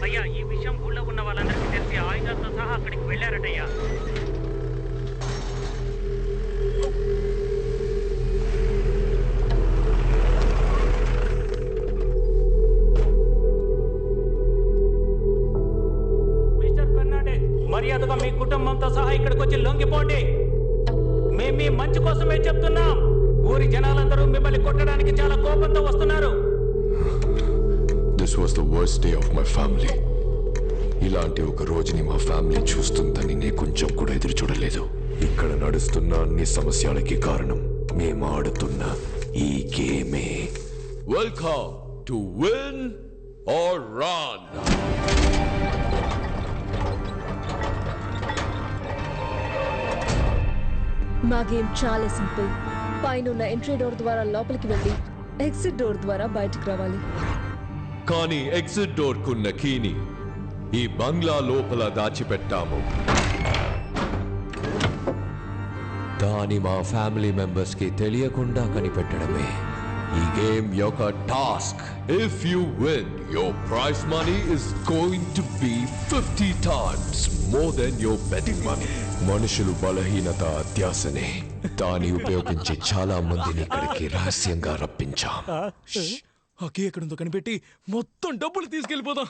అయ్యా ఈ విషయం ఊళ్ళో ఉన్న వాళ్ళందరికీ తెలిసి ఆయుధాలతో సహా అక్కడికి వెళ్ళారటయ్యా. మిస్టర్ ఫెర్నాండెస్, మర్యాదగా మీ కుటుంబంతో సహా ఇక్కడికి వచ్చి లొంగిపోండి. మేము మీ మంచి కోసమే చెప్తున్నాం. ఊరి జనాలందరూ మిమ్మల్ని కొట్టడానికి చాలా కోపంతో వస్తున్నారు. This was the worst day of my family. ఇలాంటి ఒక రోజుని మా ఫ్యామిలీ చూస్తుందని నేను కొంచెం కూడా ఎదురు చూడలేదు. ఇక్కడ నడుస్తున్న అన్ని సమస్యలకి కారణం మేము ఆడుతున్న ఈ గేమే. Welcome to win or run. మా గేమ్ చాలా సింపుల్. పైన ఎంట్రీ డోర్ ద్వారా లోపలికి వెళ్ళి ఎగ్జిట్ డోర్ ద్వారా బయటికి రావాలి. కానీ ఎగ్జిట్ డోర్ కున్న కీని ఈ బంగ్లా లోపల దాచిపెట్టాము. దాని మా ఫ్యామిలీ మెంబర్స్ కి తెలియకుండా కనిపెట్టడమే ఈ గేమ్ యొక్క task. If you win, your prize money is going to be 50 times more than your betting money. మనుషులు బలహీనత అత్యాసనే. దాన్ని ఉపయోగించి చాలా మందిని ఇక్కడికి రహస్యంగా రప్పించాం. అకే ఎక్కడుందో కనిపెట్టి మొత్తం డబ్బులు తీసుకెళ్ళిపోదాం.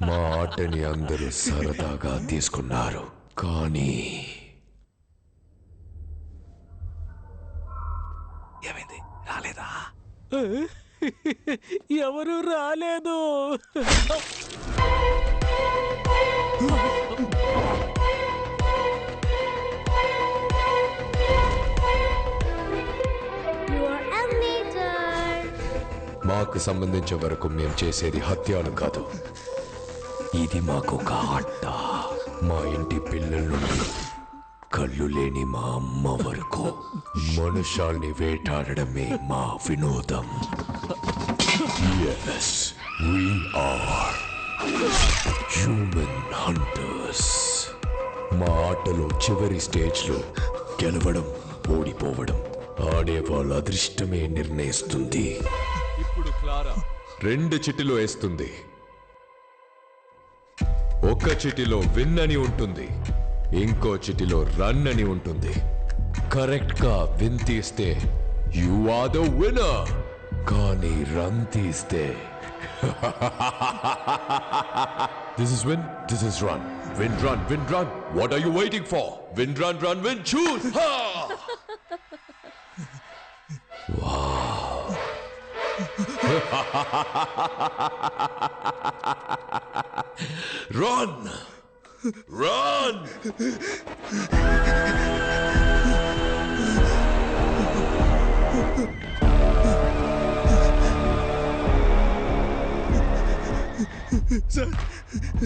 మా ఆటని అందరూ సరదాగా తీసుకున్నారు, కానీ ఏమైంది? రాలేదా? ఎవరు రాలేదు. మాకు సంబంధించిన వరకు మేము చేసేది హత్యలు కాదు. ఇది మాకు ఒక ఆట. మా ఇంటి పిల్లల నుండి కళ్ళు లేని మా అమ్మ వరకు మనుషాల్ని వేటాడడమే మా వినోదం. Yes, we are human hunters. మా ఆటలో చివరి స్టేజ్లో గెలవడం, ఓడిపోవడం ఆడే వాళ్ళ అదృష్టమే నిర్ణయిస్తుంది. ఇప్పుడు క్లారా 2 చిటిలో వేస్తుంది. ఒక చిటిలో విన్ అని ఉంటుంది, ఇంకో చిటిలో రన్ అని ఉంటుంది. కరెక్ట్ గా విన్ తీస్తే యు ఆర్ ద విన్నర్, కానీ రన్ తీస్తే this is win, this is run. Win run, win run. What are you waiting for? Win run, run win, choose. Wow. Run! Run!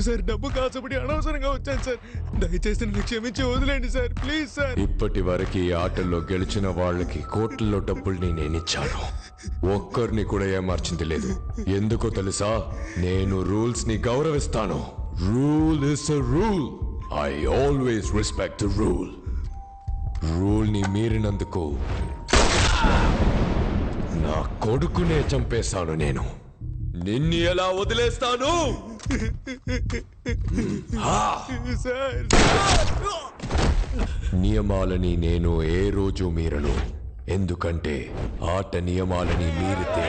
Sir డబ్బు కాసపడి అనవసరంగా వచ్చాను sir. దయచేసి నన్ను క్షమించి వదిలేండి సార్, ప్లీజ్ సార్. ఇప్పటి వరకు ఈ ఆటల్లో గెలిచిన వాళ్ళకి కోట్లలో డబ్బుల్ని నేనిచ్చాను. ఒక్కరిని కూడా ఏమార్చింది లేదు. ఎందుకో తెలుసా? నేను రూల్స్ ని గౌరవిస్తాను. Rule is a rule. I always respect the rule. Rule ని మీరినందుకు నా కొడుకునే చంపేశాను నేను. నిన్ను ఎలా వదిలేస్తాను? నియమాలని నేను ఏ రోజు మీరను. ఎందుకంటే ఆట నియమాలని మీరితే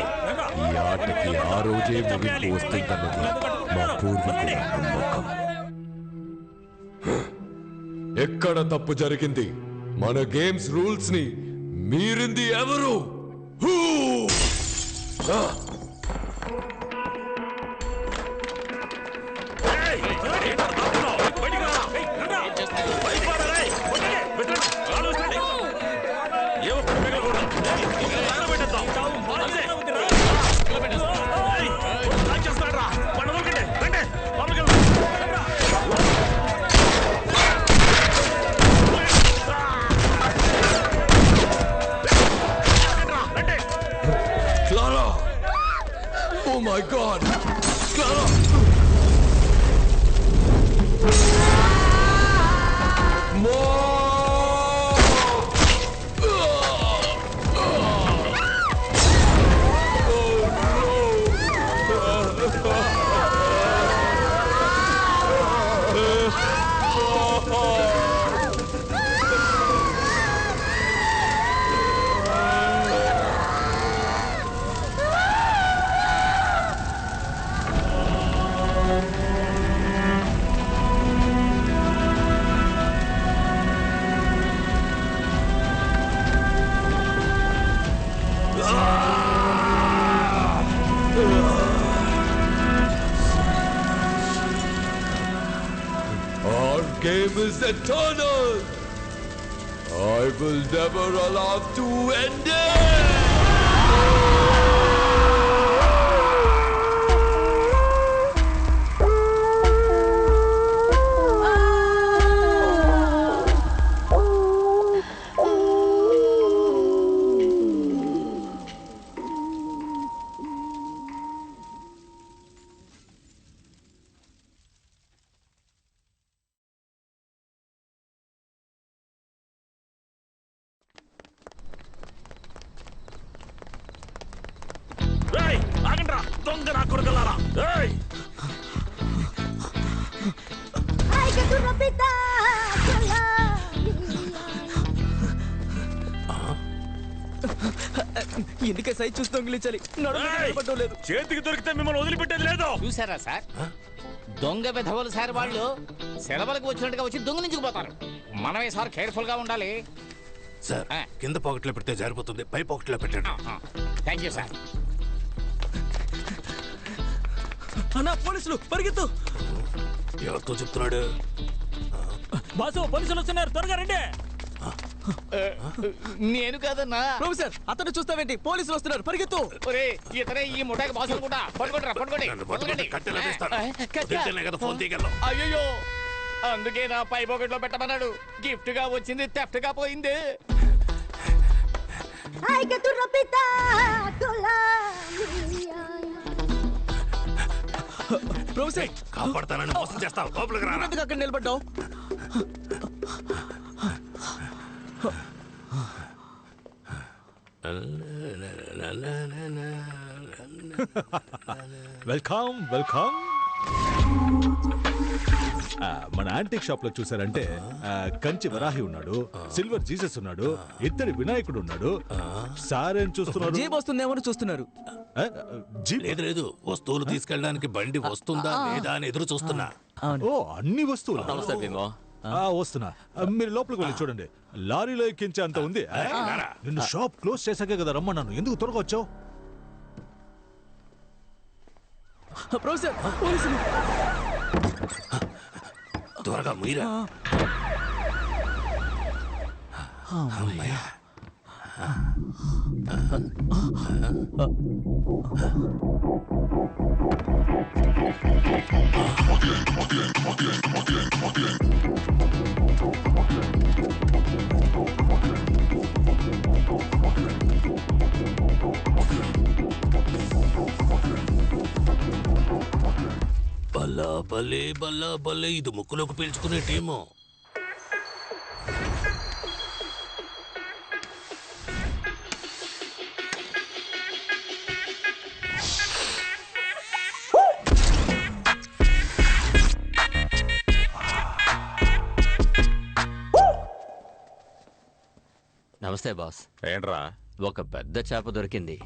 ఈ ఆటకి ఆ రోజే ముగింపు వస్తుందన్నది మా పూర్వీకుల నమ్మకం. ఎక్కడ తప్పు జరిగింది? మన గేమ్స్ రూల్స్ ని మీరింది ఎవరు? Clara! Oh my God! Clara! Oh no! game is eternal. I will never allow to end it. ఎందుకే సైజ్ చూసి దొంగిలించాలి లేదు చేతికి దొరికితే మిమ్మల్ని వదిలిపెట్టేది లేదు. చూసారా సార్, దొంగ విధవలు సార్ వాళ్ళు సెలవులకు వచ్చినట్టుగా వచ్చి దొంగిలించుకుపోతారు. మనమే సార్ కేర్ఫుల్ గా ఉండాలి సార్. కింద పాకెట్లో పెడితే జారిపోతుంది, పై పాకెట్లో పెట్టండి. Thank you sir. అన్నా పోలీసులు పరిగెత్తు. ఎవరితో చెప్తున్నాడు? బాసు పోలీసులు వస్తున్నారు, త్వరగా రండి. నేను కాదన్నా. ప్రొఫెసర్ అతను చూస్తావేంటి, పోలీసులు వస్తున్నారు పరిగెత్తు. ఒరే ఇతనే ఈ ముఠాకి బాస్ అనుకుంటా. పట్టుకోండి పట్టుకోండి. అయ్యో అందుకే నా పై పాకెట్ లో పెట్టమన్నాడు. గిఫ్ట్ గా వచ్చింది థెఫ్ట్ గా పోయింది. ప్రొఫెసర్ కాపాడతానని మోసం చేస్తావు, లోపలికి రా. ఎందుకు అక్కడ నిలబడ్డావు? Welcome welcome. మన యాంటిక్ షాప్ లో చూసారంటే కంచి వరాహి ఉన్నాడు, సిల్వర్ జీసస్ ఉన్నాడు, ఇద్దరి వినాయకుడు ఉన్నాడు. సారేం చూస్తున్నారు? జీప్ వస్తుందేమో చూస్తున్నారు. లేదు లేదు, వస్తువులు తీసుకెళ్ళడానికి బండి వస్తుందా లేదా అని ఎదురు చూస్తున్నా. ఓ అన్ని వస్తువులు వస్తున్నా. మీరు లోపలికి వెళ్ళి చూడండి, లారీలో ఎక్కించే అంత ఉంది. నిన్ను షాప్ క్లోజ్ చేశాకే కదా రమ్మన్నాను, ఎందుకు త్వరగా వచ్చావు? ప్రొఫెసర్ పోలీసులు. త్వరగా మీరా. బల్లా బల్లే బల్లా బల్లే, ఇది ముక్కులోకి పీల్చుకునే టీము. నమస్తే బాస్. ఏంట్రా? ఒక పెద్ద చేప దొరికింది.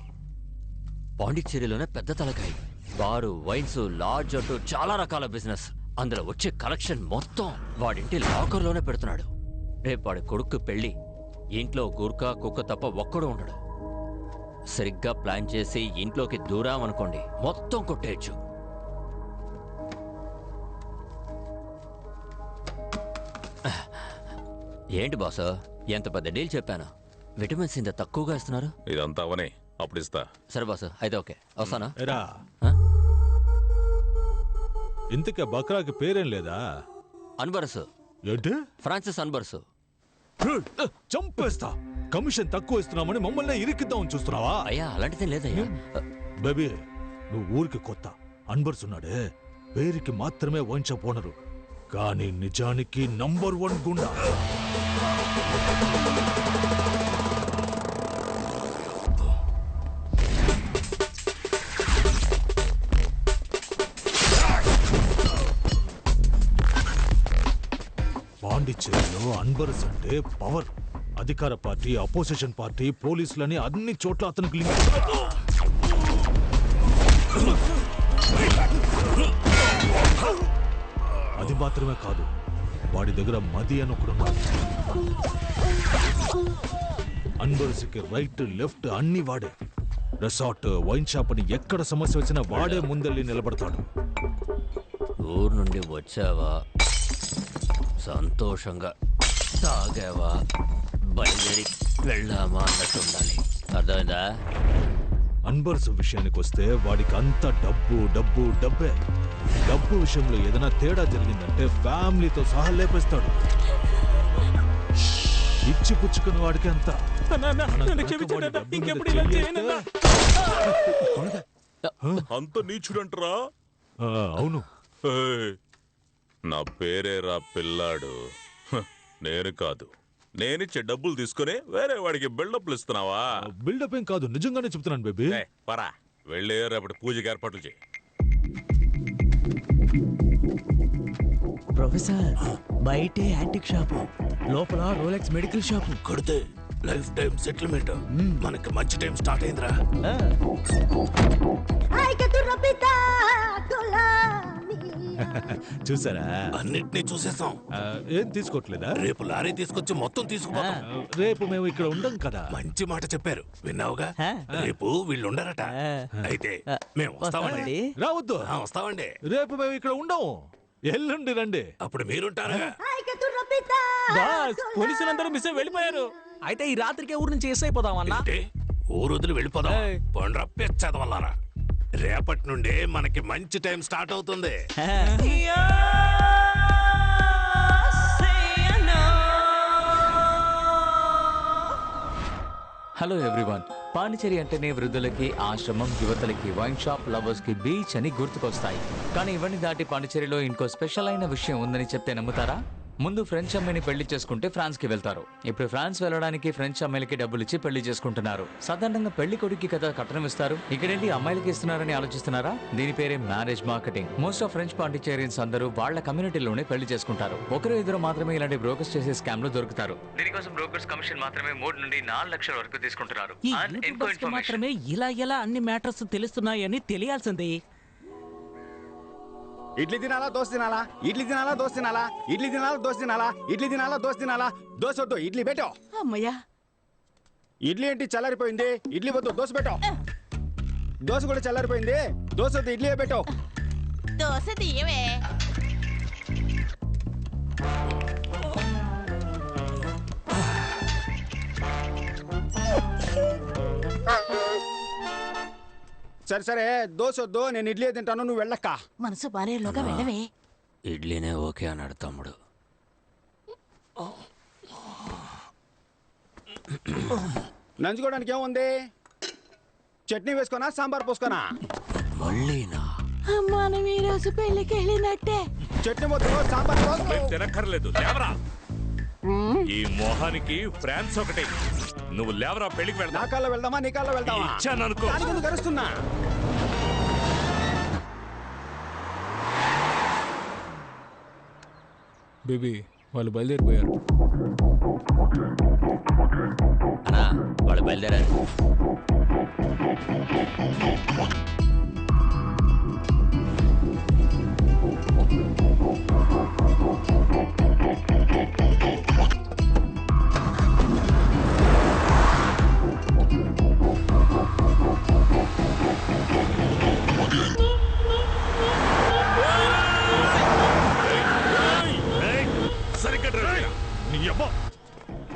పాండిచ్చేరిలోనే పెద్ద తలకాయ. బారు, వైన్స్, లాడ్జ్ అంటూ చాలా రకాల బిజినెస్. అందులో వచ్చే కలెక్షన్ మొత్తం వాడింటి లాకర్లోనే పెడుతున్నాడు. రేపు వాడి కొడుకు పెళ్లి. ఇంట్లో గుర్కా కుక్క తప్ప ఒక్కడు ఉండడు. సరిగ్గా ప్లాన్ చేసి ఇంట్లోకి దూరామనుకోండి, మొత్తం కొట్టేయచ్చు. ఏంటి బాసు, ఎంత పెద్ద డీల్ చెప్పాను. విటమిన్స్ ఇంత తక్కువగా ఇస్తున్నారు. ఇదంతా అవనే, అప్పుడు ఇస్తా. సరే బాసు, అయితే ఓకే, వస్తానా? ఇంతకే బక్రాకి పేరేం లేదా? అన్బర్సు. ఏంటి? ఫ్రాన్సిస్ అన్బర్సు. చంపేస్తా. కమిషన్ తక్కువ ఇస్తున్నామని మమ్మల్ని ఇరికిద్దామని చూస్తున్నావా? అయ్యా అలాంటిదే లేదయ్యా. బేబీ నువ్వు ఊరికి కొత్త. అన్బర్స్ ఉన్నాడే, పేరుకి మాత్రమే వైన్ షాప్ ఓనరు, కానీ నిజానికి నంబర్ 1 గుండా. పాండిచ్చేరిలో అన్బర్స్ అంటే పవర్. అధికార పార్టీ, అపోజిషన్ పార్టీ, పోలీసులని అన్ని చోట్ల అతనికి లింక్. అది మాత్రమే కాదు, వాడి దగ్గర మది అని ఒకడున్నాడు. అన్బర్స్కి రైట్ లెఫ్ట్ అన్ని వాడే. రిసార్ట్, వైన్ షాప్ అని ఎక్కడ సమస్య వచ్చినా వాడే ముందెళ్ళి నిలబడతాడు. ఊరు నుండి వచ్చావా? సంతోషంగా తాగావా బయలుదేరి వెళ్ళామా అన్నట్టు ఉండాలి. అర్థమైందా? అన్బర్స్ విషయానికి వస్తే వాడికి అంత డబ్బు డబ్బు డబ్బే. డబ్బు విషయంలో ఏదైనా తేడా జరిగిందంటే ఫ్యామిలీతో సహా లేపేస్తాడు. ఇచ్చి పుచ్చుకున్న వాడికి అంత. అంత నీచుడంటరా? అవును. నా పేరేరా పిల్లాడు. నేను కాదు. నేనిచ్చే డబ్బులు తీసుకుని వేరే వాడికి బిల్డప్లు ఇస్తున్నావా? బిల్డప్ ఏం కాదు, నిజంగానే చెప్తున్నాను బేబీ. పరా వెళ్ళి రేపటి పూజకి ఏర్పాట్లు చేయి. ప్రొఫెసర్, బయటే యాంటిక్ షాపు, లోపల రోలెక్స్ మెడికల్ షాపు. కొడితే లైఫ్ టైం సెటిల్మెంట్. మనకి మంచి టైం స్టార్ట్ అయిందిరా. చూసారా? అన్నిటినీ చూసేసాం. ఏం తీసుకోవట్లేదా? రేపు లారీ తీసుకొచ్చి మొత్తం తీసుకుపోతాం. రేపు మేము ఇక్కడ ఉండం కదా. మంచి మాట చెప్పారు, విన్నావుగా? రేపు వీళ్ళు ఉండరట. అయితే మేము వస్తామండి. రావద్దు. వస్తామండి. రేపు మేము ఇక్కడ ఉండము. ఎల్లుండి రండి. అప్పుడు మీరుంటారుగా. పోలీసులందరూ మిస్ వెళ్ళిపోయారు. అయితే ఈ రాత్రికే ఊరు నుంచి ఎస్ అయిపోదామన్నా. ఊరు వదిలి వెళ్ళిపోదాం. పండ్ర పెచ్చదవల్లారా. రేపటి నుండే మనకి మంచి టైం స్టార్ట్ అవుతుంది. Hello everyone. పాండిచేరి అంటేనే వృద్ధులకి ఆశ్రమం, యువతలకి వైన్ షాప్, లవర్స్ కి బీచ్ అని గుర్తుకొస్తాయి. కానీ ఇవన్నీ దాటి పాండిచేరిలో ఇంకో స్పెషల్ అయిన విషయం ఉందని చెప్తే నమ్ముతారా? ముందు ఫ్రెంచ్ అమ్మాయిని పెళ్లి చేసుకుంటే ఫ్రాన్స్ కి వెళ్తారు. ఇప్పుడు ఫ్రాన్స్ వెళ్ళడానికి ఫ్రెంచ్ అమ్మాయిలకి డబ్బులు ఇచ్చి పెళ్లి చేసుకుంటున్నారు. సాధారణంగా పెళ్లి కొడుకు కదా కట్నం ఇస్తారు. ఇక్కడేంటి అమ్మాయిలకి ఇస్తున్నారని ఆలోచిస్తున్నారా? దీని పేరే marriage marketing. Most of French Pondicherrians అందరూ వాళ్ళ కమ్యూనిటీలోనే పెళ్లి చేసుకుంటారు. ఒకరు ఇద్దరు మాత్రమే ఇలాంటి బ్రోకర్స్ చేసే స్కామ్ లో దొరుకుతారు. దీనికోసం బ్రోకర్స్ కమిషన్ మాత్రమే 3 నుండి 4 లక్షల వరకు తీసుకుంటున్నారు. మాత్రమే ఇలా ఎలా అన్ని మ్యాటర్స్ తెలుస్తున్నాయని తెలియాల్సింది. ఇడ్లీ తినాలా దోశ తినాలా? ఇడ్లీ తినాలా దోశ తినాలా? ఇడ్లీ తినాలా దోశ తినాలా? ఇడ్లీ తినాలా దోశ తినాలా? దోశ వద్దు, ఇడ్లీ పెట్టో. అమ్మయ్యా, ఇడ్లీ ఏంటి చల్లారిపోయింది? ఇడ్లీ వద్దు, దోశ పెట్టో. దోశ కూడా చల్లారిపోయింది, దోశ వద్దు, ఇడ్లీ పెట్టో. దోశ తీయవే. సరే సరే, దోశ వద్దు, నేను ఇడ్లీ తింటాను, నువ్వు వెళ్ళక్క. మనసు బాలేలోగా వెళ్ళవే. ఇడ్లీనే ఓకే అన్నాడు తమ్ముడు. నంచుకోవడానికి ఏముంది? చట్నీ వేసుకోనా, సాంబార్ పోసుకోనా? మళ్ళీనా? మనం ఈ రోజు పెళ్లికి వెళ్ళినట్టే. చట్నీ వద్దు, సాంబార్ పోసుకో. తినక్కర్లేదు, లేవరా. ఈ మొహానికి ఫ్రాన్స్ ఒకటి. నువ్వు లేవరా, పెళ్లికి వెళ్దా. నా కాల్లో వెళ్దామా, నీ కాల్లో వెళ్దామా? ఇచ్చాననుకో. కరుస్తున్నా. బేబీ, వాళ్ళు బయలుదేరిపోయారు. అన్నా, వాళ్ళు బయలుదేరారు.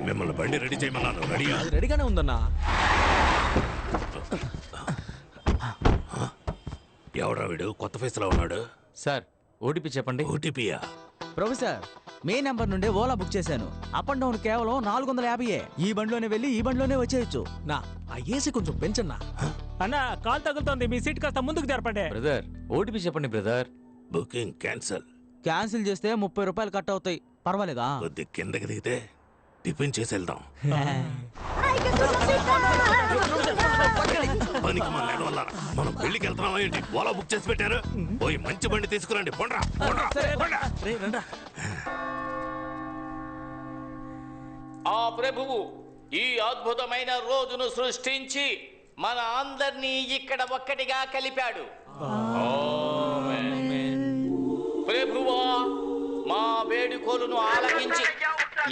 మిమ్మల్ని బండి రెడీ చేయమన్నాను. రెడీగా? రెడీగానే ఉందన్నా. ఎవడా వీడు కొత్త ఫేస్ లో ఉన్నాడు? సార్, ఓటీపీ చెప్పండి. ఓటీపీయా? ప్రొఫెసర్, మే నెంబర్ నుండి ఓలా బుక్ చేశాను. అప్ అండ్ డౌన్ కేవలం 450. ఈ బండిలోనే వెళ్ళి ఈ బండిలోనే వచ్చేయచ్చు. నా ఆ ఏసీ కొంచెం పెంచన్నా. అన్న, కాల్ తగులుతోంది, మీ సీట్ కాస్త ముందుకు జరపండి. బ్రదర్, ఓటీపీ చెప్పండి బ్రదర్. Booking cancel. క్యాన్సిల్ చేస్తే 30 రూపాయలు కట్ అవుతాయి. పర్వాలేదా? కొద్ది కిందకి దిగితే టిఫిన్ చేసి వెళ్దాం. పనికి మన వల్ల మనం పెళ్లికి వెళ్తున్నామా ఏంటి? ఓలా బుక్ చేసి పెట్టారు. పోయి మంచి బండి తీసుకురండి. పొండ్రా ఆ ప్రభువు ఈ అద్భుతమైన రోజును సృష్టించి మన అందరినీ ఇక్కడ ఒక్కటిగా కలిపాడు. ప్రభువా, మా వేడుకోలును ఆలకించి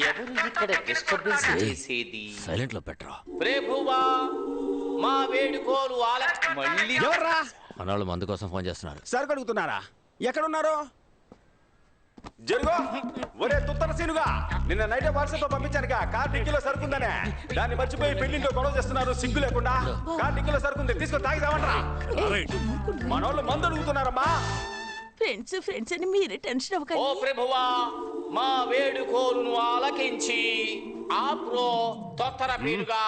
ఎవరు ఇక్కడ డిస్టర్బెన్స్ చేసేది? సైలెంట్ లో పెట్టరా. ప్రభువా, మా వేడుకోలు మళ్ళీ ఎవర్రా? మనవాళ్ళు మందు కోసం ఫోన్ చేస్తున్నారు. సరుకు అడుగుతున్నారా? ఎక్కడున్నారు? జరుగు. ఒరే తుత్తర సీనుగా, నిన్న నైటే వాట్సాప్ తో పంపించానుగా కార్ డిక్కీలో సరుకుందనే. దాన్ని మర్చిపోయి పెళ్లింట్లో గొడవ చేస్తున్నారు సిగ్గు లేకుండా. కార్ డిక్కీలో సరుకుంది, తీసుకొని తాగిదామంటారా? మనోళ్ళు మందు అడుగుతున్నారమ్మా. ఫ్రెండ్స్ అని మీరే టెన్షన్ ఓ అవ్వకండి. ప్రభువా, మా వేడుకోలును ఆలకించి ఆప్రో తొత్తర పీరుగా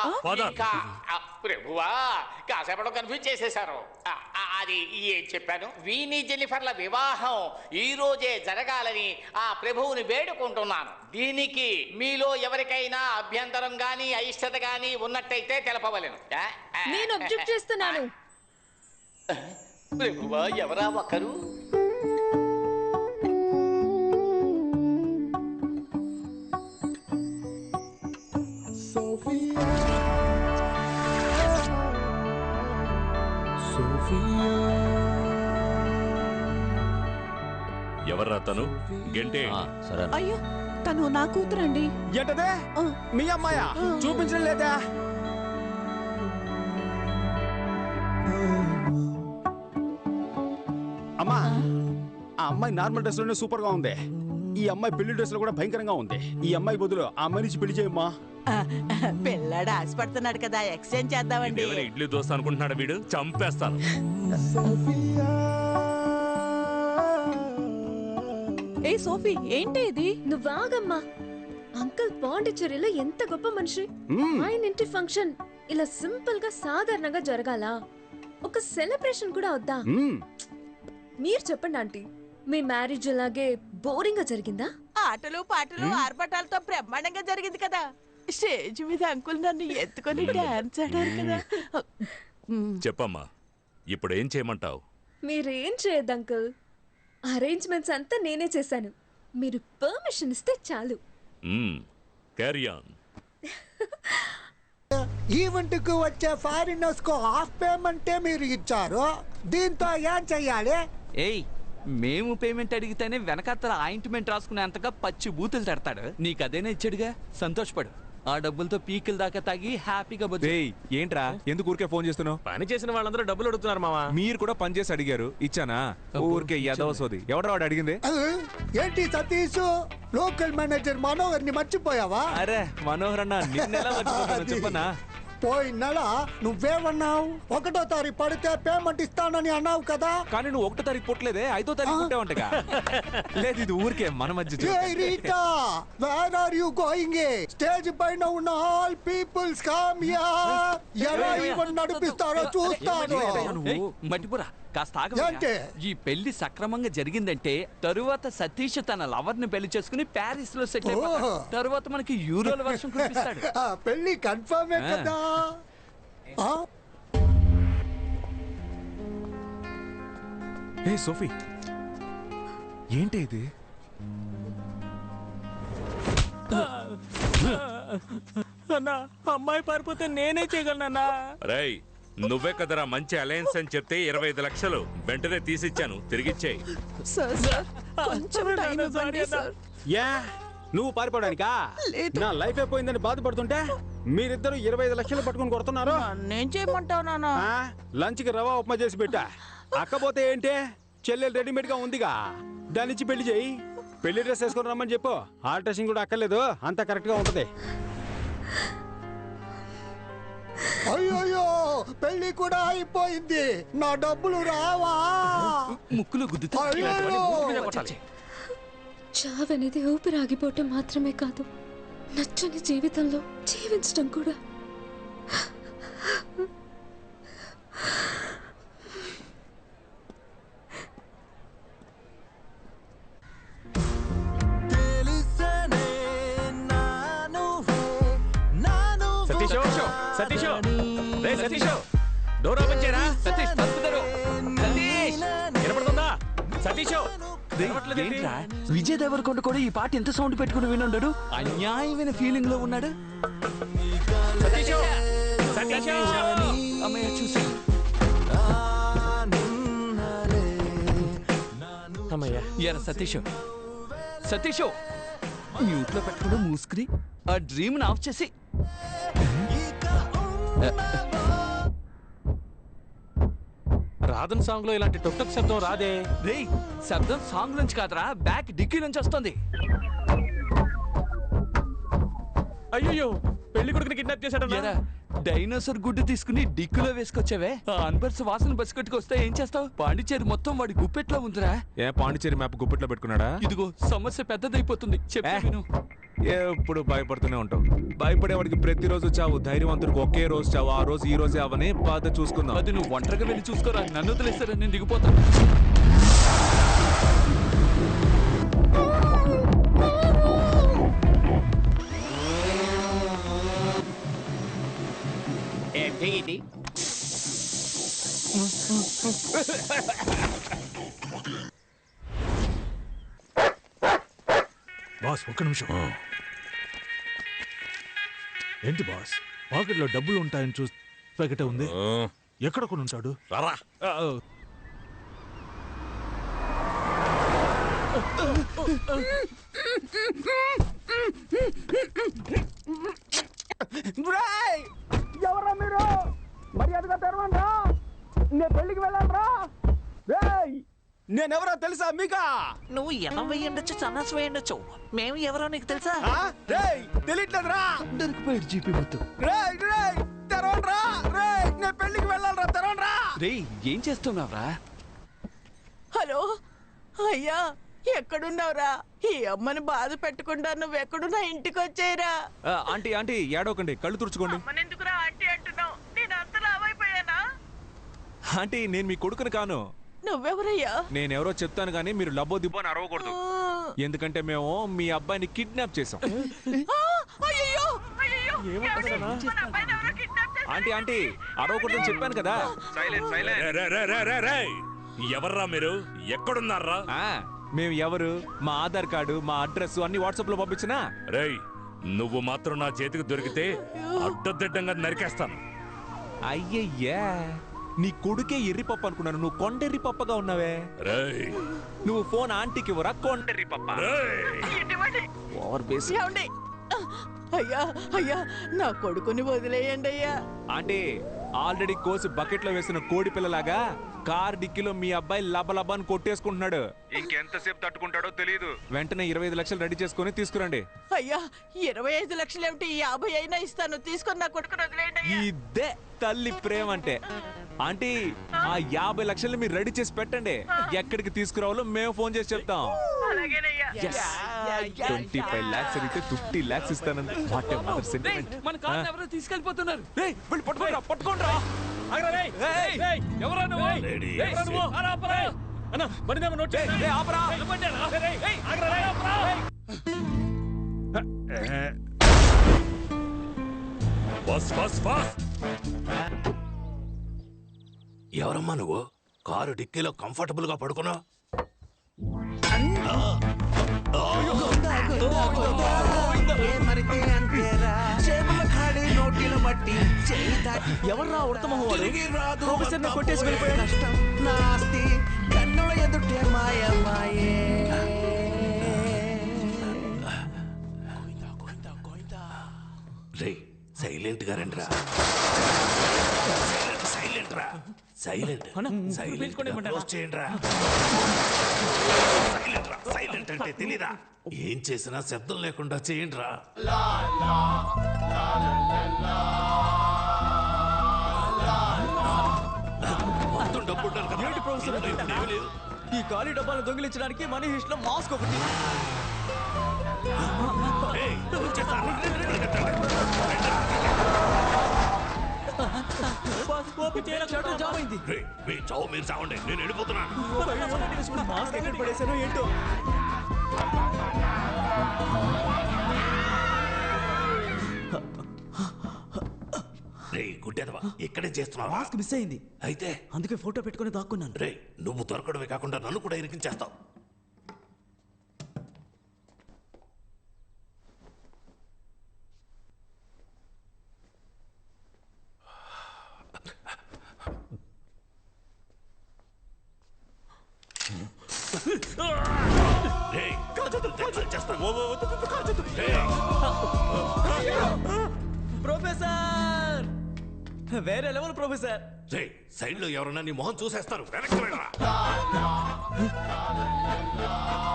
ఇంకా ప్రభువా కాసేపట్లో కన్ఫ్యూజ్ చేసేశారు. అది ఏం చెప్పాను, వీని జెన్నిఫర్ల వివాహం ఈ రోజే జరగాలని ఆ ప్రభువుని వేడుకుంటున్నాను. దీనికి మీలో ఎవరికైనా అభ్యంతరం గాని అయిష్టత గాని ఉన్నట్టయితే తెలపవలెను. నేను అబ్జెక్ట్ చేస్తున్నాను. ప్రభువా ఎవరా ఒకరు? ఎవర్రా తను? గంటే అయ్యో తను నా కూతురండి. ఏంటదే మీ అమ్మాయా? చూపించడం లేదా? అమ్మా, ఆ అమ్మాయి నార్మల్ డ్రెస్ లోనే సూపర్ గా ఉంది. ఈ అమ్మాయి పెళ్లి డ్రెస్ లో కూడా భయంకరంగా ఉంది. ఈ అమ్మాయి బదులు ఆ అమ్మాయి నుంచి పెళ్లి చేయమ్మా. పిల్లాడు ఆశపడుతున్నాడు కదా, ఎక్స్చేంజ్ చేద్దామండి. ఇడ్లీ దోశ అనుకుంటున్నాడు వీడు, చంపేస్తాను. ఏ సోఫీ, ఏంటి ఇది? నువ్వు ఆగమ్మా. అంకుల్ పాండిచ్చేరిలో ఎంత గొప్ప మనిషి. ఆయన ఇంటి ఫంక్షన్ ఇలా సింపుల్ గా సాధారణంగా జరగాల? ఒక సెలబ్రేషన్ కూడా వద్దా? మీరు చెప్పండి ఆంటీ, మీ మ్యారేజ్ అలాగే బోరింగ్ గా జరిగిందా? ఆటలు పాటలు ఆర్భటాలతో బ్రహ్మాండంగా జరిగింది కదా. స్టేజ్ మీద అంకుల్ నన్ను ఎత్తుకొని డాన్స్ ఆడారు కదా. చెప్పమ్మా, ఇప్పుడు ఏం చేయమంటావు? మీరేం చేయొద్దు అంకుల్, అరేంజ్మెంట్స్ అంతా నేనే చేశాను. మీరు పర్మిషన్ ఇస్తే చాలు. Carry on. ఈవెంట్ కు వచ్చే ఫారినర్స్ కు హాఫ్ పేమెంటే మీరు ఇచ్చారు. దీంతో ఏం చెయ్యాలి? ఏయ్, మేము పేమెంట్ అడిగితేనే వెనకాతల ఆయింట్మెంట్ రాసుకునేంతగా పచ్చి బూతులు తడతాడు. నీకు అదేనా ఇచ్చాడుగా, సంతోషపడు. ఆ డబ్బులతో పీకిల దాకా తాగి హ్యాపీగా బతుకు. ఏంట్రా, ఎందుకు ఊరికే ఫోన్ చేస్తున్నావు? పని చేసిన వాళ్ళందరూ డబ్బులు అడుగుతున్నారు మావా. మీరు కూడా పని చేసి అడిగారు, ఇచ్చానా? ఊరికే యదవసోది. ఎవడో వాడు అడిగింది? ఏంటి సతీష్, లోకల్ మేనేజర్ మనోహర్ ని మర్చిపోయావా? అరే మనోహర్ అన్న, నిన్నెలా మర్చిపోతాను చెప్పనా? పోయిన నెల నువ్వేమన్నావు? 1వ తారీఖు పడితే పేమెంట్ ఇస్తానని అన్నావు కదా. కానీ నువ్వు 1వ తారీఖు పుట్టలేదే, 5వ తారీఖు పుట్టావంటగా. లేదు, ఇది ఊరికే మన మధ్య. Where are you going? Stage పైన ఉన్న ఆల్ పీపుల్స్ కమ్ హియర్. ఎలా ఈవెంట్ నడిపిస్తారో చూస్తాను. మట్టిపురా, కాస్త ఆగండి. ఈ పెళ్లి సక్రమంగా జరిగిందంటే తరువాత సతీష్ తన లవర్ ని పెళ్లి చేసుకుని ప్యారిస్ లో సెటిల్ అయిపోతాడు. తరువాత మనకి యూరోల వర్షం కురిపిస్తాడు. పెళ్లి కన్ఫర్మే కదా. ఏ సోఫీ, ఏంటి ఇది? అన్నా, అమ్మాయి పారిపోతే నేనే చేయగలనన్నా. రేయ్, నువ్వే కదరా మంచి అలయన్స్ అని చెప్తే 25 లక్షలు వెంటనే తీసిచ్చాను, తిరిగిచ్చేయి. యా, నువ్వు పారిపోవడానికా? నా లైఫ్ అయిపోయిందని బాధపడుతుంటే మీరిద్దరు 25 లక్షలు పట్టుకుని కొడుతున్నారు. నేను చేయమంటావు నాన్న? లంచ్ కి రవా ఉప్మా చేసి పెట్టా. అక్కపోతే ఏంటే, చెల్లెలు రెడీమేడ్ గా ఉందిగా, దానిచ్చి పెళ్లి చేయి. పెళ్లి డ్రెస్ వేసుకొని రమ్మని చెప్పు. ఆల్ట్రేషన్ కూడా అక్కర్లేదు, అంతా కరెక్ట్ గా ఉంటది. అయ్యో, పెళ్లి కూడా అయిపోయింది. నా డబ్బులు రావా? ముక్కులు గుద్దుతా. చావనేది ఊపిరాగిపోవటం మాత్రమే కాదు, నచ్చని జీవితంలో జీవించడం కూడా. సతీష్, సతీష్, డోర్ ఓపెన్ చేయరా. సతీష్, తప్పుతారు. సతీష్, వినపడుతుందా? సతీష్, విజయ్ దేవరకొండ కూడా ఈ పాట ఎంత సౌండ్ పెట్టుకుని వినుండడు. అన్యాయమైన ఫీలింగ్ లో ఉన్నాడు. అమ్మయ్య, చూసి ఎరా సతీష్, సతీష్ మ్యూట్ లో పెట్టుకుంటూ మూసుకుని ఆ డ్రీమ్ ఆఫ్ చేసి రాధన్ సాంగ్ లో ఇలాంటి టొక్టక్ శబ్దం రాదే. రే శబ్దం సాంగ్ నుంచి కాదురా, బ్యాక్ డిక్కీ నుంచి వస్తుంది. అయ్యో పెళ్లి కొడుకుని కిడ్నాప్ చేశాడు. డైనోసార్ గుడ్డు తీసుకుని డిక్కులో వేసుకొచ్చావే, ఆ అన్బర్స్ వాసన బస్సు కట్టుకొస్తే ఏం చేస్తావు? పాండిచేరి మొత్తం వాడి గుప్పెట్లో ఉందిరా. ఏ పాండిచేరి మ్యాప్ గుప్పెట్లో పెట్టుకున్నాడా? ఇదిగో సమస్య పెద్దదైపోతుంది, చెప్పు. ఎప్పుడు భయపడుతూనే ఉంటావు. భయపడేవాడికి ప్రతిరోజు చావు, ధైర్యవంతుడికి ఒకే రోజు చావు. ఆ రోజు ఈ రోజే అవని బాధ చూసుకుందాం. అది నువ్వు ఒంటరిగా వెళ్ళి చూసుకోరా, నన్ను వదిలేస్తారా, నేను దిగిపోతాను. ఏంటి బాస్ ఒక్క నిమిషం. ఏంటి బాస్, పాకెట్లో డబ్బులు ఉంటాయని చూసి ప్యాకెట్ ఉంది. ఎక్కడ కొని ఉంటాడు? ఎవరా మీరు? మర్యాదగా తెరవండ్రా, నేను పెళ్లికి వెళ్ళాలరా. నేనెవరో తెలుసా మీకా? నువ్వు ఎనం వేయండొచ్చు, సన్నాస్ వేయండొచ్చు, మేము ఎవరో నీకు తెలుసా? తెలియట్లేదురా. దొరికిపోయాడు జీపీ మొత్తం. తెరవండ్రా, నేను పెళ్లికి వెళ్ళాలరా, తెరవండ్రా. రే ఏం చేస్తున్నావురా? హలో అయ్యా, ఎక్కడున్నావురా? ఈ అమ్మని బాధ పెట్టకుండా నువ్వు ఎక్కడున్నా ఇంటికి వచ్చేయరా. ఆంటీ ఆంటీ ఏడవకండి, కళ్ళు తుడుచుకోండి. ఎందుకురా ఆంటీ అంటున్నావు? నేను అంత లావైపోయానా? ఆంటీ నేను మీ కొడుకుని కాను. నువ్వెవరయ్యా? నేనెవరో చెప్తాను కానీ మీరు లబ్బో దిబ్బో అని అరవకూడదు. ఎందుకంటే మేము మీ అబ్బాయిని కిడ్నాప్ చేసాం. ఆంటీ ఆంటీ అరవకూడదని చెప్పాను కదా. ఎవర్రా మీరు? ఎక్కడున్నారా? మేము ఎవరు, మా ఆధార్ కార్డు, మా అడ్రస్ అన్ని వాట్సాప్ లో పంపించినా. రేయ్ నువ్వు మాత్రం నా చేతికి దొరికితే అడ్డదిడ్డంగా నరికేస్తాను. అయ్యయ్యా, నీ కొడుకే ఎర్రిపప్పు అనుకున్నాను, నువ్వు కొండెర్రి పప్పగా ఉన్నావే. రేయ్ నువ్వు ఫోన్ ఆంటీకి ఇవ్వరా, కొండెర్రి పప్ప. Over base. అయ్యా అయ్యా, నా కొడుకుని వదిలేయండి అయ్యా. ఆంటీ ఆల్రెడీ కోసి బకెట్ లో వేసిన కోడి పిల్లలాగా కార్ డిక్కీలో మీ అబ్బాయి లబలబాన్ని కొట్టేసుకుంటున్నాడు. ఇంకెంతసేపు తట్టుకుంటాడో తెలియదు. వెంటనే 25 లక్షలు రెడీ చేసుకుని తీసుకురండి. అయ్యా 25 లక్షలు ఏమిటి, 50 అయినా ఇస్తాను, తీసుకొని నా కొడుకుని వదిలేయండి. ఇదే తల్లి ప్రేమ అంటే. ఆంటీ ఆ 50 లక్షలు మీరు రెడీ చేసి పెట్టండి, ఎక్కడికి తీసుకురావాలో మేము ఫోన్ చేసి చెప్తాం. 25 lakhs అడిగితే 50 lakhs ఇస్తానండి. మన కార్ ఎవరో తీసుకెళ్ళిపోతున్నారు. పట్టుకోండి. ఎవరా నువ్వు? ఎవరమ్మా నువ్వు? కారు డిక్కీలో కంఫర్టబుల్ గా పడుకున్నావు. ఎవర్రా ఉడతమహోడు? ప్రొఫెసర్ని కొట్టేసి వెళ్ళిపోయాడు. కష్టం నాస్తి కన్నుల ఎదుటే మాయమాయే. రే సైలెంట్ గా రండిరా. సైలెంట్ రా, సైలెంట్ సైలెంట్ అంటే తెలీదా? ఏం చేసినా శబ్దం లేకుండా చేయండి రా. మొత్తం డబ్బు ఉండాలి కదా. ఈ ఖాళీ డబ్బాలు దొంగిలించడానికి మనీ హిస్ట్ లో మాస్క్ ఒకటి. మీ చావు మీరు చావండి, నేను వెళ్ళిపోతున్నాను. మాస్క్ ఎక్కడ పడేసానో ఏంటో. రే గుడ్డెదవా, ఇక్కడే చేస్తున్నావు. మాస్క్ మిస్ అయింది, అయితే అందుకే ఫోటో పెట్టుకుని దాక్కున్నాను. రే నువ్వు దొరకడమే కాకుండా నన్ను కూడా ఇరికించేస్తావు. ప్రొఫెసర్ వేరే లెవెల్ ప్రొఫెసర్. సైడ్ లో ఎవరన్నా నీ మొహం చూసేస్తారు వెనక్కి వెళ్ళరా.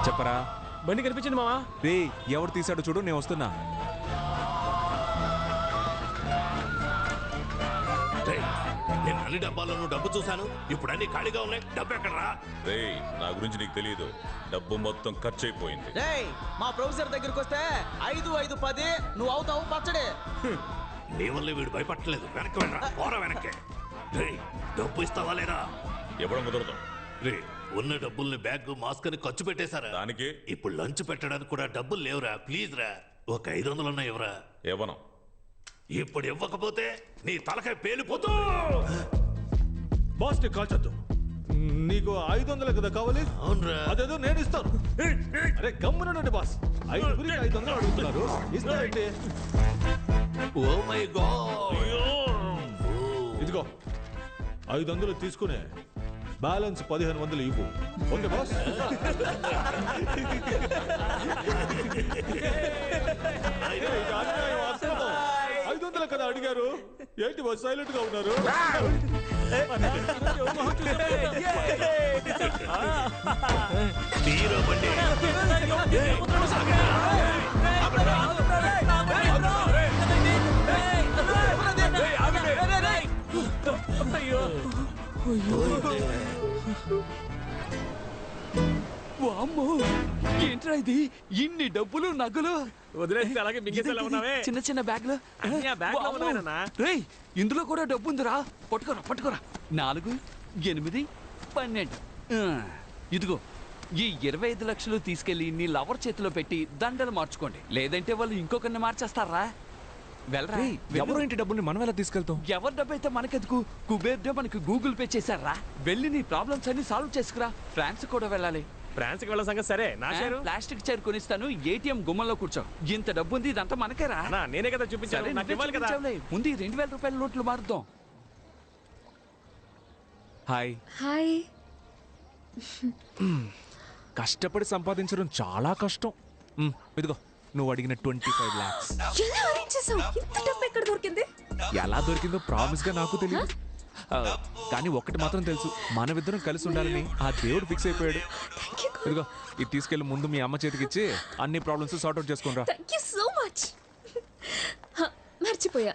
చెప్పరా బండి కనిపించింది మావా. రే ఎవరు తీసాడో చూడు, నేను వస్తున్నా. నేను అన్ని డబ్బాల్లోనూ డబ్బు చూశాను, ఇప్పుడు అన్ని ఖాళీగా ఉన్నాయి. డబ్బు ఎక్కడరా? రేయ్ నా గురించి నీకు తెలియదు, డబ్బు మొత్తం ఖర్చు అయిపోయింది. మా ప్రొఫెసర్ దగ్గరికి వస్తే 5, 5, 10 నువ్వు అవుతావు పచ్చడే. నీ వల్ల వీడు భయపడలేదు. వెనక్కి వెళ్ళరా, పోరా వెనక్కి. రేయ్ డబ్బు ఇస్తావా లేదా? ఇవ్వడం కుదరదు. రే ఉన్న డబ్బుల్ని బ్యాగ్ మాస్క్ అని ఖర్చు పెట్టేశారా? దానికి ఇప్పుడు లంచ్ పెట్టడానికి కూడా డబ్బులు లేవురా. ప్లీజ్ రా, ఒక 500 ఉన్నాయి ఎవరా? ఇవ్వను. ఇప్పుడు ఇవ్వకపోతే నీ తలకాయ పేలిపోతూ. బాస్ ని కాల్చొద్దు. నీకు 500 కదా కావాలి? అవునరా. అదేదో నేను ఇస్తాను. అరే గమ్మునండి బాస్, 5 అడుగుతున్నారు, ఇస్తానండి. Oh my god. ఇదిగో 500 తీసుకునే బ్యాలెన్స్ 1500 ఇవ్వు. Okay boss. 500 కదా అడిగారు, ఏంటి బాస్ సైలెంట్ గా ఉన్నారు? వామ్మో, ఏంట్రా ఇది? ఇన్ని డబ్బులు నగలు వదిలేసి అలాగే మింగేసేలా ఉన్నావే. చిన్న చిన్న బ్యాగ్లు. రేయ్ ఇందులో కూడా డబ్బు ఉందిరా. పట్టుకోరా పట్టుకోరా. 4, 8, 12. ఇదిగో ఈ 25 లక్షలు తీసుకెళ్లి నీ లవర్ చేతిలో పెట్టి దండలు మార్చుకోండి, లేదంటే వాళ్ళు ఇంకొకరిని మార్చేస్తారా. వెళ్ళరా. ఎవరు ఇంటి డబ్బుల్ని మనం ఎలా తీసుకెళ్తాం? ఎవరి డబ్బు అయితే మనకెందుకు? కుబేర్ డే మనకి గూగుల్ పే చేశారా. వెళ్ళి నీ ప్రాబ్లమ్స్ అన్ని సాల్వ్ చేసుకురా. ఫ్రాన్స్ కూడా వెళ్ళాలి. ఫ్రాన్స్ కి వెళ్ళ సంగతి సరే, నా షేరు ప్లాస్టిక్ చైర్ కొనిస్తాను, ఏటీఎం గుమ్మంలో కూర్చో. ఇంత డబ్బు ఉంది, ఇదంతా మనకేరా. నేనే కదా చూపించాను, నాకు ఇవ్వాలి కదా. ముందు 2000 రూపాయల నోట్లు మారుద్దాం. హాయ్. హాయ్. కష్టపడి సంపాదించడం చాలా కష్టం. ఇదిగో నువ్వు అడిగిన 25 lakhs. ఎలా అరేంజ్ చేసావు? ఇంత డబ్బు ఎక్కడ దొరికింది? ఎలా దొరికిందో ప్రామిస్ గా నాకు తెలియదు, కానీ ఒక్కటి మాత్రం తెలుసు, మనమిద్దరం కలిసి ఉండాలని ఆ దేవుడు ఫిక్స్ అయిపోయాడు. ఇదిగో ఇది తీసుకెళ్లి ముందు మీ అమ్మ చేతికి ఇచ్చి అన్ని ప్రాబ్లమ్స్ సార్ట్ అవుట్ చేసుకుంటా. Thank you so much. మర్చిపోయా.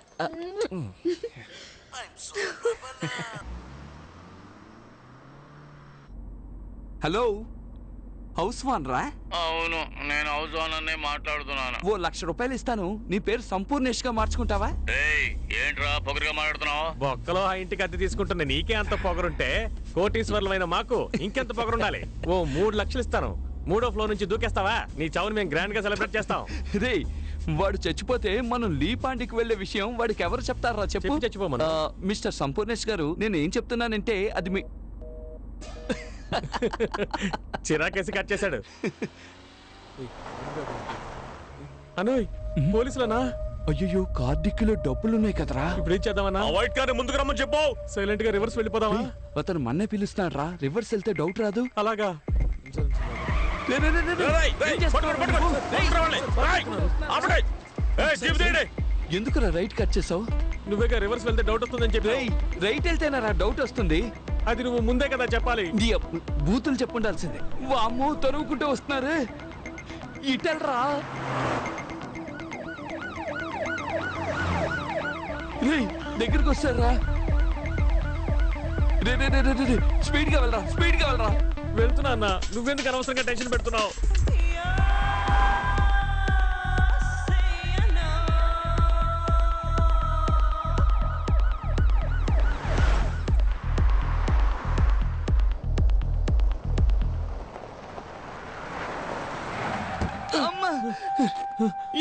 హలో, హౌస్ వాన్ రా? అవును, నేను హౌస్ ఓనర్నే మాట్లాడుతున్నాను. ఓ 1,00,000 రూపాయలు ఇస్తాను, నీ పేరు సంపూర్ణేష్ గా మార్చుకుంటావా? ఏంట్రా పొగరుగా మాట్లాడుతున్నావు? బొక్కలో ఆ ఇంటికి అద్దె తీసుకుంటున్న నీకే అంత పొగరుంటే కోటీశ్వర్లమైన మాకు ఇంకెంత పొగరుండాలి. ఓ 3 లక్షలు ఇస్తాను, 3వ ఫ్లోర్ నుంచి దూకేస్తావా? నీ చావుని మేము గ్రాండ్ గా సెలబ్రేట్ చేస్తాం. రే వాడు చచ్చిపోతే మనం లీపాండికి వెళ్లే విషయం వాడికి ఎవరు చెప్తారా చెప్పు? చచ్చిపోమను. మిస్టర్ సంపూర్ణేష్ గారు, నేను ఏం చెప్తున్నానంటే అది మీ చిరాకేసి కట్ చేశాడు. అనోయ్ పోలీసులనా? అయ్యో కార్డిక్కిలో డబ్బులున్నాయి కదరా. ఇప్పుడు ఏం చేద్దామన్నా? వైట్ కార్ ముందుకు రమ్మని చెప్పు. సైలెంట్ గా రివర్స్ వెళ్ళిపోదామా? అతను మన్నే పిలుస్తున్నాడు రా, రివర్స్ వెళ్తే డౌట్ రాదు. అలాగా. ఎందుకురా రైట్ కట్ చేసావు? నువ్వేగా రివర్స్ వెళ్తే డౌట్ వస్తుందని చెప్పి. రైట్ వెళ్తేనా డౌట్ వస్తుంది? అది నువ్వు ముందే కదా చెప్పాలి. బూతులు చెప్పుండాల్సిందే. వామ్మో తరువుకుంటూ వస్తున్నారు, ఇటెల్రా. దగ్గరికి వస్తారా? స్పీడ్ గా వెళ్ళరా, స్పీడ్ గా వెళ్ళరా. వెళ్తున్నా అన్న, నువ్వెందుకు అనవసరంగా టెన్షన్ పెడుతున్నావు? అమ్మా,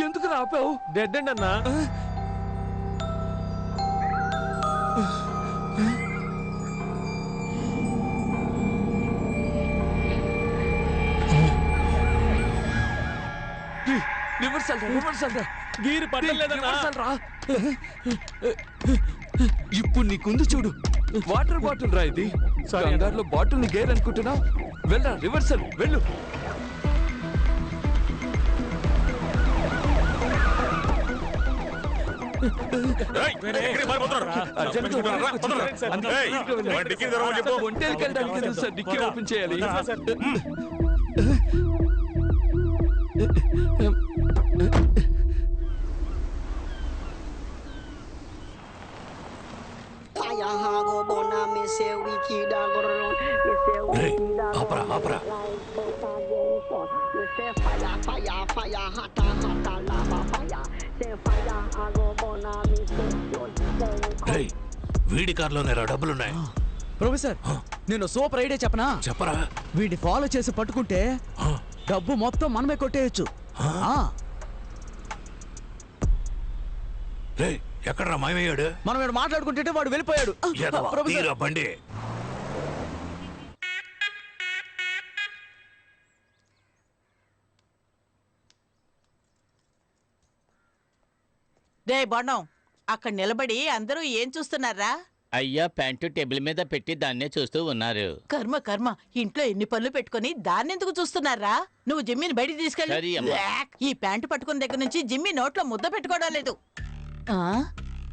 ఎందుకు రాపావు? డెడ్ అండ్ అన్నా. గీరు పట్టలేదన్నా. ఇప్పుడు నీకుంది చూడు, వాటర్ బాటిల్ రా ఇది. కంగారులో బాటిల్ ని గేర్ అనుకుంటున్నా. వెళ్ళరా, రివర్సల్ వెళ్ళు. ఒంటేలకు వెళ్ళడానికి కదా సార్ డిక్కీ ఓపెన్ చేయాలి. వీడి కార్లోనే డబ్బులున్నాయి. ప్రొఫెసర్ నేను సూపర్ ఐడియా చెప్పనా? చెప్పరా. వీడి ఫాలో చేసి పట్టుకుంటే డబ్బు మొత్తం మనమే కొట్టేయచ్చు. ఎక్కడరా మాయమయ్యాడు? మనం వీడు మాట్లాడుకుంటే వాడు వెళ్ళిపోయాడు. బండి డే బాణం అక్కడ నిలబడి అందరూ ఏం చూస్తున్నారా? అయ్యా ప్యాంటు టేబుల్ మీద పెట్టి దాన్నే చూస్తూ ఉన్నారు. కర్మ కర్మ, ఇంట్లో ఎన్ని పనులు పెట్టుకుని దాన్నెందుకు చూస్తున్నారా? నువ్వు జిమ్మిని బయటికి సరే తీసుకెళ్ళి. అమ్మా. ఈ ప్యాంటు పట్టుకున్న దగ్గర నుంచి జిమ్మి నోట్లో ముద్ద పెట్టుకోవడం లేదు.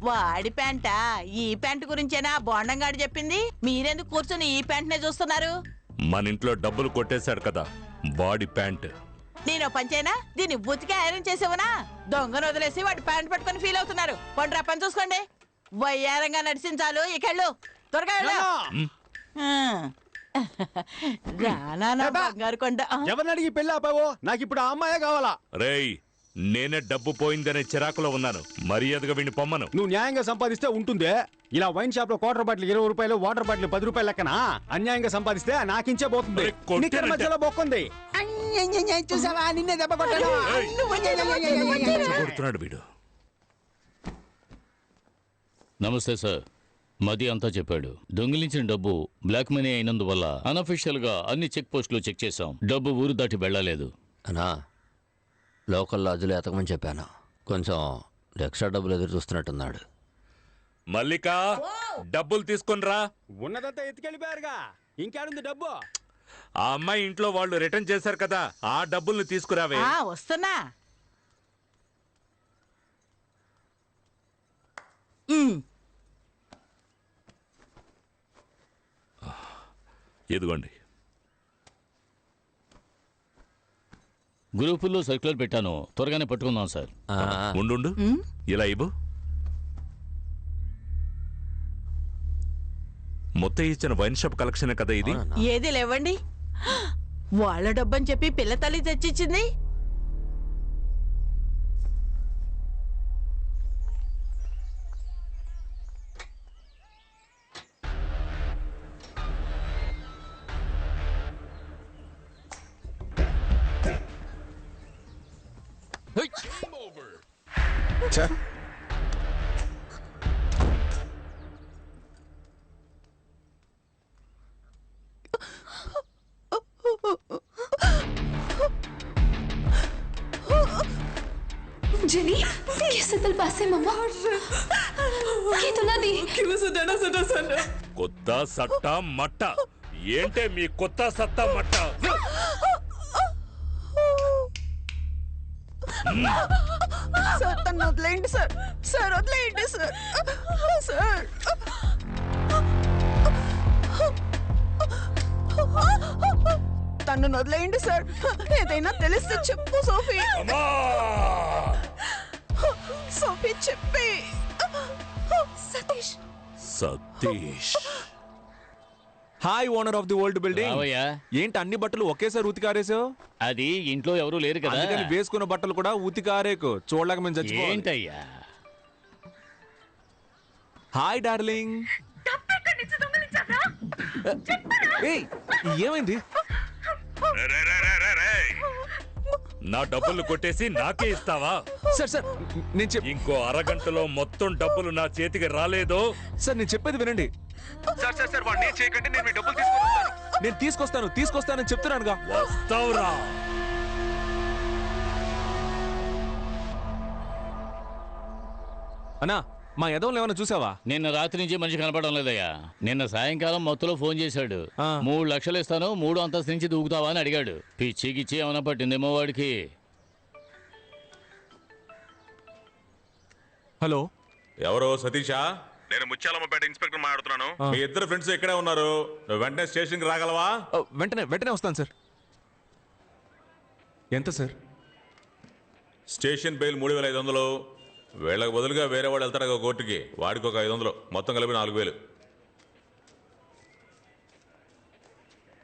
వాడి ప్యాంటా? ఈ ప్యాంటు గురించేనా బోండంగాడు చెప్పింది? మీరెందుకు కూర్చొని ఈ ప్యాంట్నే చూస్తున్నారు? మన ఇంట్లో డబ్బులు కొట్టేశాడు కదా బాడీ ప్యాంట్. నేను పంచేనా? దీన్ని ఉతికి ఐరన్ చేసేవనా? దొంగను వదిలేసి వాడి ప్యాంట్ పట్టుకొని ఫీల్ అవుతున్నారు. పండ్రా పని చూసుకోండి. వయ్యారంగా నడిచించాలు ఇకెళ్ళు, త్వరగా వెళ్ళు. రానా బంగారు కొండ. ఎవరిని అడిగి పెళ్ళి ఆపావో? నాకు ఇప్పుడు ఆ అమ్మాయే కావాలా. రేయ్ నేనే డబ్బు పోయిందనే చిరాకులో ఉన్నాను. మర్యాదగా విని పొమ్మను. నువ్వు న్యాయంగా సంపాదిస్తే ఉంటుందే. ఇలా వైన్ షాప్ లో క్వార్టర్ బాటిల్ 20 రూపాయలు, వాటర్ బాటిల్ 10 రూపాయలు లెక్కన అన్యాయంగా సంపాదిస్తే నాకించే పోతుంది. నిక్కర మధ్యలో బొక్కుంది. చూసావా నిన్నే దెబ్బ కొట్టాడు. కొడుతున్నాడు వీడు. నమస్తే సార్. మది అంతా చెప్పాడు. దొంగిలించిన డబ్బు బ్లాక్ మనీ అయినందువల్ల అనఫిషియల్ గా అన్ని చెక్ పోస్టులు చెక్ చేశాం. డబ్బు ఊరు దాటి వెళ్ళలేదు. అనా లోకల్ లాడ్జ్లో ఎతకమని చెప్పాను. కొంచెం ఎక్స్ట్రా డబ్బులు ఎదురు చూస్తున్నట్టున్నాడు. మల్లిక డబ్బులు తీసుకునిరా. ఉన్నదంతా ఎత్తుకెళ్ళిపోయారుగా, ఇంకేడుంది డబ్బు? ఆ అమ్మాయి ఇంట్లో వాళ్ళు రిటర్న్ చేశారు కదా, ఆ డబ్బుల్ని తీసుకురావే. వస్తున్నా. ఇదిగోండి. గ్రూపుల్లో సర్క్యులర్ పెట్టాను, త్వరగానే పట్టుకుందాం సార్. ఉండు ఇలా ఇవ్వు. మొత్తం ఇచ్చిన వైన్ షాప్ కలెక్షన్ కదా ఇది. ఏది లేవండి, వాళ్ళ డబ్బని చెప్పి పిల్ల తల్లి తెచ్చిచ్చింది. जेनी, कैसे दिल पासे मम्मा? ये तो ना दी। क्यों सजना सना सना? కొత్త సట్ట మట్ట ఏంటే మీ కొత్త సట్ట మట్ట? సార్ తను వదిలేయండి సార్. సార్ వదిలేయండి సార్. సార్ తను వదిలేయండి సార్. ఏదైనా తెలిస్తే చెప్పు సోఫీ. సోఫీ చెప్పి. Satish. Satish. Hi owner of the old building. రావయ్యా. ఏంటి అన్ని బట్టలు ఒకేసారి ఉతికారేసావు? అది ఇంట్లో ఎవరు లేరు కదా, అందుకని వేసుకున్న బట్టలు కూడా ఉతికారేకు. చూడలేక మేము చచ్చిపోవాలి. ఏంటయ్యా? Hi darling. ఏయ్, ఏమైంది? నా డబ్బులు కొట్టేసి నాకే ఇస్తావా? సార్ సార్ నేను ఇంకో అరగంటలో మొత్తం డబ్బులు నా చేతికి రాలేదో? సార్ నేను చెప్పేది వినండి. సార్ సార్ సార్ వాడిని ఏం చేయకండి, నేను మీ డబ్బులు తీసుకొస్తాను. నేను తీసుకొస్తానని చెప్తున్నానుగా. వస్తావురా. అన్నా మా యదవులు ఏమైనా చూసావా? నిన్న రాత్రి నుంచి మనిషి కనపడడం లేదయ్యా. నిన్న సాయంకాలం మొత్తంలో ఫోన్ చేశాడు. 3 లక్షలు ఇస్తాను, 3 అంతస్తు నుంచి దూకుతావా అని అడిగాడు. పిచ్చికిచ్చి ఏమైనా పట్టిందేమో వాడికి. హలో ఎవరు సతీషా? నేను ముత్యాలమ్మపేట ఇన్స్పెక్టర్ మాట్లాడుతున్నాను. మీ ఇద్దరు ఫ్రెండ్స్ ఇక్కడే ఉన్నారు. నువ్వు వెంటనే స్టేషన్కి రాగలవా? వెంటనే వస్తాను సార్. ఎంత సార్? Station bail 3500. వీళ్ళకి బదులుగా వేరే వాడు వెళ్తాడు కోర్టుకి, వాడికి ఒక 500, మొత్తం కలిపి 4000.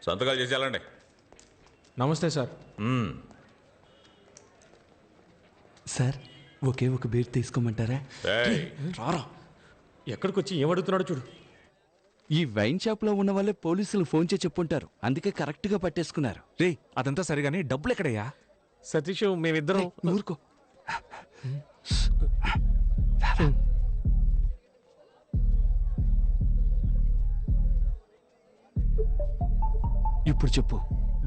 సంతకాలు చేసి వెళ్ళండి. నమస్తే సార్. సార్ ఒకే ఒక బీర్ తీసుకోమంటారా? రారా, ఎక్కడికి వచ్చి ఏమడుగుతున్నాడో చూడు. ఈ వైన్ షాప్ లో ఉన్న వాళ్ళే పోలీసులు ఫోన్ చేసి చెప్పుంటారు, అందుకే కరెక్ట్ గా పట్టేసుకున్నారు. రే అదంతా సరిగాని డబ్బులు ఎక్కడయ్యా? సతీష్ మేమిద్దరం ఊరుకో. ఇప్పుడు చెప్పు.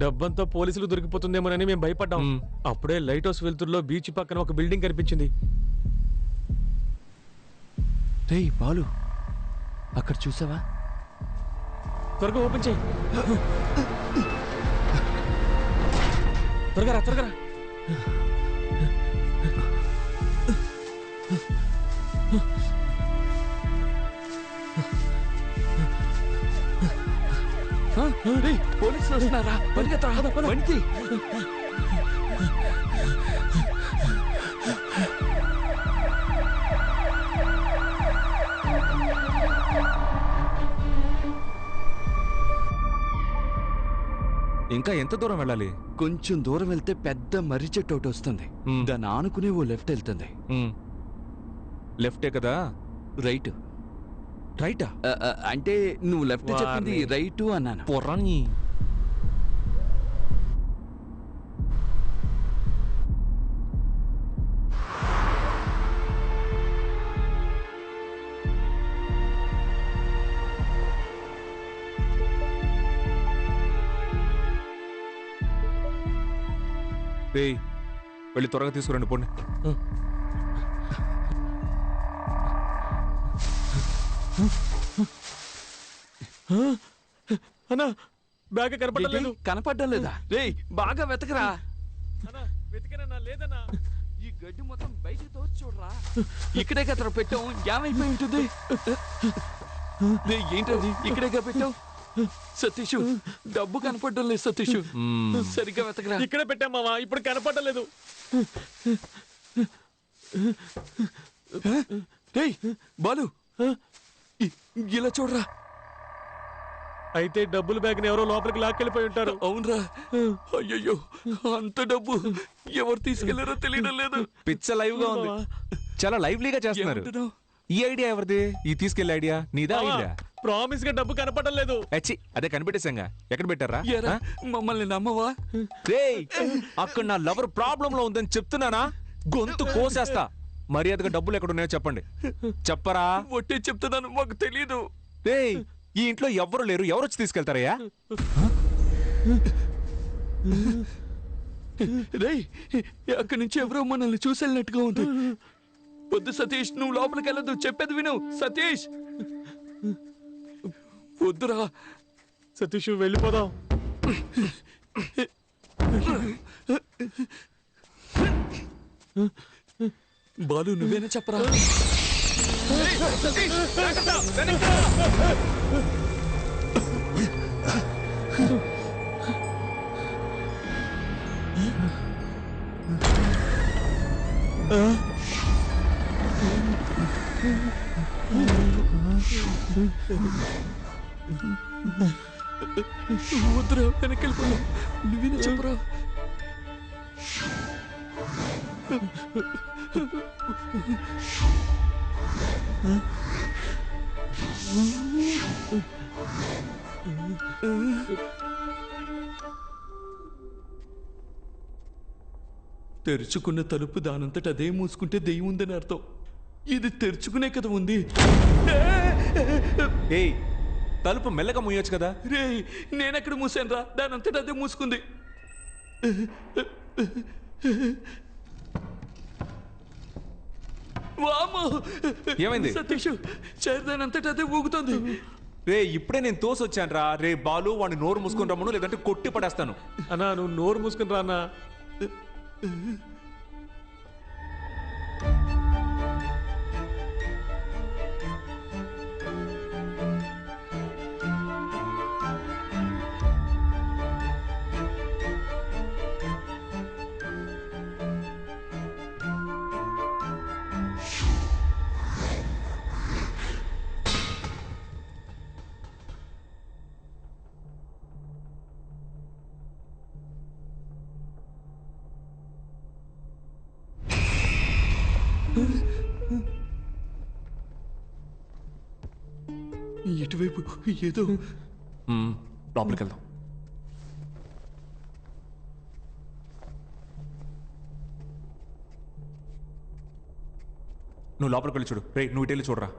డబ్బంతా పోలీసులు దొరికిపోతుందేమోనని మేము భయపడ్డాం. అప్పుడే లైట్ హౌస్ వెలుతురులో బీచ్ పక్కన ఒక బిల్డింగ్ కనిపించింది. రేయ్ బాలు, అక్కడ చూసావా? త్వరగా ఓపెన్ చేయి. త్వరగా రా. పోలీసులు వస్తున్నారా? పరిగెత్తరా. ఇంకా ఎంత దూరం వెళ్ళాలి? కొంచెం దూరం వెళ్తే పెద్ద మర్రి చెట్టు ఒకటి వస్తుంది. దాన్ని ఆనుకునే ఓ లెఫ్ట్ వెళ్తుంది. లెఫ్టే కదా? రైట్. రైటా? అంటే నువ్వు లెఫ్ట్ చెప్పింది రైట్ అన్నాను. పొర్రాని. రేయ్ వెళ్ళి త్వరగా తీసుకురండి పోండి. అన్నా బ్యాగ్ కనపడలేదు. కనపడడం లేదా? రేయ్ బాగా వెతకరా. వెతికనన్నా లేదన్నా. ఈ గడ్డి మొత్తం బయటికి తోచి చూడరా. ఇక్కడే కదరా పెట్టాం, ఏమైపోయి ఉంటుంది. ఏంటది ఇక్కడేగా పెట్టావు? సతీష్ డబ్బు కనపడడం లేదు. సతీష్ సరిగ్గా వెతకరా. ఇక్కడే పెట్టాం మావా, ఇప్పుడు కనపడలేదు. రేయ్ బాలు, ఇలా చూడరా. అయితే డబ్బుల బ్యాగ్ ఎవరో లోపలికి లాక్కెళ్ళిపోయి ఉంటారు. అవునరా. అయ్యయ్యో, అంత డబ్బు ఎవరు తీసుకెళ్లారో తెలియడం లేదు. పిచ్చ లైవ్ గా ఉంది, చాలా లైవ్లీగా చేస్తున్నారు. ఈ ఐడియా ఎవరిది? ఈ తీసుకెళ్లే ఐడియా నీదా? ఐడియా ప్రామిస్ గా డబ్బు కనపడడం లేదు. అదే కనిపెట్టేసాంగా. ఎక్కడ పెట్టారా? మమ్మల్ని నమ్మవా? రేయ్ అక్కడ నా లవర్ ప్రాబ్లం లో ఉందని చెప్తున్నానా? గొంతు కోసేస్తా. మర్యాదగా డబ్బులు ఎక్కడ ఉన్నాయో చెప్పండి. చెప్పరా? ఒట్టే చెప్తున్నాను, మాకు తెలీదు. రేయ్ ఈ ఇంట్లో ఎవ్వరు లేరు, ఎవరు వచ్చి తీసుకెళ్తారయ్యా? రేయ్ అక్కడి నుంచి ఎవరో మనల్ని చూసెళ్ళినట్టుగా ఉంది. వద్దు సతీష్, నువ్వు లోపలికి వెళ్ళదు. చెప్పేది విను సతీష్. వద్దురా సతీష్, వెళ్ళిపోదాం. బాలు నువ్వేనా చెప్పరా? వద్దురా, వెనక్కి వెళ్ళిపోయా. నువ్వేనా చెప్పరా? తెరుచుకున్న తలుపు దానంతట అదే మూసుకుంటే దెయ్యం ఉందని అర్థం. ఇది తెరుచుకునే కదా ఉంది. ఏయ్ తలుపు మెల్లగా మూయొచ్చు కదా. రే నేనెక్కడ మూసాను రా, దానంతట అదే మూసుకుంది. ఏమైంది? సతీష్, చైర్ దానంతట అదే ఊగుతుంది. రే ఇప్పుడే నేను తోసొచ్చాను రా. రే బాలు వాడిని నోరు మూసుకుని రమ్మను, లేదంటే కొట్టి పడేస్తాను. అన్నా నువ్వు నోరు మూసుకుని రా అన్నా. ఇటువైపు ఏదో లోపలికి వెళ్దాం. నువ్వు లోపలికి వెళ్ళి చూడు. రే నువ్వు ఇటు వెళ్ళి చూడరా.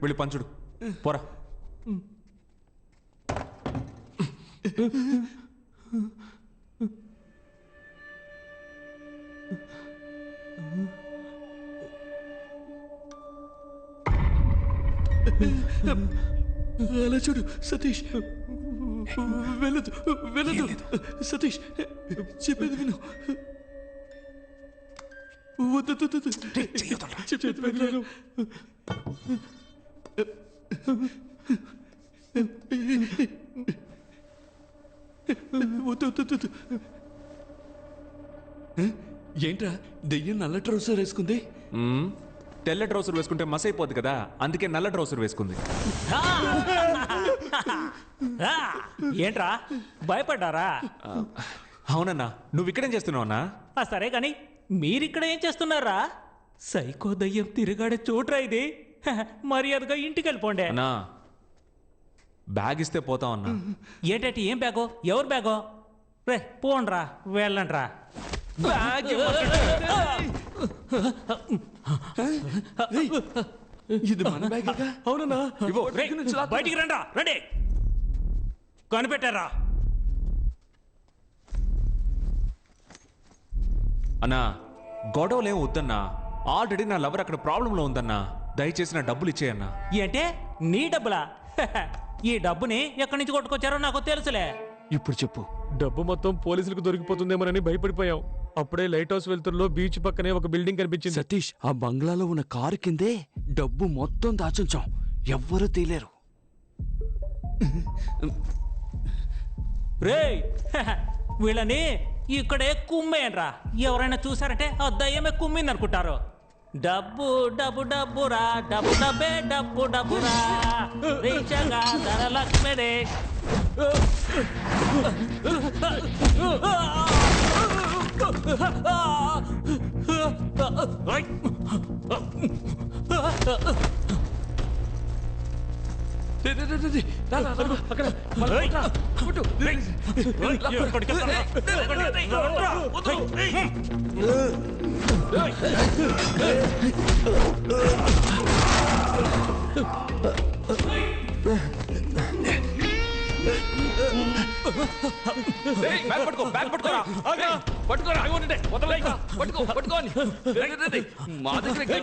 వెళ్ళి పంచుడు పోరా. అలా చూడు సతీష్, వెళ్ళదు వెళ్ళదు సతీష్, చెప్పేది విను. వద్దు చెప్పేది విను. వద్దు. ఏంట్రా దెయ్యం నల్ల ట్రౌసర్ వేసుకుంది? తెల్ల ట్రౌసర్ వేసుకుంటే మస్ అయిపోద్ది కదా, అందుకే నల్ల ట్రౌసర్ వేసుకుంది. ఏంట్రా భయపడ్డారా? అవునన్నా. నువ్వు ఇక్కడేం చేస్తున్నావు అన్నా? సరే కానీ మీరిక్కడ ఏం చేస్తున్నారా? సైకో దయ్యం తిరగాడే చోట్రా ఇది. మర్యాదగా ఇంటికి వెళ్ళిపోండి. అన్నా బ్యాగ్ ఇస్తే పోతాం అన్నా. ఏంటంటే ఏం బ్యాగో? ఎవరు బ్యాగో? రే పోండ్రా, వెళ్ళండ్రా. ఇది మన బ్యాగ్. అవునన్నా, బయటికి రండ్రా, రండి. కనిపెట్టారా? అన్నా గొడవలేం వద్దన్నా. ఆల్రెడీ నా లవర్ అక్కడ ప్రాబ్లంలో ఉందన్నా. దయచేసి నా డబ్బులు ఇచ్చేయన్నా. ఏంటే నీ డబ్బులా? ఈ డబ్బుని ఎక్కడి నుంచి కొట్టుకొచ్చారో నాకు తెలుసులే. ఇప్పుడు చెప్పు. డబ్బు మొత్తం పోలీసులకు దొరికిపోతుందేమోనని భయపడిపోయాం. అప్పుడే లైట్ హౌస్ వెళ్తుల్లో బీచ్ పక్కనే ఒక బిల్డింగ్ కనిపించింది. సతీష్, ఆ బంగ్లాలో ఉన్న కారు కిందే డబ్బు మొత్తం దాచుంచాం. ఎవ్వరూ తీలేరు. రేయ్ వీళ్ళని ఇక్కడే కుమ్మేయండ్రా. ఎవరైనా చూసారంటే ఆ దయ్యమే కుమ్మింది అనుకుంటారు. డబ్బు డబ్బు డబ్బురా, డబ్బు డబ్బే డబ్బు డబ్బురా, రీచగా ధనలక్ష్మిదే. పట్టుకోని మా దగ్గర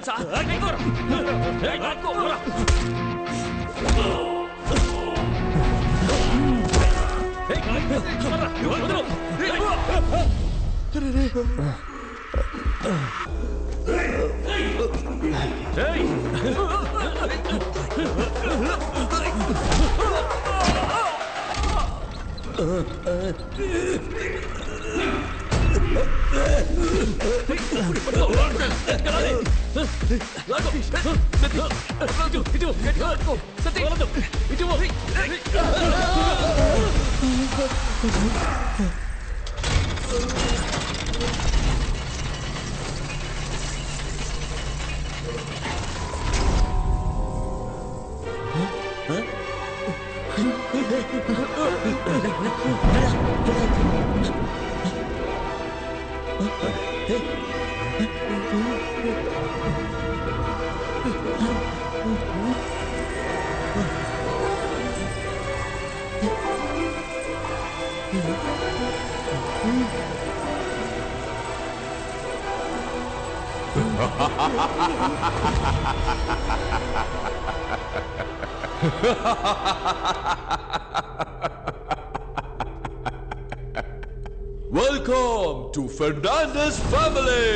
Welcome to Fernandez family.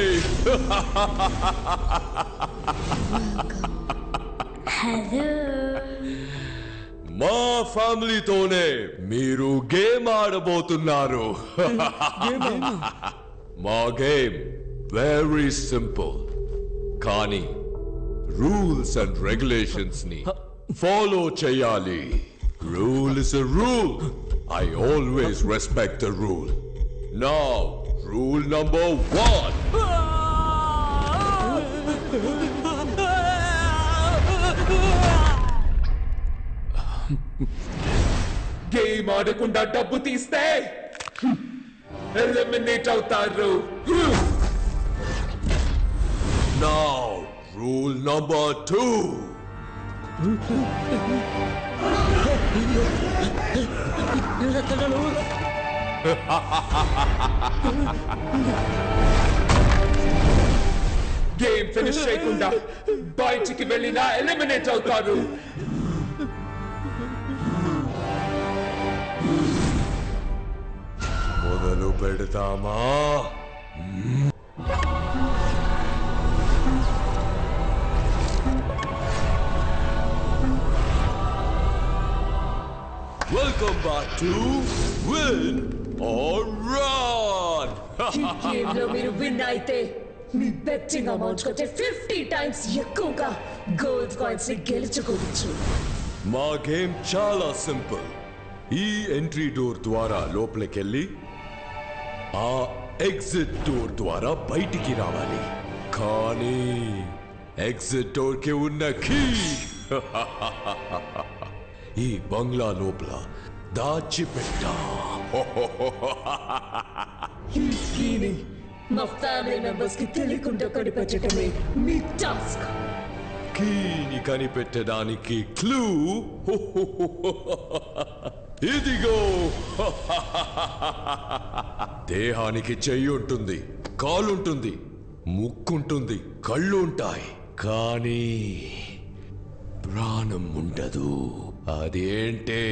మా ఫ్యామిలీతోనే మీరు గేమ్ ఆడబోతున్నారు. మా గేమ్ వెరీ సింపుల్, కానీ రూల్స్ అండ్ రెగ్యులేషన్స్ ని ఫాలో చేయాలి. Rule is a rule. I always respect the rule. Now, rule number 1. Game ఆడకుండా డబ్బు తీస్తే ఎలిమినేట్ అవుతారు. Now, rule number 2. Game finish చేయకుండా బయటికి వెళ్ళినా ఎలిమినేట్ అవుతారు. మొదలు పెడతామా? Welcome back to Win or Run. ఈ గేమ్ లో మీరు విన్ అయితే మీ బెట్టింగ్ అమౌంట్ కంటే 50 టైమ్స్ ఎక్కువగా గోల్డ్ కాయిన్స్ ని గెలుచుకోవచ్చు. మా గేమ్ చాలా సింపుల్. ఈ ఎంట్రీ డోర్ ద్వారా లోపలికెళ్ళి ఆ ఎగ్జిట్ డోర్ ద్వారా బయటికి రావాలి. కానీ ఎగ్జిట్ డోర్ కి ఉన్న కీ ఈ బంగ్లా లోపల దాచిపెట్టా. ఈ కీని మా ఫ్యామిలీ మెంబర్స్ కి తెలియకుండా కనిపెట్టడమే మీ టాస్క్. కీని కనిపెట్టడానికి క్లూ ఇదిగో. దేహానికి చెయ్యి ఉంటుంది, కాలుంటుంది, ముక్కుంటుంది, కళ్ళు ఉంటాయి, కానీ ప్రాణం ఉండదు. అదేంటే?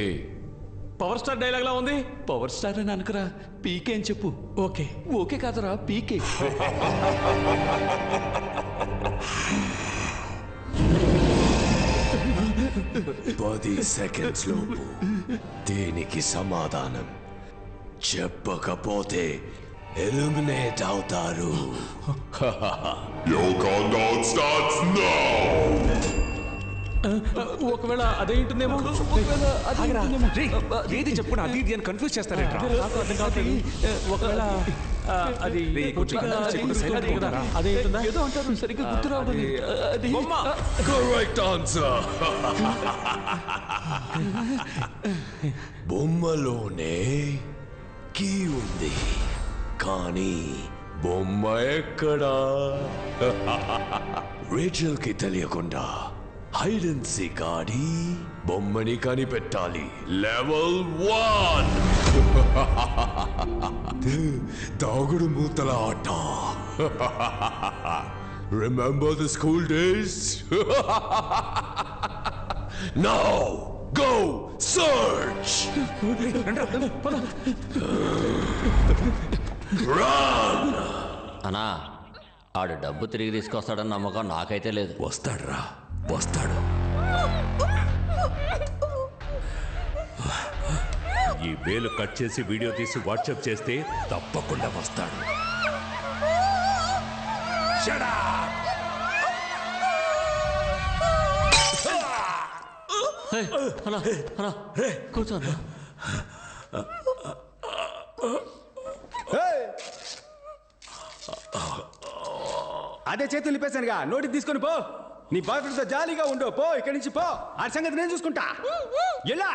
పవర్ స్టార్ డైలాగ్ లా ఉంది. పవర్ స్టార్ అని అనుకురా, పీకే అని చెప్పు. ఓకే ఓకే కాదురా, పీకే. 10 సెకండ్స్ లోపు దీనికి సమాధానం చెప్పకపోతే ఎలిమినేట్ అవుతారు. Your countdown starts now. ఒకవేళ అదేంటుందేమో. ఏది చెప్పు, అది ఇది అని కన్ఫ్యూజ్ చేస్తారేంట్రా? ఒకవేళ అది అదేంటుందా? ఏదో అంటారు, సరిగ్గా గుర్తు రావడం. Correct answer. బొమ్మలోనే కీ ఉంది, కానీ బొమ్మ ఎక్కడా? రేచల్ కి తెలియకుండా హైడ్ అండ్ సీక్ ఆడి బొమ్మని కనిపెట్టాలి. లెవెల్ 1 దాగుడు మూతల ఆట. Remember the school days? Now go search. Run. అన్నా, ఆడు డబ్బు తిరిగి తీసుకొస్తాడని నమ్మకం నాకైతే లేదు. వస్తాడ్రా, వస్తాడు. ఈ వేలు కట్ చేసి వీడియో తీసి వాట్సాప్ చేస్తే తప్పకుండా వస్తాడు. కూర్చోన్నా. అదే చేతులు నింపేశానుగా, నోటికి తీసుకొని పో. నీ బాయ్ ఫ్రెండ్ తో జాలీగా ఉండు. పో ఇక్కడి నుంచి పో. ఆ సంగతి నేను చూసుకుంటా. ఎలా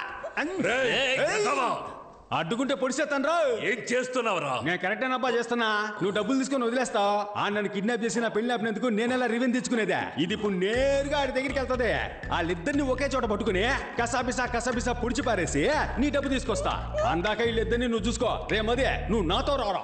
అడ్డుకుంటే పొడిసేస్తాను రా. ఏం చేస్తున్నావురా? నేను కరెక్ట్ అబ్బా చేస్తున్నా. నువ్వు డబ్బులు తీసుకొని వదిలేస్తావు. ఆ నన్ను కిడ్నాప్ చేసి నా పెళ్లి ఆపినందుకు నేనెలా రివెంజ్ తెచ్చుకునేదే. ఇది ఇప్పుడు నేరుగా ఆడి దగ్గరికి వెళ్తుంది. వాళ్ళిద్దరిని ఒకే చోట పట్టుకుని కసాబిసా పొడిచి పారేసి నీ డబ్బు తీసుకొస్తా. అందాక వీళ్ళిద్దరిని నువ్వు చూసుకో. రేమదే నువ్వు నాతో రారా.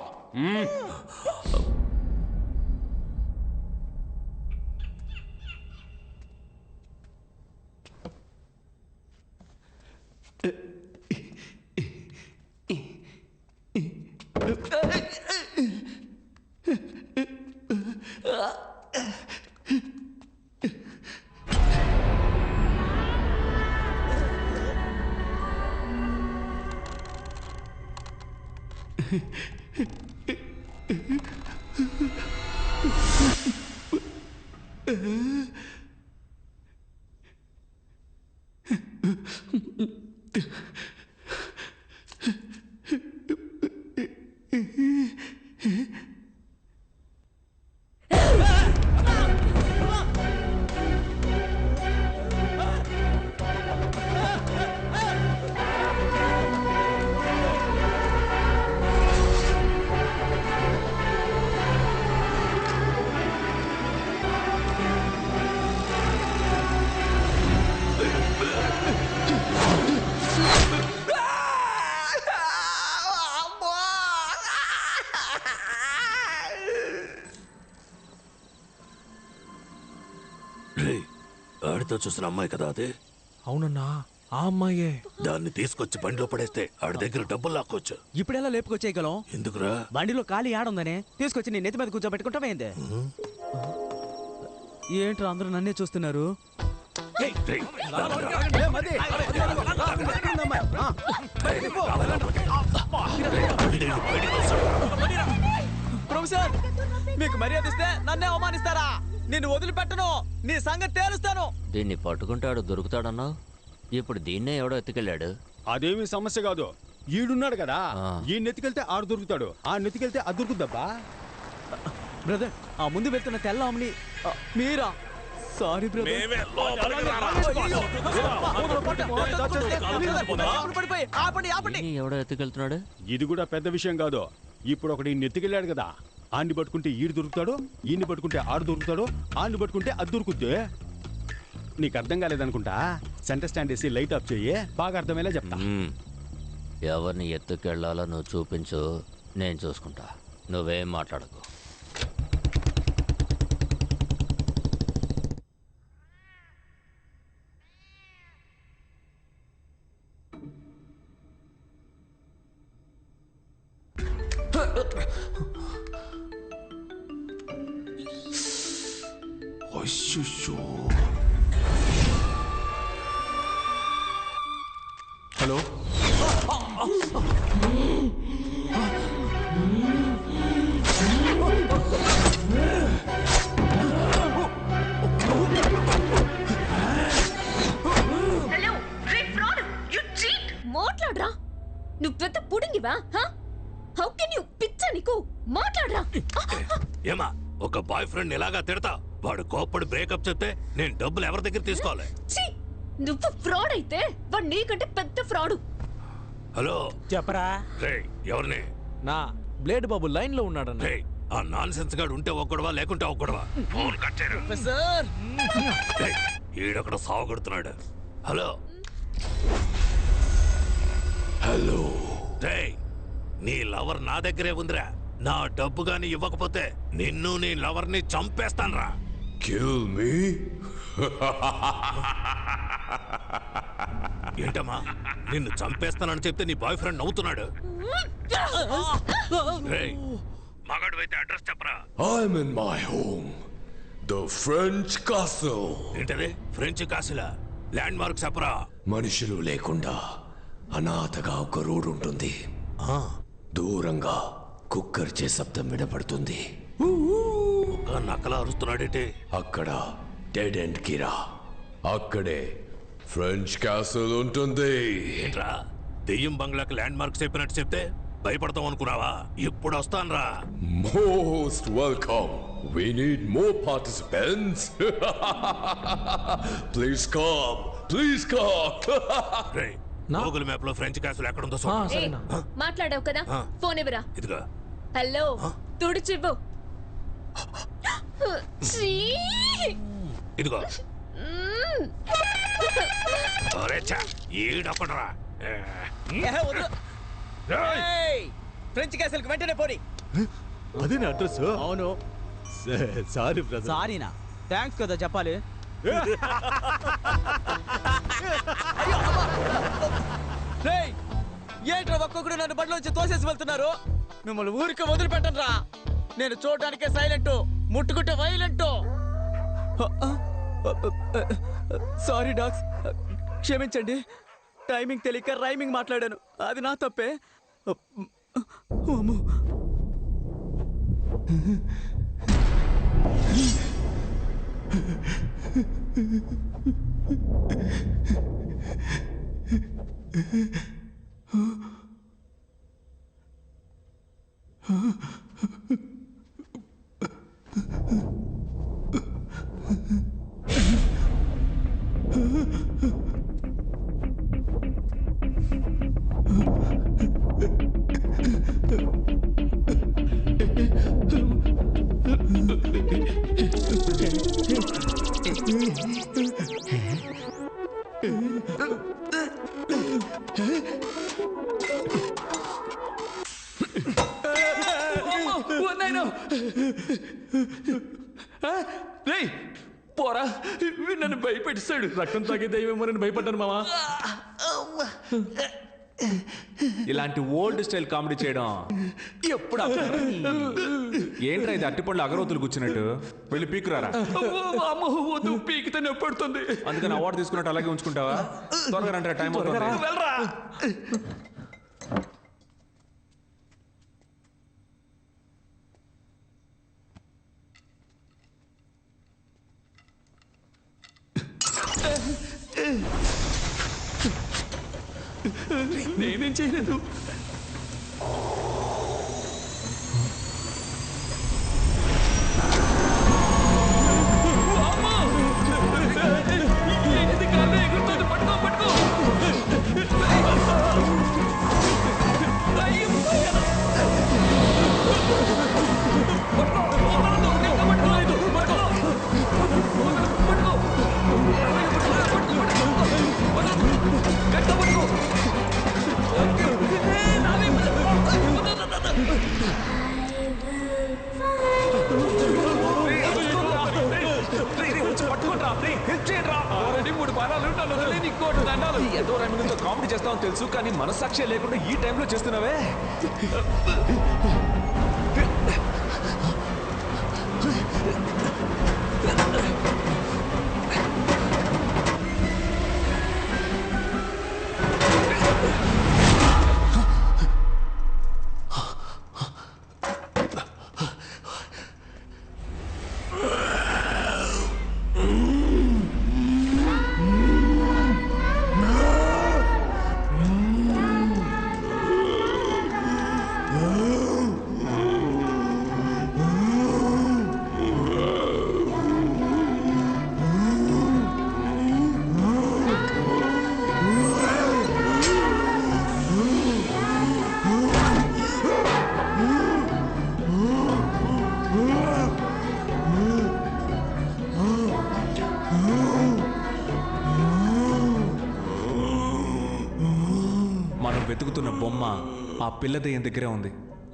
ఆడితో చూసిన అమ్మాయి కదా అదే? అవునన్నా, ఆ అమ్మాయే. దాన్ని తీసుకొచ్చి బండిలో పడేస్తే ఆడి దగ్గర డబ్బులు లాక్కోవచ్చు. ఇప్పుడు ఎలా లేపుకొచ్చేయగలం? ఎందుకురా? బండిలో ఖాళీ ఆడుందనే తీసుకొచ్చి నీ నెత్తి మీద కూర్చోబెట్టుకుంటావేందే? ఏంట్రా అందరూ నన్నే చూస్తున్నారు? ప్రొఫెసర్, మీకు మర్యాద ఇస్తే నన్నే అవమానిస్తారా? నిన్ను వదిలిపెట్టను, నీ సంగతి తేలుస్తాను. దీన్ని పట్టుకుంటాడు దొరుకుతాడన్నావు, ఇప్పుడు దీన్నే ఎవడో ఎత్తుకెళ్ళాడు. అదేమి సమస్య కాదు, ఈడున్నాడు కదా, ఈ నెత్తికెళ్తే ఆడు దొరుకుతాడు, ఆ నెత్తికెళ్తే అది దొరుకుద్దబ్బా. బ్రదర్, ఆ ముందు వెళ్తున్న తెల్ల అమ్మని మీరా? Sorry brother. ఎవడో ఎత్తుకెళ్తున్నాడు? ఇది కూడా పెద్ద విషయం కాదు. ఇప్పుడు ఒకటి నెత్తికెళ్ళాడు కదా, ఆడిని పట్టుకుంటే ఈడు దొరుకుతాడు, ఈయన్ని పట్టుకుంటే ఆడు దొరుకుతాడు, ఆడిని పట్టుకుంటే అది దొరుకుద్ది. నీకు అర్థం కాలేదనుకుంటా, సెంటర్ స్టాండ్ వేసి లైట్ ఆఫ్ చెయ్యి, బాగా అర్థమయ్యేలా చెప్తా. ఎవరిని ఎత్తుకెళ్లాలో నువ్వు చూపించు, నేను చూసుకుంటా. నువ్వేం మాట్లాడకు. హలో, మాట్లాడరా, నువ్వు పెద్ద పుడింగివా? How can you? పిచ్చ నీకు, మాట్లాడరా. ఏమా, ఒక బాయ్ ఫ్రెండ్ ఎలాగా తిడతా? వాడు కోప్పడి బ్రేకప్ చెప్తే నేను డబ్బులు ఎవరి దగ్గర తీసుకోవాలి? నువ్వు ఫ్రాడ్ అయితే వాడు నీకంటే పెద్ద ఫ్రాడు. హలో, చెప్పరా. ఎవరిని? నా బ్లేడ్ బాబు లైన్ లో ఉన్నాడన్న. ఆ నాన్ సెన్స్ గాడు ఉంటే ఒక్కడవా, లేకుంటే ఒక్కడవా? ఫోన్ కట్ చేయరు. ఈడొకడు సావగొడుతున్నాడు. హలో హలో, నీ లవర్ నా దగ్గరే ఉందిరా. నా డబ్బు గాని ఇవ్వకపోతే నిన్ను నీ లవర్ ని చంపేస్తాన్రా. Kill me? ఏంటమ్మా, నిన్ను చంపేస్తానని చెప్తే నీ బాయ్ ఫ్రెండ్ నవ్వుతున్నాడు. మగాడు అయితే అడ్రస్ చెప్పరా. I'm in my home, the French castle. ఏంటది? ఫ్రెంచ్ కాసిలా? ల్యాండ్ మార్క్ చెప్పరా. మనుషులు లేకుండా అనాథగా ఒక రోడ్ ఉంటుంది. దూరంగా కుక్కర్చే శబ్దం వినపడుతుంది. నక్కలా అరుస్తున్నాడేంటి? అక్కడ డెడ్ ఎండ్ కిరా, అక్కడే ఫ్రెంచ్ క్యాసిల్ ఉంటుంది. ఏంట్రా, దెయ్యం బంగ్లాకి ల్యాండ్ మార్క్ చెప్పినట్టు చెప్తే భయపడతాం అనుకున్నావా? ఇప్పుడు వస్తాన్రా. Most welcome. We need more participants. Please come. Please come. Google map లో ఫ్రెంచ్ క్యాసిల్ ఎక్కడుందో మాట్లాడావు కదా, ఫోన్ ఇవ్వరా. ఇదిగో. హలో, తుడిచివ్వు. ఇదిగో. ఈడొక్కడరా. ఫ్రెంచ్ క్యాసిల్ కి వెంటనే పోనీ. అదే నా అడ్రస్. అవును. Sorry brother. సారీనా? థ్యాంక్స్ కదా చెప్పాలి. ఏంట్రా ఒక్కొక్కడు నన్ను బండిలోంచి తోసేసి వెళ్తున్నారు? మిమ్మల్ని ఊరికి వదిలిపెట్టను రా. నేను చూడడానికే సైలెంట్, ముట్టుకుంటే వైలెంట్. సారీ డాగ్స్, క్షమించండి. టైమింగ్ తెలియక రైమింగ్ మాట్లాడాను, అది నా తప్పే. పోరా నన్ను భయపెట్టిస్తాడు. రక్తం తాగే దయ్యమేమో నేను భయపడ్డాను మావా. ఇలాంటి ఓల్డ్ స్టైల్ కామెడీ చేయడం ఎప్పుడు ఏంట్రా ఇది అట్టిపళ్ళు అగరవతులు కూర్చున్నట్టు వెళ్ళి పీకురారా. పీకితే నొప్పడుతుంది. అందుకని అవార్డు తీసుకున్నట్టు అలాగే ఉంచుకుంటావా? త్వరగా రండి, టైం వెళ్ళరా. నేనేం చేయలేదు. కామెడీ చేస్తామని తెలుసు, కానీ మనసాక్షి లేకుండా ఈ టైంలో చేస్తున్నావే. వెతుకుతున్న బొమ్మ ఆ పిల్ల దెయ్యం దగ్గరే ఉంది.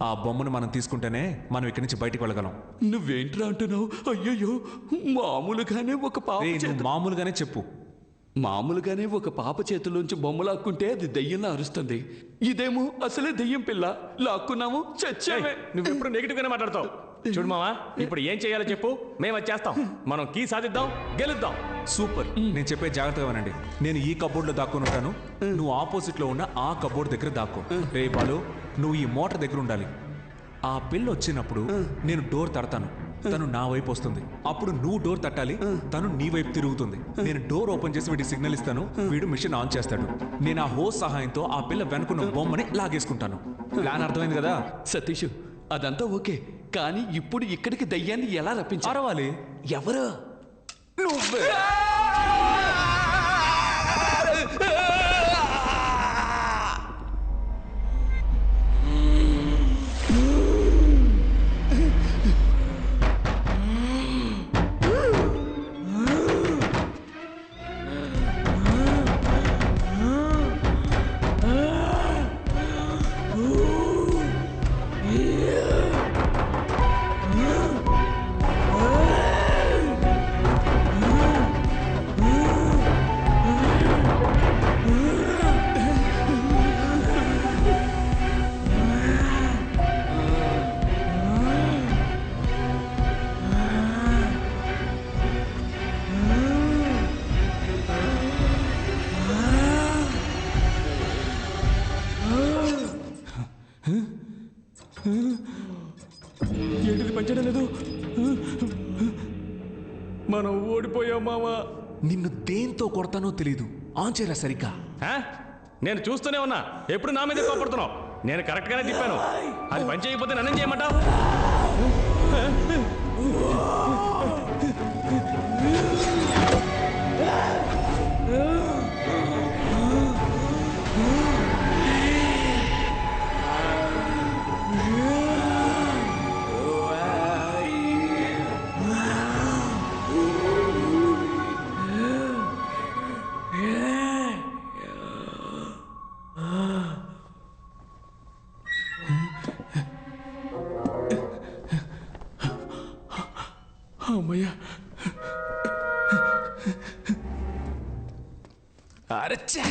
ఆ బొమ్మను మనం తీసుకుంటేనే మనం ఇక్కడి నుంచి బయటికి వెళ్ళగలం. నువ్వేంట్రా అంటున్నావు? అయ్యయ్యో, మామూలుగానే ఒక పాప మామూలుగానే చెప్పు. మామూలుగానే ఒక పాప చేతుల్లోంచి బొమ్మ లాక్కుంటే అది దెయ్యంలా అరుస్తుంది. ఇదేమో అసలే దెయ్యం పిల్ల, లాక్కున్నాము చచ్చామే. నువ్వు ఎప్పుడు నెగిటివ్ గానే మాట్లాడతావు. చూడు మావా, ఇప్పుడు ఏం చేయాలో చెప్పు, మేము అది చేస్తాం. మనం కీ సాధిద్దాం, గెలుద్దాం. సూపర్. నేను చెప్పే జాగ్రత్తగా వినండి. నేను ఈ కబోర్డ్ లో దాక్కుని ఉంటాను, నువ్వు ఆపోజిట్ లో ఉన్న ఆ కబోర్డ్ దగ్గర దాక్కో. రే బాలు, నువ్వు ఈ మోటార్ దగ్గర ఉండాలి. ఆ పిల్ల వచ్చినప్పుడు నేను డోర్ తడతాను, తను నా వైపు వస్తుంది. అప్పుడు నువ్వు డోర్ తట్టాలి, తను నీ వైపు తిరుగుతుంది. నేను డోర్ ఓపెన్ చేసి వీడికి సిగ్నల్ ఇస్తాను, వీడు మిషన్ ఆన్ చేస్తాడు. నేను ఆ హోస్ సహాయంతో ఆ పిల్ల వెనుకున్న బొమ్మని లాగేసుకుంటాను. ప్లాన్ అర్థమైంది కదా సతీష్? అదంతా ఓకే, కానీ ఇప్పుడు ఇక్కడికి దయ్యాన్ని ఎలా రప్పించాలి? ఎవరు? నువ్వే. మామా. నిన్ను దేంతో కొడతానో తెలీదు. ఆన్ చేయరా సరిగ్గా. నేను చూస్తూనే ఉన్నా, ఎప్పుడు నా మీద కోపడుతున్నావు. నేను కరెక్ట్ గానే తిప్పాను. అది పని చేయకపోతే నన్ను చేయమంటావు? అమ్మయ్యా. అరచ్చా.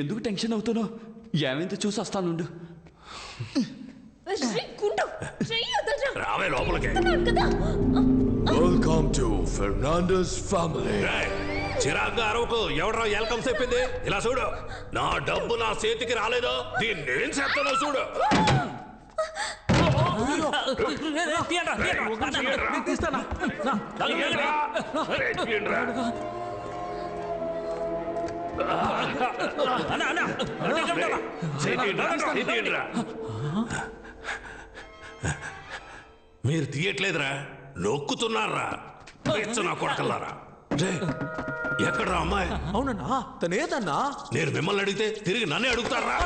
ఎందుకు టెన్షన్ అవుతున్నావు? ఏమైందో చూసి వస్తానుండు. రావే లోపలికి. Welcome to Fernandes family. చిరాగ్గా అరవకు. ఎవడరా వెల్కమ్ చెప్పింది? ఇలా చూడు, నా డబ్బు నా చేతికి రాలేదు, దీన్ని నేను చేస్తానో చూడు. మీరు తీయట్లేదురా, నొక్కుతున్నారా? నా కొడకల్లారా. ఎక్కడ్రా అమ్మాయి? అవునన్నా, తనేదన్నా? నేను మిమ్మల్ని అడిగితే తిరిగి నన్నే అడుగుతారా?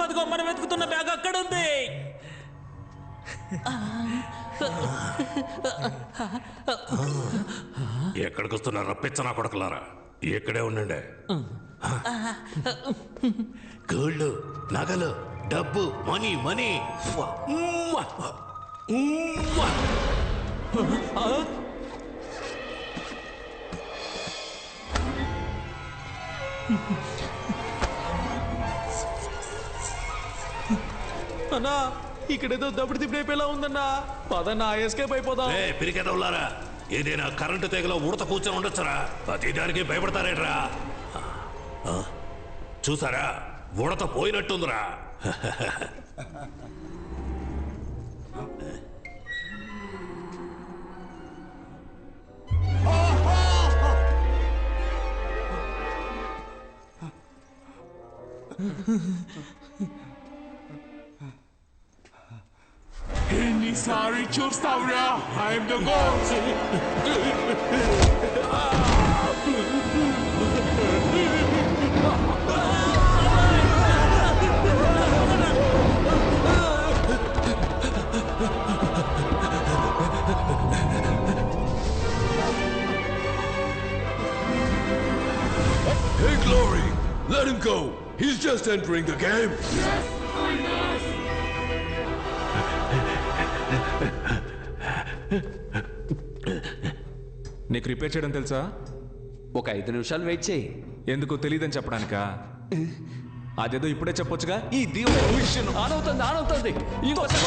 అదిగో మనం వెతుకుతున్న బ్యాగ్ అక్కడ ఉంది. ఎక్కడికి వస్తున్నారా పిచ్చనా కొడకలారా? ఎక్కడే ఉండండి. గోల్డ్, నగలు, డబ్బు, మనీ మనీ. అన్నా, ఇక్కడేదో దప్పుడు తిప్పిపోయేలా ఉందన్నా. పదన్నా, ఎస్కేప్ అయిపోదాం. పిరికెదవులారా, ఏదైనా కరెంటు తెగలో ఉడత కూర్చొని ఉండొచ్చురా. ప్రతి దానికి భయపడతారేట్రా? చూసారా, ఉడత పోయినట్టుందిరా. ఎన్నిసారి చూస్తావురా? I'm the god. Hey, Glory, let him go. He's just entering the game. Yes, I know. నీకు రిపేర్ చేయడం తెలుసా? ఒక 5 నిమిషాలు వెయిట్ చేయి. ఎందుకు తెలియదని చెప్పడానికా? అదేదో ఇప్పుడే చెప్పొచ్చుగా. ఈ దీవెన ఆనవుతుంది. ఇంకొకసారి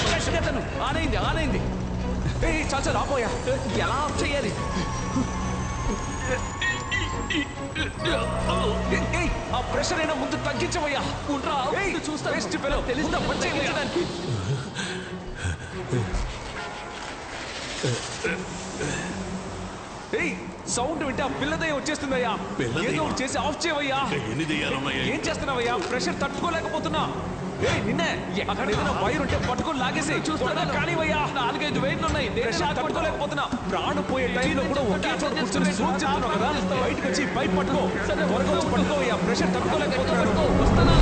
ఆనైంది. చాలు రాపోయా. ఎలా ఆఫ్ చేయాలి? ఆ ప్రెషర్ అయినా ముందు తగ్గించవయ్యా. చూస్తా తెలిసిన పనిచేయడానికి. సౌండ్ వింటే ఆ పిల్లదయ్య వచ్చేస్తుందయ్యా. ఏదో చేసి ఆఫ్ చేయవయ్యా. ఏం చేస్తున్నావయ్యా? ప్రెషర్ తట్టుకోలేకపోతున్నా. నిన్నే అక్కడ ఏదైనా వైర్ ఉంటే పట్టుకొని లాగేసి చూస్తున్నా. కానివయ్యా, 4-5 వైర్లు ఉన్నాయి. ప్రెషర్ తట్టుకోలేకపోతున్నా. ప్రాణం పోయే టైంలో కూడా ఒకే చోట కూర్చొని సూట్ చేస్తున్నావు కదా. బయటకు వచ్చి బయట పట్టుకో. త్వరగా వచ్చి పట్టుకోవయ్యా. ప్రెషర్ తట్టుకోలేకపోతున్నాను.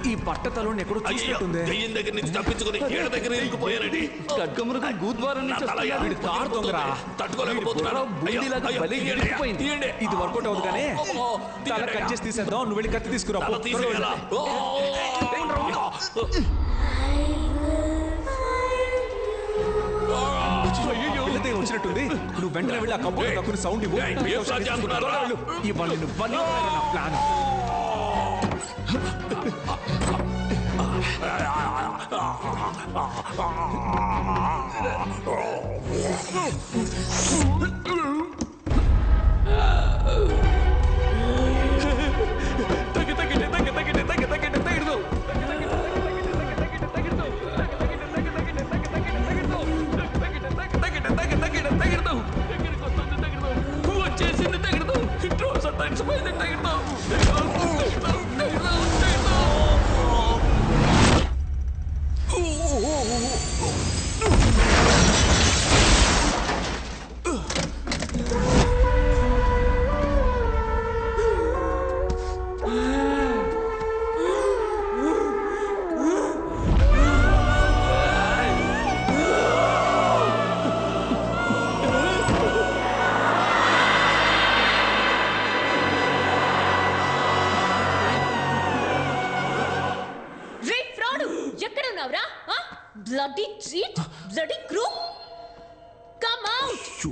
ఈ బట్టతలో ఎక్కడో చూసినట్టుంది. దయ్యం దగ్గర నుంచి తప్పించుకుని ఏడ దగ్గర ఇరుక్కుపోయానండి. ఖడ్గమృగం గూద్వారం కారు దొంగరా. తట్టుకోలేకపోతున్నాను. ఇది వర్కౌట్ అవుతుంది కానీ తల కట్ చేసి తీసేద్దాం. నువ్వు వెళ్ళి కత్తి తీసుకురా. పిల్లదే వచ్చినట్టుంది. నువ్వు వెంటనే వెళ్ళి ఆ కబోర్డ్ దక్కుని సౌండ్ ఇవ్వు. ఇవ్వాలి నా ప్లాన్.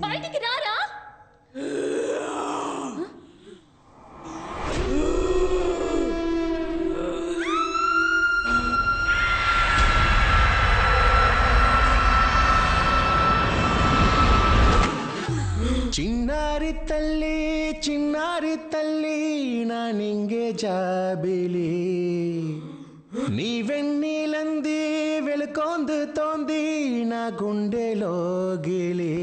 బయటికి రారా. ಚಿನ್ನಾರಿ ತಲ್ಲಿ ನಾನಿಂಗೆ ಜಾಬಿಲಿ నీవెన్నీలంది వెలుకొందు తోంది నా గుండెలోగిలి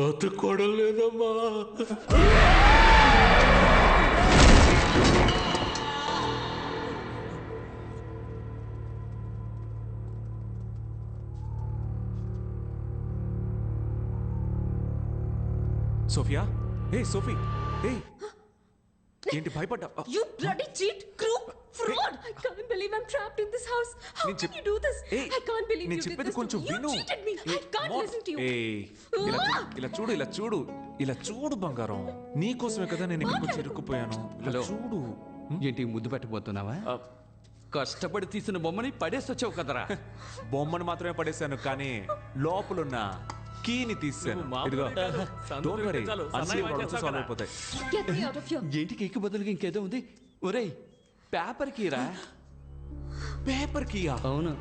అతుక్కోవడం లేదమ్మా. సోఫియా ఏ సోఫీ ఏ ఏంటి భయపడ్డా? You bloody cheat, crook, fraud! I can't believe I'm trapped in this house. How can you do this? I can't believe you did this to me. You cheated me. I can't listen to you. ఇలా చూడు బంగారం, నీకోసమే కదా నేను ఇక్కడికి వచ్చి ఇరుక్కుపోయాను. ఇలా చూడు. ఏంటి ముద్దు పెట్టబోతున్నావా? కష్టపడి తీసిన బొమ్మని పడేసి వచ్చావు కదరా. బొమ్మను మాత్రమే పడేశాను, కానీ లోపలున్న కీని తీసాను. ఇదిగో, డోంట్ వరీ, అన్ని ప్రాబ్లమ్స్ సాల్వ్ అయిపోతాయి. Get me out of here. ఏంటి కేక్ బదులుగా ఇంకేదో ఉంది? ఒరేయ్, పేపర్ కీరా. Paper Kia? అవును.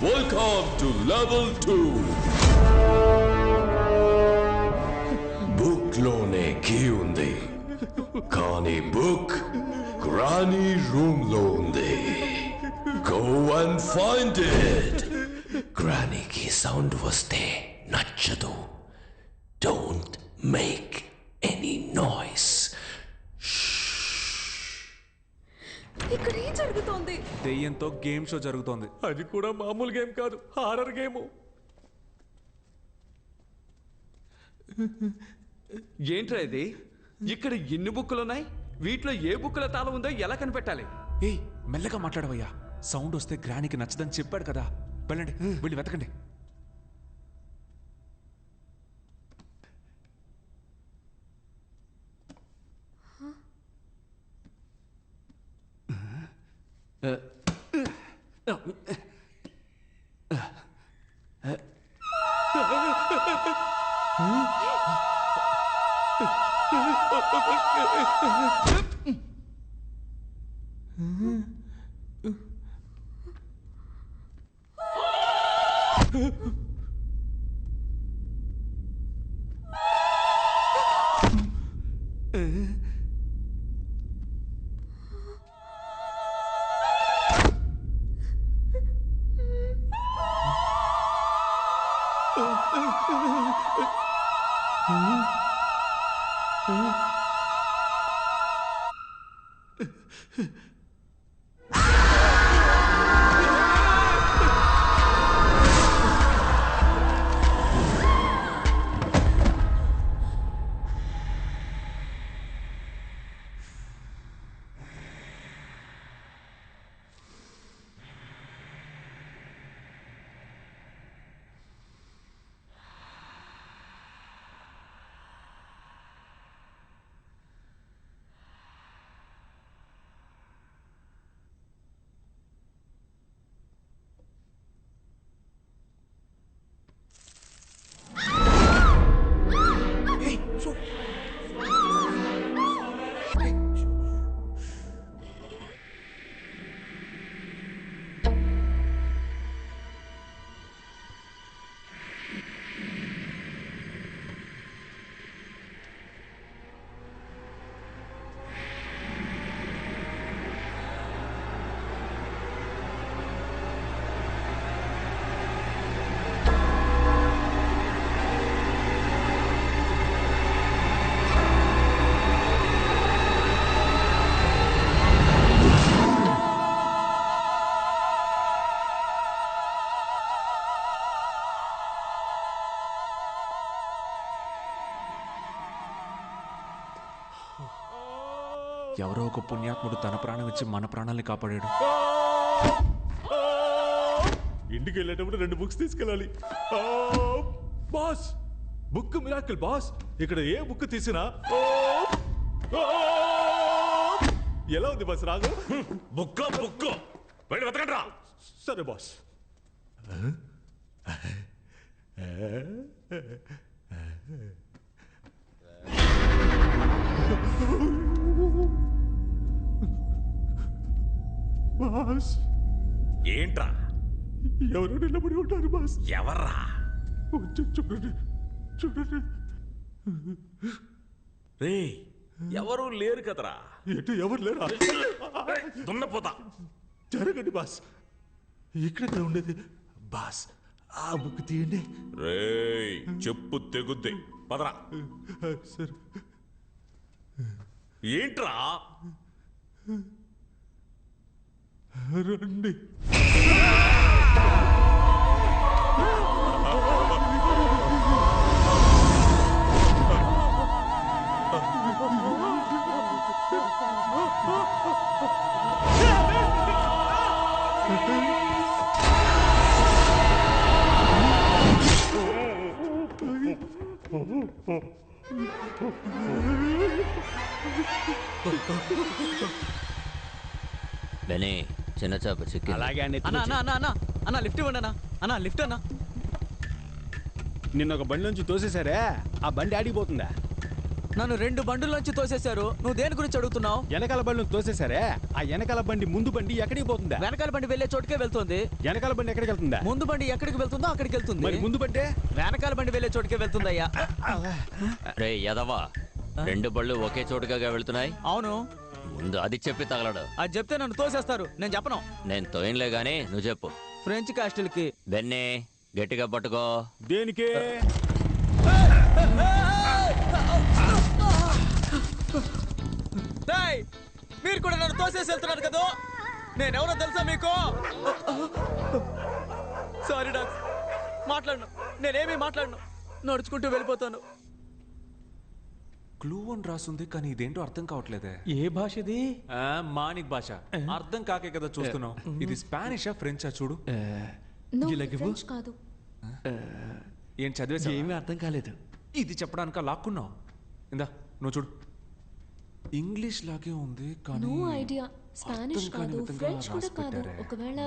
Welcome to level 2. బుక్ లోనే కీ ఉంది, కానీ బుక్ గ్రానీ రూమ్ లో ఉంది. Go and find it. గ్రానీకి సౌండ్ వస్తే నచ్చదు. Don't make any noise. ఇక్కడ ఏం జరుగుతోంది? దెయ్యంతో గేమ్ షో జరుగుతోంది. అది కూడా మామూలు గేమ్ కాదు, హారర్ గేమ్. ఏంట్రా ఇది? ఇక్కడ ఎన్ని బుక్కులు ఉన్నాయి? వీటిలో ఏ బుక్కుల తాళం ఉందో ఎలా కనిపెట్టాలి? ఏయ్, మెల్లగా మాట్లాడవయ్యా. సౌండ్ వస్తే గ్రానీకి నచ్చదని చెప్పాడు కదా. వెళ్ళండి, వెళ్ళి వెతకండి. ఎవరో ఒక పుణ్యాత్ముడు తన ప్రాణం ఇచ్చి మన ప్రాణాల్ని కాపాడాడు. ఇంటికి వెళ్ళేటప్పుడు 2 బుక్స్ తీసుకెళ్ళాలి. Boss, book miracle boss. ఇక్కడ ఏ బుక్ తీసినా ఎలా ఉంది బాస్ రాగు? బుక్ వెళ్ళి వెతకండ్రా. సరే బాస్. బాస్ ఏంట్రా? ఎవరు నిలబడి ఉంటారు బాస్? ఎవర్రా? చూడండి చూడండి. రే ఎవరు లేరు కదరా. ఎటు ఎవరు లేరా? దున్నపోతా. జరగండి బాస్. ఇక్కడ ఉండేది బాస్. ఆ బుక్ తీయండి. రేయ్ చెప్పు తెగుద్ది. పదరా. సరే. ఏంట్రా? రండి. బెనీ చిన్న చేప చిక్కి. అలాగే అన్న లిఫ్ట్ ఇవ్వండి అన్న లిఫ్ట్ అన్న. నిన్న ఒక బండి నుంచి తోసేశారే, ఆ బండి ఆడిపోతుందా? నన్ను 2 బండుల్లోంచి తోసేశారు. నువ్వు దేని గురించి అడుగుతున్నావు? వెనకాల బండి తోసేశారే, ఆ వెనకాల బండి ముందు బండి ఎక్కడికి పోతుందా? వెనకాల బండి వెళ్ళే చోటుకే వెళ్తుంది. వెనకాల బండి ఎక్కడికి వెళ్తుందా? ముందు బండి ఎక్కడికి వెళ్తుందో అక్కడికి వెళ్తుంది. మరి ముందు బండి వెనకాల బండి వెళ్ళే చోటుకే వెళ్తుందయ్యా. రే యదవా, 2 బళ్ళు ఒకే చోటుగా వెళ్తున్నాయి. అవును. ముందు అది చెప్పి తగలడు. అది చెప్తే నన్ను తోసేస్తారు. నేను చెప్పను. నేను తోయనులే గానీ నువ్వు చెప్పు. ఫ్రెంచ్ కాస్టిల్ కి. బెన్నీ గట్టిగా పట్టుకో. దేనికి? మీరు కూడా నన్ను తోసేసి వెళ్తున్నారు కదా. నేనెవరో తెలుసా మీకు? సారీ డాక్స్, మాట్లాడను. నేనేమీ మాట్లాడను. నడుచుకుంటూ వెళ్ళిపోతాను. క్లూ అని రాసుంది కానీ ఇదేంటో అర్థం కావట్లేదే. ఏ భాష ఇది? మానిక్ భాష. అర్థం కాకే కదా చూస్తున్నావు. ఇది స్పానిషా ఫ్రెంచా చూడు. ఫ్రెంచ్ కాదు. ఏం చదివేసా? ఏమీ అర్థం కాలేదు. ఇది చెప్పడానికి లాక్కున్నావు. ఇందా నువ్వు చూడు. ఇంగ్లీష్ లాగే ఉంది కానీ నో ఐడియా. స్పానిష్ కాదు, ఫ్రెంచ్ కూడా కాదు. ఒకవేళ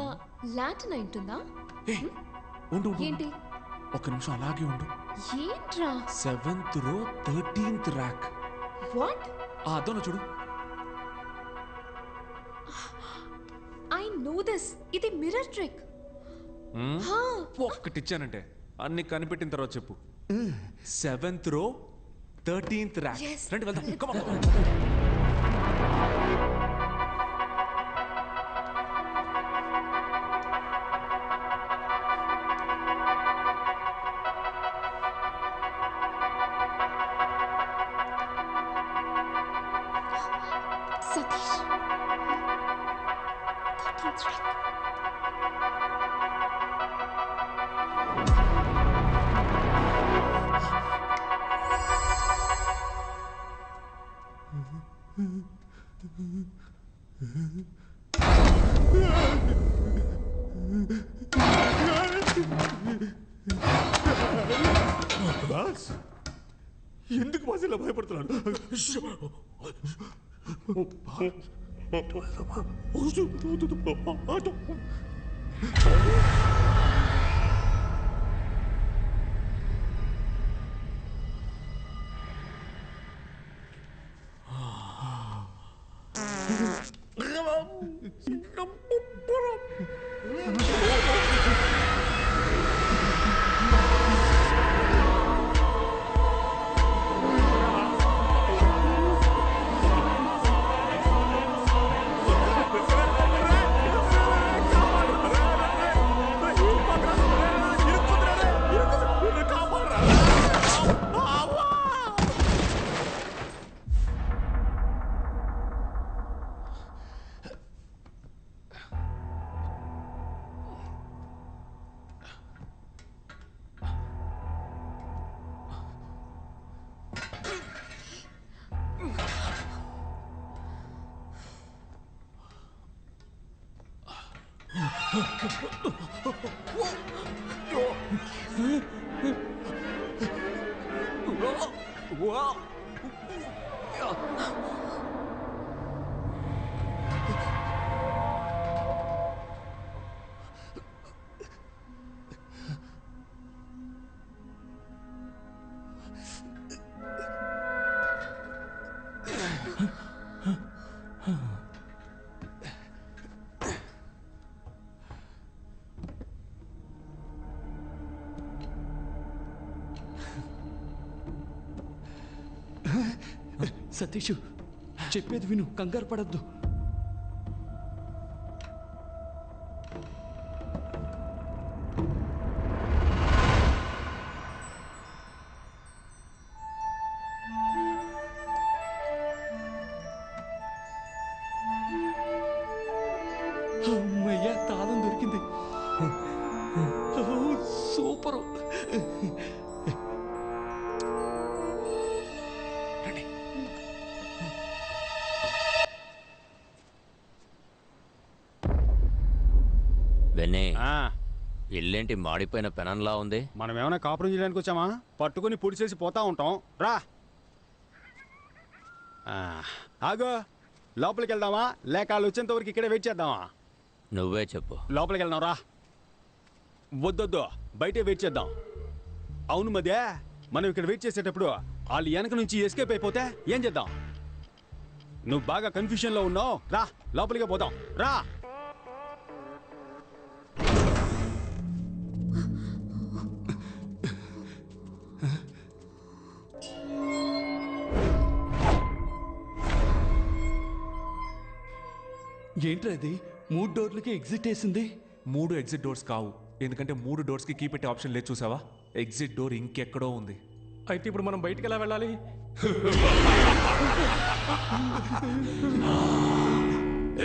లాటిన్ ఉంటుందా? ఉండు ఏంటి? ఒక నిమిషం అలాగే ఉండు. ఏంట్రా? 7th row 13th rack. What? అదోన చూడు. I know this. ఇది మిర్రర్ ట్రిక్. ఒక్కటి ఇచ్చానంటే అన్ని కనిపెట్టిన తర్వాత చెప్పు. 7th row 13th rack. రండి వెళ్దాం. Come on. Satish. 13th rack. Boss ఎందుకు బాస్ ఇలా భయపడుతున్నాడు? సతీష్ చెప్పేది విను, కంగారు పడద్దు. అమ్మయ్య, తాళం దొరికింది. సూపరు. వెన్నే, ఇల్లేంటి మాడిపోయిన పెనంలా ఉంది? మనం ఏమైనా కాపురం చేయడానికి వచ్చామా? పట్టుకుని పొడి చేసి పోతా ఉంటాం. రా ఆగో, లోపలికి వెళ్దామా లేక వాళ్ళు వచ్చేంత వరకు ఇక్కడే వెయిట్ చేద్దామా? నువ్వే చెప్పు. లోపలికి వెళ్దాం రా. వద్దొద్దు, బయటే వెయిట్ చేద్దాం. అవును మధ్య మనం ఇక్కడ వెయిట్ చేసేటప్పుడు వాళ్ళు వెనక నుంచి ఎస్కేప్ అయిపోతే ఏం చేద్దాం? నువ్వు బాగా కన్ఫ్యూషన్లో ఉన్నావు. రా లోపలికే పోదాం. రా. ఏంట్రా ఇది? 3 డోర్లకి ఎగ్జిట్ వేసింది. 3 ఎగ్జిట్ డోర్స్ కావు, ఎందుకంటే 3 డోర్స్కి కీ పెట్టే ఆప్షన్ లేదు. చూసావా, ఎగ్జిట్ డోర్ ఇంకెక్కడో ఉంది. అయితే ఇప్పుడు మనం బయటికి ఎలా వెళ్ళాలి?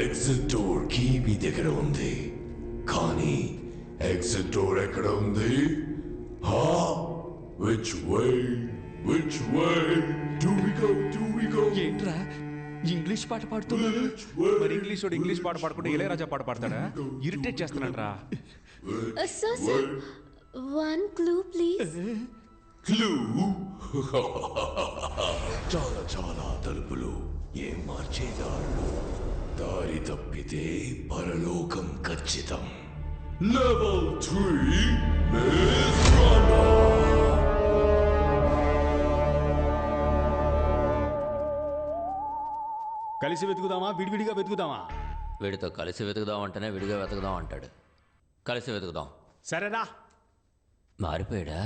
ఎగ్జిట్ డోర్ కీ మీ దగ్గర ఉంది, కానీ ఎగ్జిట్ డోర్ ఎక్కడ ఉంది? Which way do we go? ఏంట్రా ఇంగ్లీష్ పాట పాడుతున్నాడు? మరి ఇంగ్లీష్ పాట పాడుకుంటే ఇళయరాజా పాట పాడతాడా? ఇరిటేట్ చేస్తున్నాడు రా. Sir, 1 clue please. క్లూ? చాలా తలుపులు, ఏం మార్చేదారులు, దారి తప్పితే పరలోకం ఖచ్చితం. Level 3 Maze Runner. కలిసి వెతుకుదామా విడివిడిగా వెతుకుదామా? వీడితో కలిసి వెతుకుదాం అంటేనే విడిగా వెతుకుదాం అంటాడు. కలిసి వెతుకుదాం. సరేనా? మారిపోయాడా?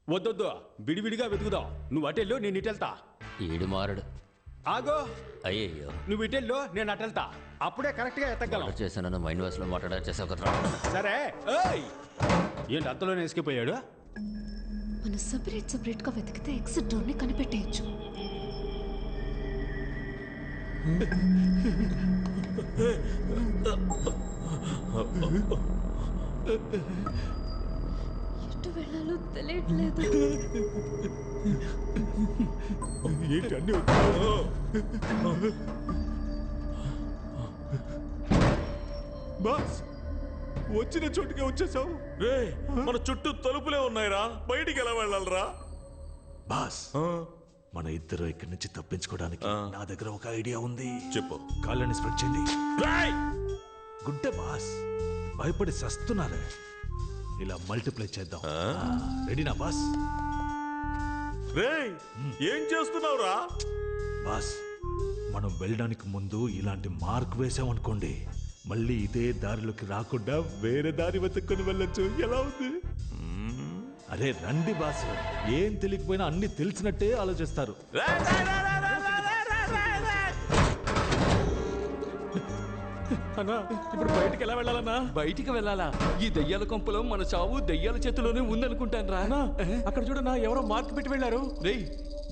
వద్దొద్దు, విడివిడిగా వెతుకుదాం. నువ్వు అటెల్లో, నేను ఇటెళ్తా. ఈడు మారడు. ఆగో, అయ్యయ్యో, నువ్వు ఇటెల్లో, నేను అటెళ్తా. అప్పుడే కరెక్ట్ గా ఎత్తగలం. చేశాను మైండ్ వాయిస్ లో మాట్లాడా చేసావు. సరే. ఏంటి అంతలోనే ఎస్కేపోయాడు? మనం సెపరేట్ గా వెతికితే ఎగ్జిట్ డోర్ ని కనిపెట్టేయచ్చు. ఎటు వెళ్ళాలో తెలియట్లేదు. ఏంటి అన్ని బాస్, వచ్చిన చోటుకే వచ్చేసావు. మన చుట్టూ తలుపులే ఉన్నాయిరా, బయటికి ఎలా వెళ్ళాలరా? బాస్, మన ఇద్దరు ఇక్కడి నుంచి తప్పించుకోవడానికి నా దగ్గర ఒక ఐడియా ఉంది. చెప్పు. కాళ్ళని స్ప్రెడ్ చేయండి. గుడ్డ బాస్, భయపడి సస్తున్నారే. ఇలా మల్టిప్లై చేద్దాం. రెడీనా బాస్? ఏం చేస్తున్నావురా? బాస్, మనం వెళ్ళడానికి ముందు ఇలాంటి మార్క్ వేసామనుకోండి, మళ్ళీ ఇదే దారిలోకి రాకుండా వేరే దారి వెతుక్కొని వెళ్ళొచ్చు. ఎలా ఉంది? అరే రండి బాస్, ఏం తెలియకపోయినా అన్ని తెలిసినట్టే ఆలోచిస్తారు. అన్నా, ఇప్పుడు బయటికి ఎలా వెళ్ళాలన్నా? బయటికి వెళ్ళాలా? ఈ దెయ్యాల కొంపలో మన చావు దెయ్యాల చేతిలోనే ఉందనుకుంటాను రా. అక్కడ చూడన్నా, ఎవరో మార్క్ పెట్టి వెళ్ళారు. రేయ్,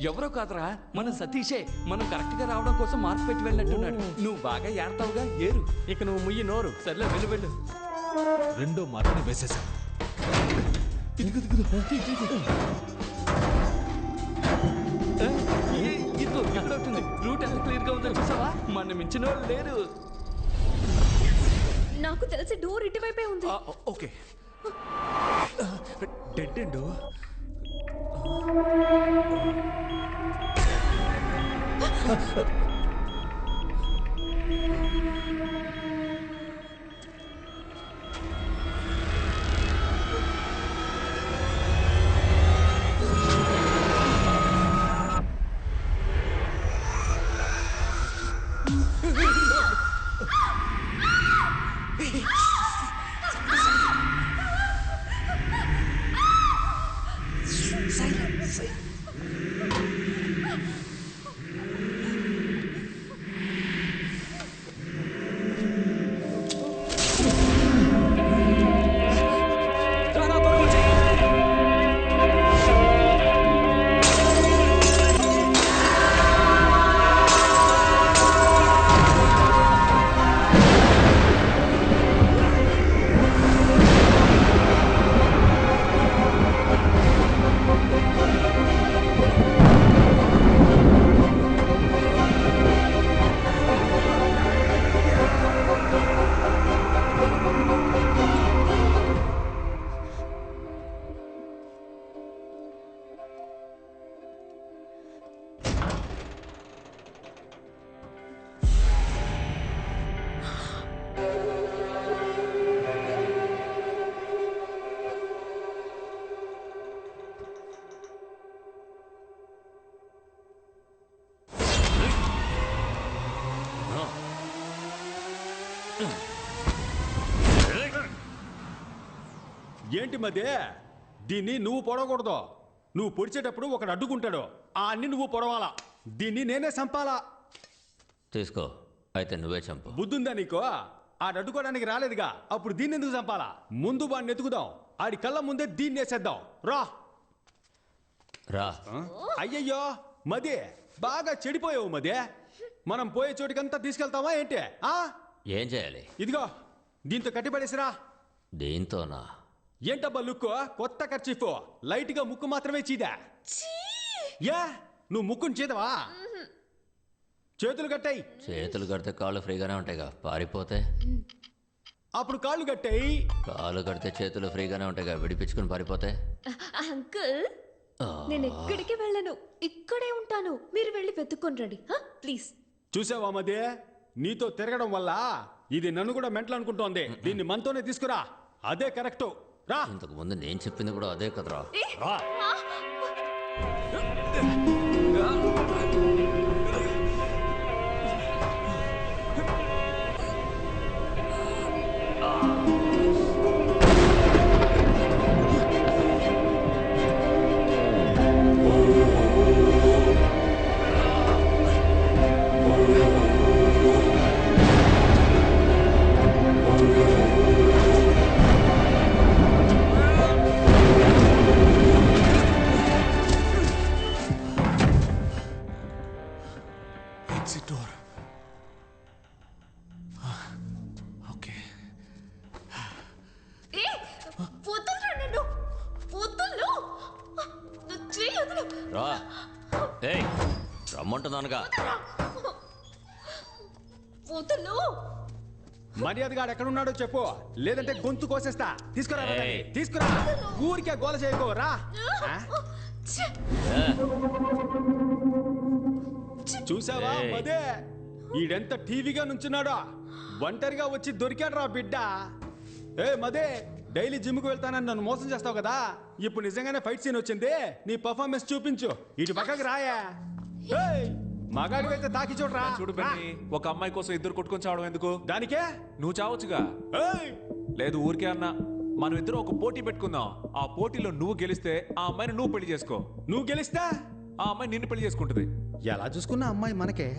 ఎవరో కాదురా, మన సతీషే. మనం కరెక్ట్ గా రావడం కోసం మార్క్ పెట్టి వెళ్ళినట్టున్నాడు. నువ్వు బాగా ఏడతావుగా, ఏరు. ఇక నువ్వు ముయ్యి నోరు. సర్లే, వెళ్ళు. రెండో మార్క్ని వేసేసా. ఇదిగో ఎక్కడవుతుంది? రూట్ ఎంత క్లియర్ గా ఉందో చూసావా? మన మించిన వాళ్ళు లేరు. నాకు తెలిసి డోర్ ఇటువైపే ఉంది. Okay, dead end. ఏంటి మధ్య దీన్ని నువ్వు పొడవకూడదు. నువ్వు పొడిచేటప్పుడు ఒకడు అడ్డుకుంటాడు, ఆ అన్ని నువ్వు పొడవాలా. దీన్ని నేనే చంపాలా. తీసుకో, అయితే నువ్వే చంపు. బుద్ధుందా నీకో? ఆడు అడ్డుకోవడానికి రాలేదుగా, అప్పుడు దీన్ని ఎందుకు చంపాలా? ముందు వాడిని ఎత్తుకుదాం, ఆడి కళ్ళ ముందే దీన్ని వేసేద్దాం. రా రా. అయ్యయ్యో మదే, బాగా చెడిపోయావు మదే. మనం పోయే చోటికంతా తీసుకెళ్తావా ఏంటి? ఏం చేయాలి? ఇదిగో దీంతో కట్టిపడేసిరా. దీంతోనా? ఏంటబ్బా లుక్కు? కొత్త ఖర్చీఫ్, లైట్ గా ముక్కు మాత్రమే చీదా. యా, నువ్వు ముక్కుని చీదవా? చేతులు కట్టాయి. చేతులు కడితే కాళ్ళు ఫ్రీగానే ఉంటాయిగా, పారిపోతే అప్పుడు కాళ్ళు కట్టాయి. కాళ్ళు కడితే చేతులు ఫ్రీగానే ఉంటాయిగా, విడిపించుకుని పారిపోతే. అంకుల్, నేను ఎక్కడికి వెళ్ళను, ఇక్కడే ఉంటాను. మీరు వెళ్ళి వెతుక్కొని రండి ప్లీజ్. చూసావా మదే, నీతో తిరగడం వల్ల ఇది నన్ను కూడా మెంటల్ అనుకుంటోంది. దీన్ని మనతోనే తీసుకురా, అదే కరెక్ట్. రా. ఇంతకు ముందు నేను చెప్పింది కూడా అదే కదరా. రమ్మంటున్నానుగా. మర్యాదగా ఎక్కడున్నాడో చెప్పు, లేదంటే గొంతు కోసేస్తా. తీసుకురా తీసుకురా, ఊరికే గోల చేయకోరా. చూసావా మదే, ఈడెంత టీవీగా నుంచున్నాడో. ఒంటరిగా వచ్చి దొరికాడు రా బిడ్డ. ఏ మదే, డైలీ జిమ్కి వెళ్తానని నన్ను మోసం చేస్తావు కదా, ఇప్పుడు నిజంగానే ఫైట్ సీన్ వచ్చింది. నీ పర్ఫార్మెన్స్ చూపించు. ఇటు పక్కకి రాయా. మగాడి అయితే తాకి చూడరా. చూడు బెన్నీ, ఒక అమ్మాయి కోసం ఇద్దరు కొట్టుకొని చావడం ఎందుకు? దానికే నువ్వు చావచ్చుగా. లేదు ఊరికే అన్నా, మనం ఇద్దరు ఒక పోటీ పెట్టుకుందాం. ఆ పోటీలో నువ్వు గెలిస్తే ఆ అమ్మాయిని నువ్వు పెళ్లి చేసుకో. నువ్వు గెలిస్తే ఆ అమ్మాయి నిన్ను పెళ్లి చేసుకుంటది. ఎలా చూసుకున్నా అమ్మాయి మనకే.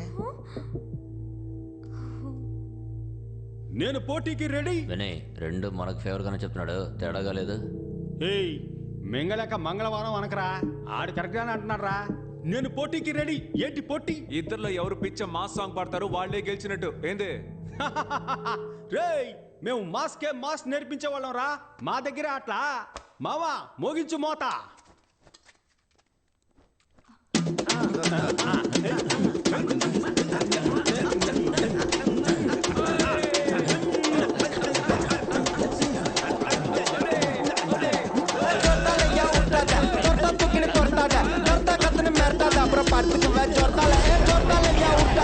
నేను పోటీకి రెడీ. వినయ్, రెండు మనకు ఫేవర్ గానే చెప్తున్నాడు, తేడాగా లేదు. ఏయ్, మెంగలేక మంగళవారం అనకరా, ఆడు కరెక్ట్ గానే అంటున్నాడు రా. నేను పోటీకి రెడీ. ఏంటి పోటీ? ఇద్దరులో ఎవరు పిచ్చ మాస్ సాంగ్ పాడతారు వాళ్ళే గెలిచినట్టు. ఏంది? రేయ్, మేము మాస్కే మాస్ నేర్పించే వాళ్ళం రా. మా దగ్గర అట్లా. మావా, మోగించు మోత. Portada, torta katını mertada, bro parti kıva jortala, jortala ya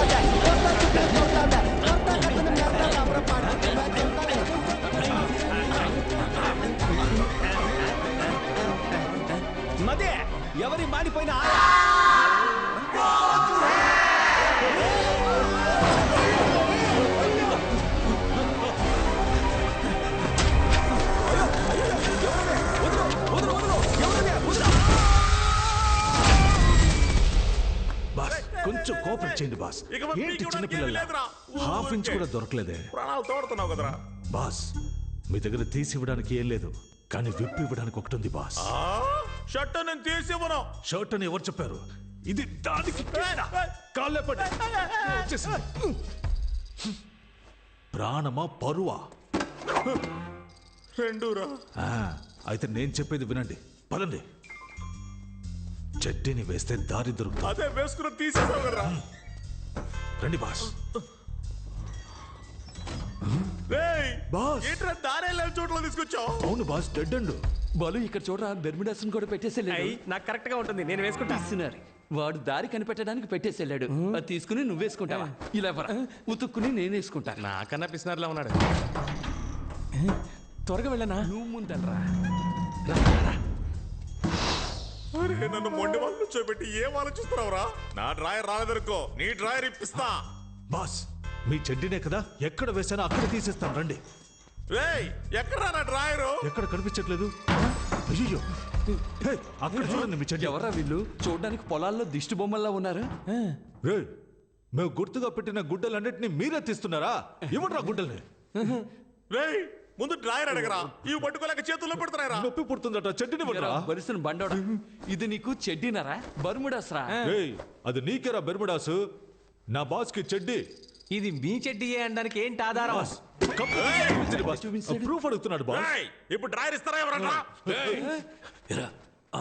మదే ఎవరి మాడిపోయిన బాస్ కొంచెం కోఆపరేట్ చేయండి బాస్. ఏంటి చిన్న పిల్లల హాఫ్ ఇంచ్ కూడా దొరకలేదే. ప్రాణాలు తోడుతున్నావు కదరా బాస్ మీ దగ్గర తీసి ఇవ్వడానికి ఏం లేదు, కానీ విప్పి ఇవ్వడానికి ఒకటి ఉంది బాస్. షర్ట్ నేను తీసి ఇవ్వను. షర్ట్ అని ఎవరు చెప్పారు? ఇది దానికి కాళ్ళే పడి వచ్చేసింది. ప్రాణమా పరువా? రెండూరా. అయితే నేను చెప్పేది వినండి, పదండి. చెడ్డీని వేస్తే దారి దొరుకుతుంది. అదే వేసుకుని తీసేసావు కదరా. రండి బాస్. బాస్ ఏంట్రా దారేళ్ళ చోట్ల తీసుకొచ్చావు? అవును బాస్, డెడ్ అండ్ బాలు ఇక్కడ చూడరా, బెర్ముడాస్ కూడా పెట్టేసేళ్ళాడు. నాకు కరెక్ట్ గా ఉంటుంది, నేను వేసుకుంటా. ఇస్తున్నారు. వాడు దారి కనిపెట్టడానికి పెట్టేసేళ్ళాడు. అది తీసుకుని నువ్వు వేసుకుంటావా? ఇలా ఉతుక్కుని నేను వేసుకుంటా. నాకన్నా పిసినారులా ఉన్నాడు. త్వరగా వెళ్ళనా? నువ్వు ముందరా. అరే నన్ను మొండి వాళ్ళు కూర్చోబెట్టి ఏం ఆలోచిస్తున్నావురా? నా డ్రాయర్ రాలేదనుకో, నీ డ్రాయర్ ఇప్పిస్తా. బాస్ మీ చెడ్డీనే కదా, ఎక్కడ వేసానో అక్కడ తీసేస్తాను, రండి. ఎక్కడ నా డ్రాయరు? ఎక్కడ కనిపించట్లేదు. అయ్యో అక్కడ చూడండి మీ చెడ్డీ. ఎవరా వీళ్ళు? చూడడానికి పొలాల్లో దిష్టి బొమ్మల్లా ఉన్నారు. మేము గుర్తుగా పెట్టిన గుడ్డలన్నింటినీ మీరే తీస్తున్నారా? ఇవ్వడరా గుడ్డల్ని. ముందు డ్రాయర్ అడగరా, ఇవి పట్టుకోలేక చేతుల్లో పెడుతున్నారా? నొప్పి పుడుతుందట, చెడ్డీని బరిసిన బండోడా. ఇది నీకు చెడ్డీనరా? బర్ముడాస్ రా. అది నీకేరా బెర్ముడాసు, నా బాస్ కి చెడ్డీ. ఇది మీ చెడ్డీయే అనడానికి ఏంటి ఆధారం? ప్రూఫ్ అడుగుతున్నాడు బాస్. ఇప్పుడు డ్రాయర్ ఇస్తారా ఎవరన్నా?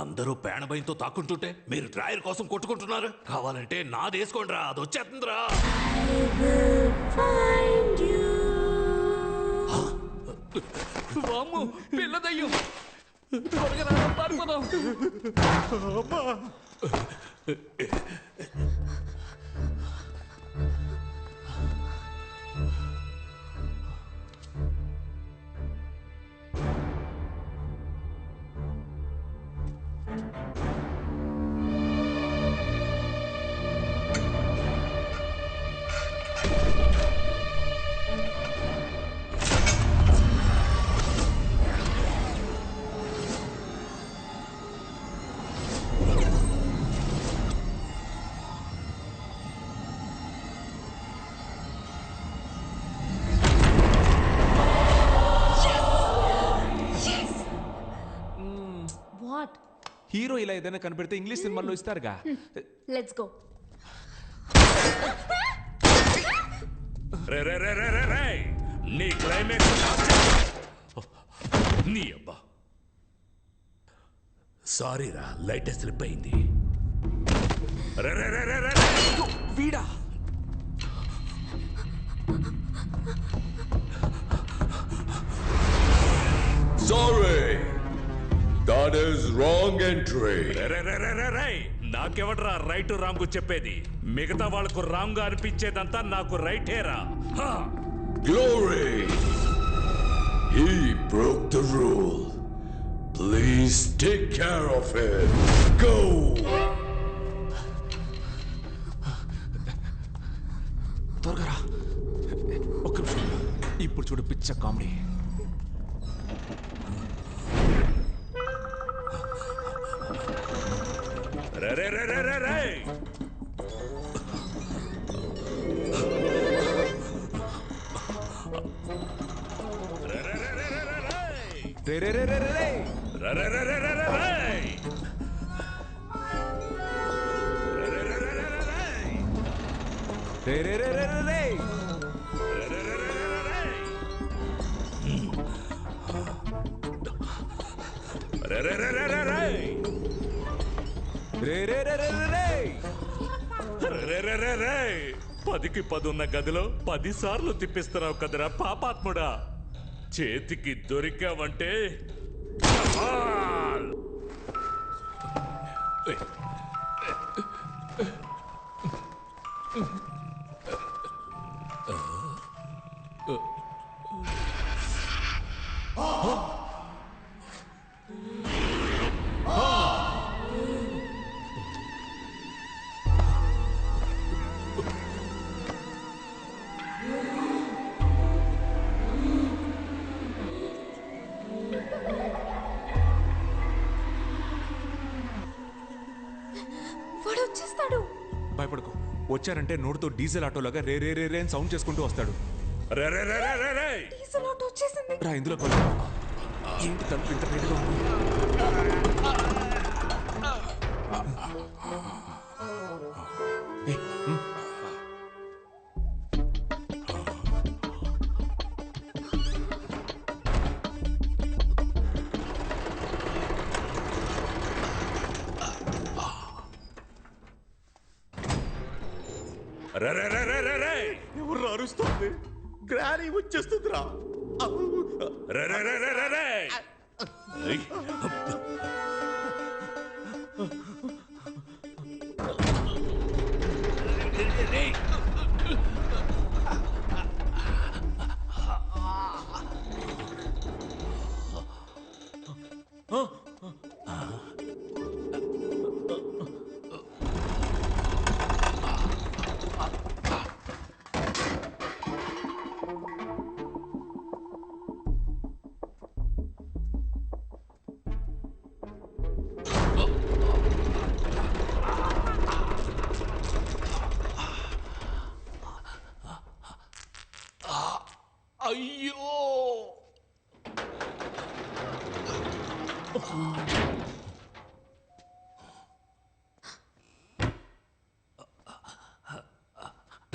అందరూ పేణ భయంతో తాకుంటుంటే మీరు డ్రాయర్ కోసం కొట్టుకుంటున్నారు. కావాలంటే నాది వేసుకోండి రా, అది వచ్చేస్తుందిరా. పిల్లదయ్యం త్వరగా పారిపోదాం. హీరో ఇలా ఏదైనా కనిపెడితే ఇంగ్లీష్ సినిమాల్లో ఇస్తారుగా. Let's go. నీ క్లైమాక్స్ నీ అబ్బా. సారీరా, లైట్ స్లిప్ అయింది. వీడా Sorry, that is wrong entry. నాకెవడరా రైట్ రాంగ్ చెప్పేది? మిగతా వాళ్ళకు రాంగ్ అనిపించేదంతా నాకు రైటేరా. Glory, he broke the rule. Please take care of him. Go. త్వరగా ఒక్క నిమిషం. ఇప్పుడు చూడు పిచ్చ కామెడీ. పదికి 10 ఉన్న గదిలో 10 సార్లు తిప్పిస్తున్నావు కదరా పాపాత్ముడా. చేతికి దొరికావంటే భయపడుకో. వచ్చారంటే నోటితో డీజిల్ ఆటోలాగా రే రే రే రే అని సౌండ్ చేసుకుంటూ వస్తాడు. డీజిల్ ఆటో వచ్చేసింది. రా ఇందులో ఏంటి తలుపు ఇంత రేటుగా ఉంది? ఎవరు అరుస్తుంది? గ్రానీ వచ్చేస్తుందిరా. అయ్యో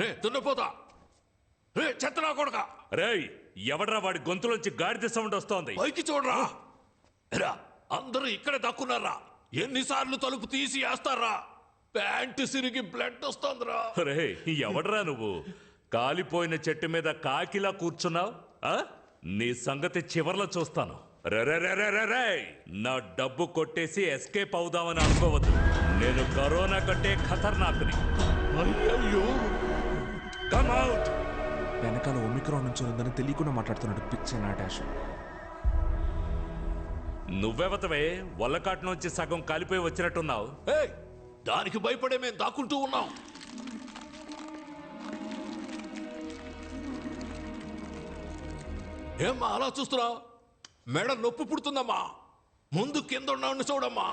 రే దున్నపోతా, రే చెత్తనా కొడక, రేయ్ ఎవడ్రా వాడి గొంతులోంచి గాడిద సౌండ్ వస్తోంది? పైకి చూడరా. రా అందరూ ఇక్కడే దక్కున్నారా? ఎన్నిసార్లు తలుపు తీసి వేస్తారా? Pant సిరిగి blood వస్తోందిరా. రే ఎవడ్రా నువ్వు? కాలిపోయిన చెట్టు మీద కాకిలా కూర్చున్నావు. నీ సంగతి చివర్లో చూస్తాను. రే నా డబ్బు కొట్టేసి ఎస్కేప్ అవుదామని అనుకోవద్దు. నేను కరోనా కంటే ఖతర్నాక్ని. అయ్యో కమ్ అవుట్. వెనకాల ఒమిక్రాన్ నుంచి ఉందని తెలియకుండా మాట్లాడుతున్నాడు పిచ్చ నా డాష్. నువ్వెవతవే వల్లకాటు నుంచి సగం కాలిపోయి వచ్చినట్టున్నావు. దానికి భయపడే మేము దాక్కుంటూ ఉన్నాం. ఏమ్మా అలా చూస్తున్నావు? మెడ నొప్పి పుడుతుందమ్మా. ముందు కింద ఉన్నవాడిని చూడమ్మా.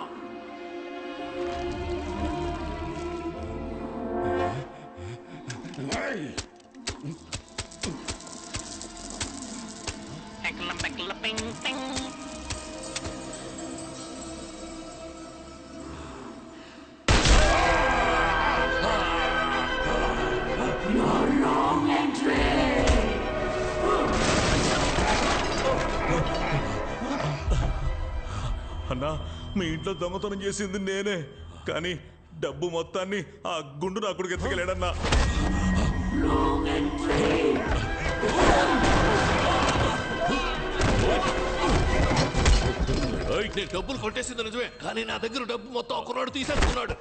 అన్నా మీ ఇంట్లో దొంగతనం చేసింది నేనే, కానీ డబ్బు మొత్తాన్ని ఆ గుండు నా కొడుకు ఎత్తుకెళ్ళాడన్నా. నేను డబ్బులు కొట్టేసింది నిజమే, కానీ నా దగ్గర డబ్బు మొత్తం ఒకనాడు తీసేసుకున్నాడు.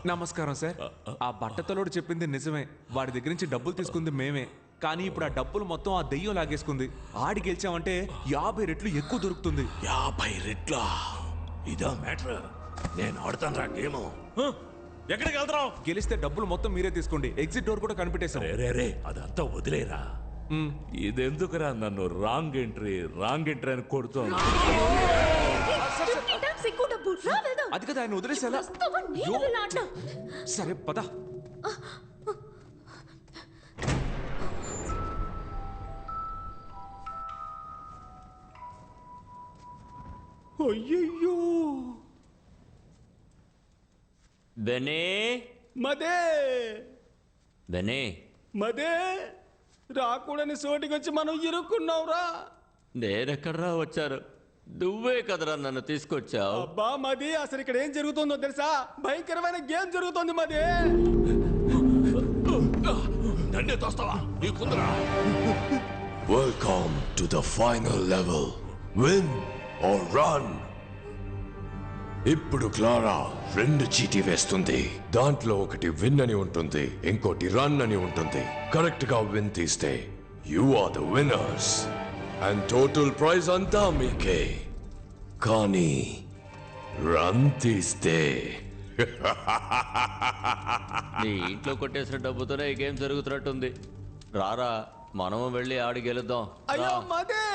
నమస్కారం సార్. ఆ బట్టతలోడు చెప్పింది నిజమే. వాడి దగ్గర నుంచి డబ్బులు తీసుకుంది మేమే, కానీ ఇప్పుడు ఆ డబ్బులు మొత్తం ఆ దెయ్యం లాగేసుకుంది. ఆడి గెలిచామంటే 50 రెట్లు ఎక్కువ దొరుకుతుంది. 50 రెట్లా? ఇదా మ్యాటర్? నేను ఆడతాను రా గేమ్. ఎక్కడికి వెళ్తాం? గెలిస్తే డబ్బులు మొత్తం మీరే తీసుకోండి. ఎగ్జిట్ డోర్ కూడా కనిపెట్టేశాం. రే అదంతా వదిలేరా. ఇదెందుకురా నన్ను రాంగ్ ఎంట్రీ అని కొడుతోంది? అది కదా ఆయన వదిలేసేలా. సరే పద. అయ్యయ్యో బెనే మదే బెనే మదే రాకూడని సోటికి వచ్చి మనం ఇరుక్కున్నావురా. నేనెక్కడ్రా వచ్చారు? నువ్వే కదరా నన్ను తీసుకొచ్చావు. అబ్బా మది, అసలు ఇక్కడ ఏం జరుగుతుందో తెలుసా? భయంకరమైన గేమ్ జరుగుతోంది మది. నన్నే తోస్తావా? నీకుందరా? Welcome to the final level. Win or run. ఇప్పుడు క్లారా 2 చీటీ వేస్తుంది. దాంట్లో ఒకటి విన్ అని ఉంటుంది, ఇంకోటి రన్ అని ఉంటుంది. కరెక్ట్ గా విన్ తీస్తే you are the winners and total prize అంతా మీకే. కానీ రన్ తీస్తే నీ ఇంట్లో కొట్టేసిన డబ్బుతోనే ఈ గేమ్ జరుగుతున్నట్టుంది. రారా మనము వెళ్ళి ఆడి గెలుద్దాం. అయ్యో మదే,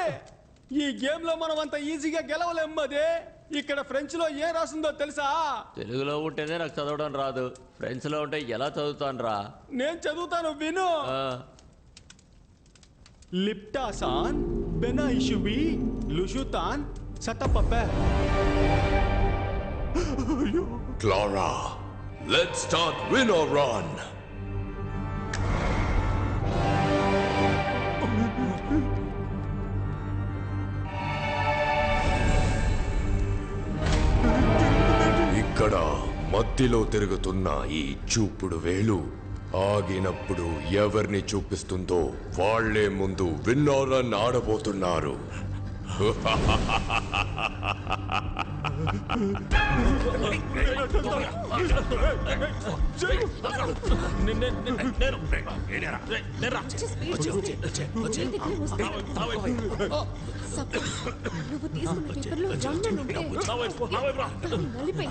ఈ గేమ్ లో మనం అంత ఈజీగా గెలవలేం మదే. ఇక్కడ ఫ్రెంచ్ లో ఏ రాసిందో తెలుసా? తెలుగులో ఉంటేనే నాకు చదవడం రాదు, ఫ్రెంచ్ లో ఉంటే ఎలా చదువుతాను రా? నేను చదువుతాను విను. లిప్టాసాన్ బెనాయిషువి లుషుతాన్ సతపపే. Clara, let's start win or run. ఇక్కడ మధ్యలో తిరుగుతున్న ఈ చూపుడు వేలు ఆగినప్పుడు ఎవరిని చూపిస్తుందో వాళ్లే ముందు విన్నర్ రన్ ఆడబోతున్నారు. నువ్వు తీసుకున్న పేపర్లో రన్ అని ఉంటే నలిపోయి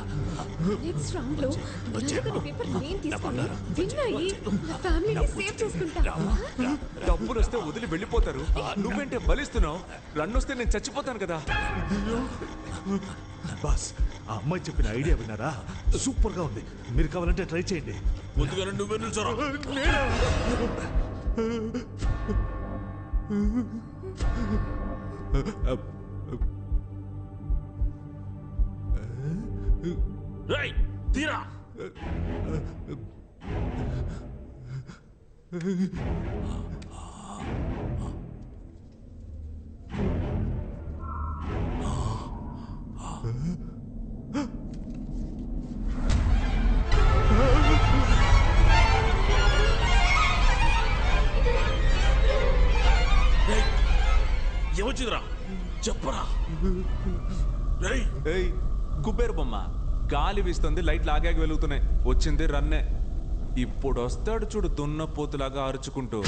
నెక్స్ట్ రౌండ్ లో నలుగురి పేపర్ నేను తీసుకుని విన్ అయ్యి నా ఫ్యామిలీని సేవ్ చేసుకుంటా. డబ్బులు వస్తే వదిలి వెళ్ళిపోతారు, నువ్వేంటే బలిస్తున్నావు? రన్ వస్తే నేను చచ్చిపోతాను కదా. బాస్, ఆ అమ్మాయి చెప్పిన ఐడియా విన్నారా? సూపర్ గా ఉంది. మీరు కావాలంటే ట్రై చేయండి. ముందుగా నువ్వే నిల్చోరా. రేయ్, తీరా. ఏమొచ్చిందిరా చెప్పరా? కుబేరు బొమ్మ గాలి వీస్తుంది, లైట్లు ఆగాగి వెలుగుతున్నాయి. వచ్చింది రన్నే. ఇప్పుడు వస్తాడు చూడు దున్నపోతులాగా అరుచుకుంటూ.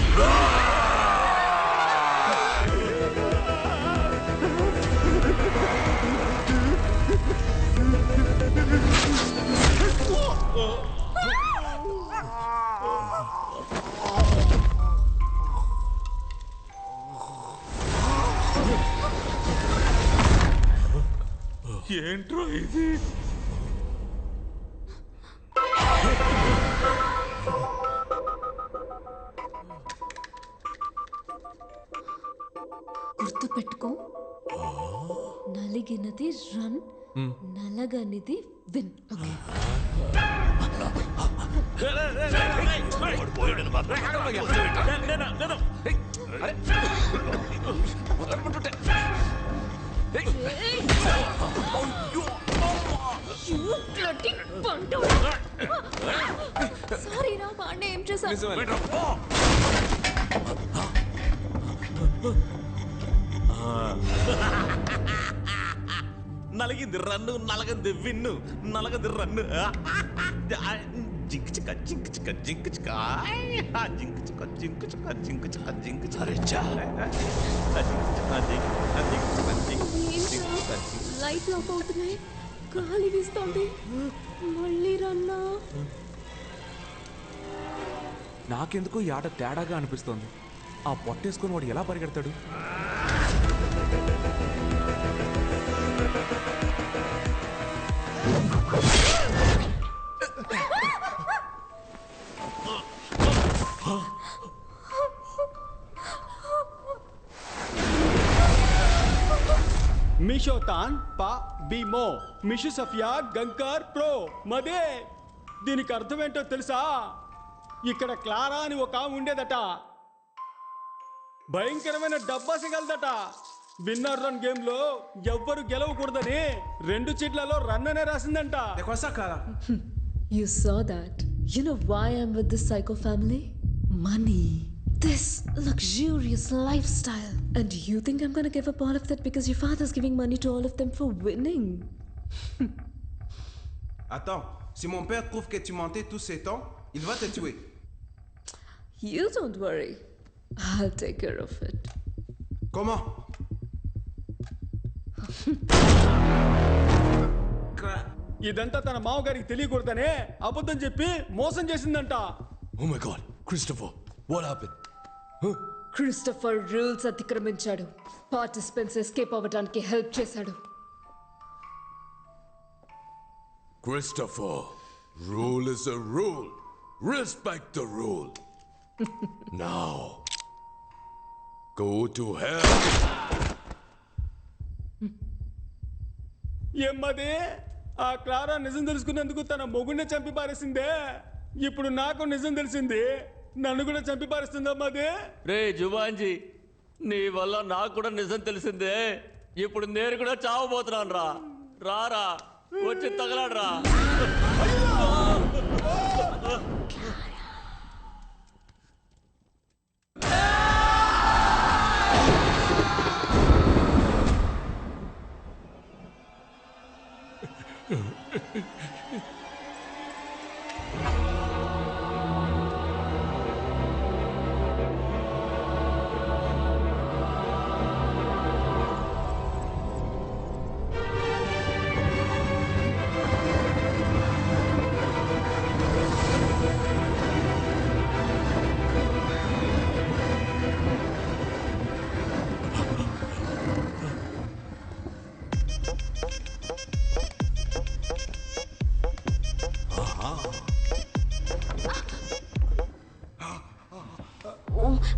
ఏంట్రా ఇది? గుర్తు పెట్టుకో, నలిగినది రన్, నలగనిది విన్. ఓకే? సారీ రా, వాడిని ఏం చేశాను? నలిగింది రన్ను, నలగంది విన్ను, నలగది రన్ను. జింక్ చిక్క జింక్ చిక్క జింక్ చిక్క జింక్ చిక్క జింక్ చిక్క జింక్ చిక్క జింక్ చిక్క. లైట్ ఆఫ్ అవుతున్నాయి, గాలి వీస్తోంది, మళ్ళీ రన్నా. నాకెందుకు ఈ ఆట తేడాగా అనిపిస్తోంది. ఆ పొట్టేసుకొని వాడు ఎలా పరిగెడతాడు? మిషోతాన్ పా బీమో మిషు సఫియా గంకర్ ప్రో మదే. దీనికి అర్థమేంటో తెలుసా? ఇక్కడ క్లారా అని ఒక ఆమె ఉండేదట, భయంకరమైన డబ్బాసిగలదట. విన్నర్ రన్ గేమ్ లో ఎవ్వరు గెలవకూడదని 2 చీట్లలో రన్ అనే రాసిందంట. You saw that. You know why I'm with this psycho family? Money. This luxurious lifestyle. And you think I'm gonna give up all of that because your father's giving money to all of them for winning? Attends, si mon père trouve que tu mentais tous ces temps, il va te tuer. You don't worry. I'll take care of it. Comment? ఇదంతా తన మామగారికి తెలియకూడదనే అబద్ధం చెప్పి మోసం చేసిందంట. Oh my God, Christopher, what happened? Christopher rules అతిక్రమించాడు. Participants escape అవ్వడానికి help చేశాడు. Christopher, rule is a rule. Respect the rule. Now, go to hell. ఏమ్మది ఆ క్లారా నిజం తెలుసుకున్నందుకు తన మొగుడిని చంపి పారేసిందే. ఇప్పుడు నాకు నిజం తెలిసింది, నన్ను కూడా చంపి పారేస్తుందమ్మది. రే జుబాంజీ, నీ వల్ల నాకు కూడా నిజం తెలిసిందే. ఇప్పుడు నేను కూడా చావబోతున్నాను రా. రారా వచ్చి తగలాడరా.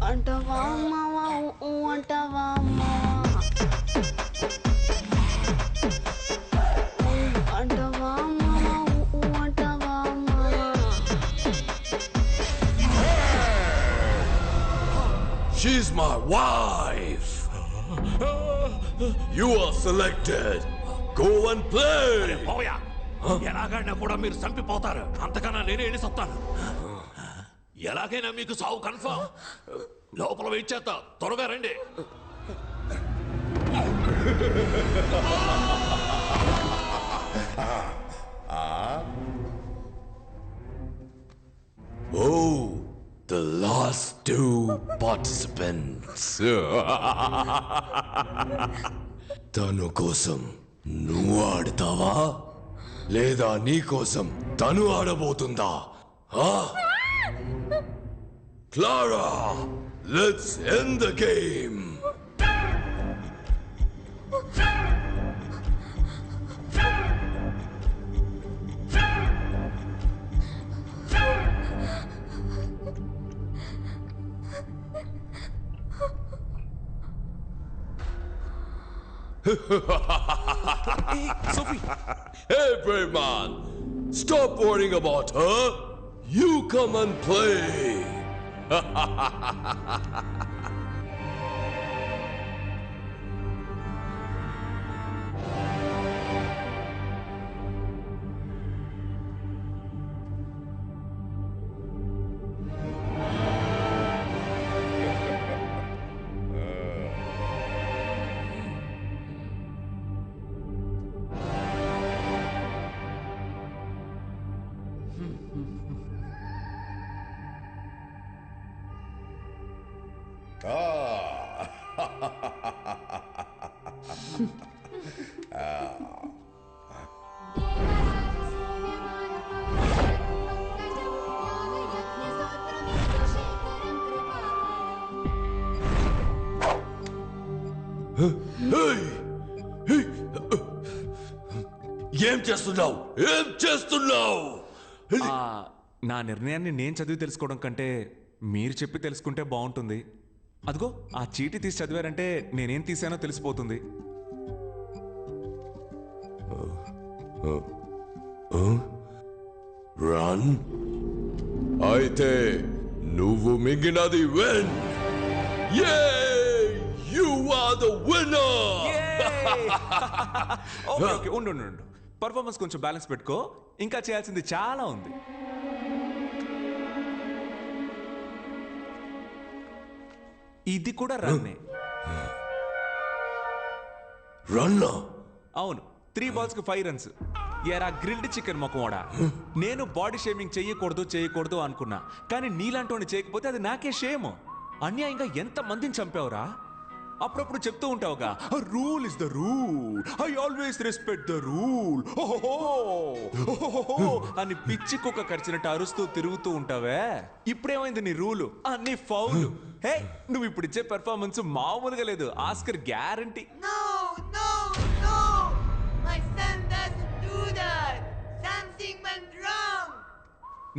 అంటవా అమ్మావా అంటవా అంటవా అమ్మావా అంటవా She's my wife. You are selected. Go and play. ఎలాగైనా కూడా మీరు చంపిపోతారు. అంతకన్నా నేనే వెళ్ళి చెప్తాను. ఎలాగైనా మీకు సావు కన్ఫర్మ్. లోపల వెయిట్ చేస్తా, త్వరగా రండి. Oh, the last two participants. తను కోసం నువ్వు ఆడతావా లేదా నీ కోసం తను ఆడబోతుందా? Clara, let's end the game. Sophie. Hey, brave man, stop worrying about her. You come and play. ఏం చేస్తున్నావు? ఏం చేస్తున్నావు? నా నిర్ణయాన్ని నేను చదివి తెలుసుకోవడం కంటే మీరు చెప్పి తెలుసుకుంటే బాగుంటుంది. అదిగో ఆ చీటీ తీసి చదివారంటే నేనేం తీసానో తెలిసిపోతుంది. రన్. అయితే నువ్వు మింగినది win. You are the winner. Okay ఉండు పర్ఫార్మెన్స్ కొంచెం బ్యాలెన్స్ పెట్టుకో. ఇంకా చేయాల్సింది చాలా ఉంది. ఇది కూడా రన్నే. రన్? అవును, 3 balls కి 5 runs. ఎరా గ్రిల్డ్ చికెన్ మొక్కమోడా, నేను బాడీ షేమింగ్ చేయకూడదు అనుకున్నా, కానీ నీలాంటి చేయకపోతే అది నాకే షేమ్. అన్యాయంగా ఎంత మందిని చంపావురా? అప్పుడప్పుడు చెప్తూ ఉంటావుగా rule is the rule, I always respect the rule అని పిచ్చి కుక్క కరిచినట్టు అరుస్తూ తిరుగుతూ ఉంటావే. ఇప్పుడేమైంది నీ రూలు? అన్ని ఫౌల్. హే, నువ్వు ఇప్పుడు ఇచ్చే పెర్ఫార్మెన్స్ మామూలుగా లేదు, ఆస్కర్ గ్యారంటీ.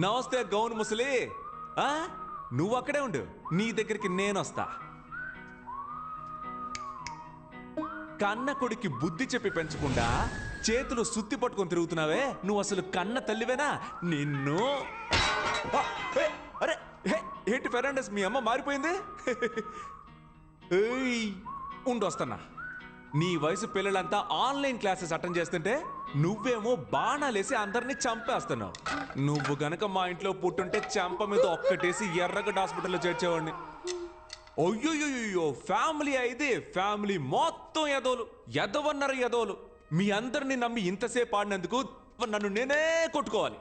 నమస్తే గౌన్ ముసలి, నువ్వు అక్కడే ఉండు, నీ దగ్గరికి నేను వస్తా. కన్న కొడుకి బుద్ధి చెప్పి పెంచకుండా చేతులు సుత్తి పట్టుకొని తిరుగుతున్నావే, నువ్వు అసలు కన్న తల్లివేనా? నిన్ను అరే ఏంటి ఫెర్నాండెస్, మీ అమ్మ మారిపోయింది? ఉండు వస్తున్నా. నీ వయసు పిల్లలంతా ఆన్లైన్ క్లాసెస్ అటెండ్ చేస్తుంటే నువ్వేమో బాణాలేసి అందరినీ చంపేస్తున్నావు. నువ్వు గనక మా ఇంట్లో పుట్టుంటే చెంప మీద ఒక్కటేసి ఎర్రగడ్డ హాస్పిటల్లో చేర్చేవాడిని. అయ్యో, ఫ్యామిలీ అయితే ఫ్యామిలీ మొత్తం ఎదవన్నారు ఎదవలు. మీ అందరినీ నమ్మి ఇంతసేపు ఆడినందుకు నన్ను నేనే కొట్టుకోవాలి.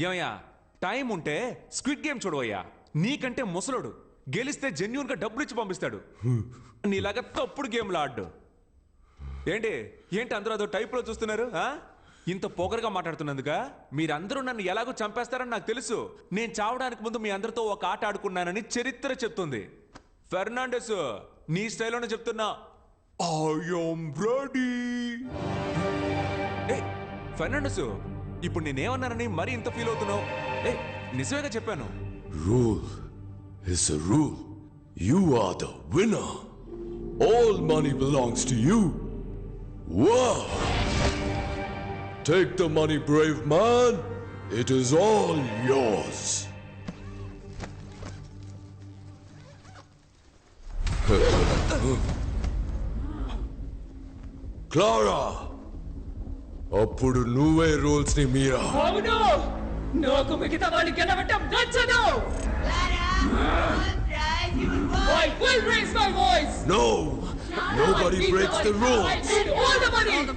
ఏమయ్యా, టైం ఉంటే స్క్విడ్ గేమ్ చూడవయ్యా. నీకంటే ముసలోడు, గెలిస్తే జెన్యూన్ గా డబ్బులు ఇచ్చి పంపిస్తాడు. నీలాగా తప్పుడు గేమ్లు ఆడ్డు. ఏంటి అందరూ అదో టైప్ లో చూస్తున్నారు? ఇంత పొగరుగా మాట్లాడుతున్నందుక మీరందరూ నన్ను ఎలాగో చంపేస్తారని నాకు తెలుసు. నేను చావడానికి ముందు మీ అందరితో ఒక ఆట ఆడుకున్నానని చరిత్ర చెప్తుంది. ఫెర్నాండెస్, నీ స్టైల్లోనే చెప్తున్నా, ఐ యామ్ రెడీ. ఫెర్నాండెస్, ఇప్పుడు నేనేమన్నానని మరీ ఇంత ఫీల్ అవుతున్నావు? నిజమేగా చెప్పాను. Rule is a rule. You are the winner. All money belongs to you. Wow! Take the money, brave man. It is all yours. Clara! అప్పుడు నువ్వే రూల్స్ ని మీరా. అవును, నాకు మిగతా వాళ్ళు గెలవటం నచ్చదు. I will raise my voice. No! Nobody breaks the rules. I need all the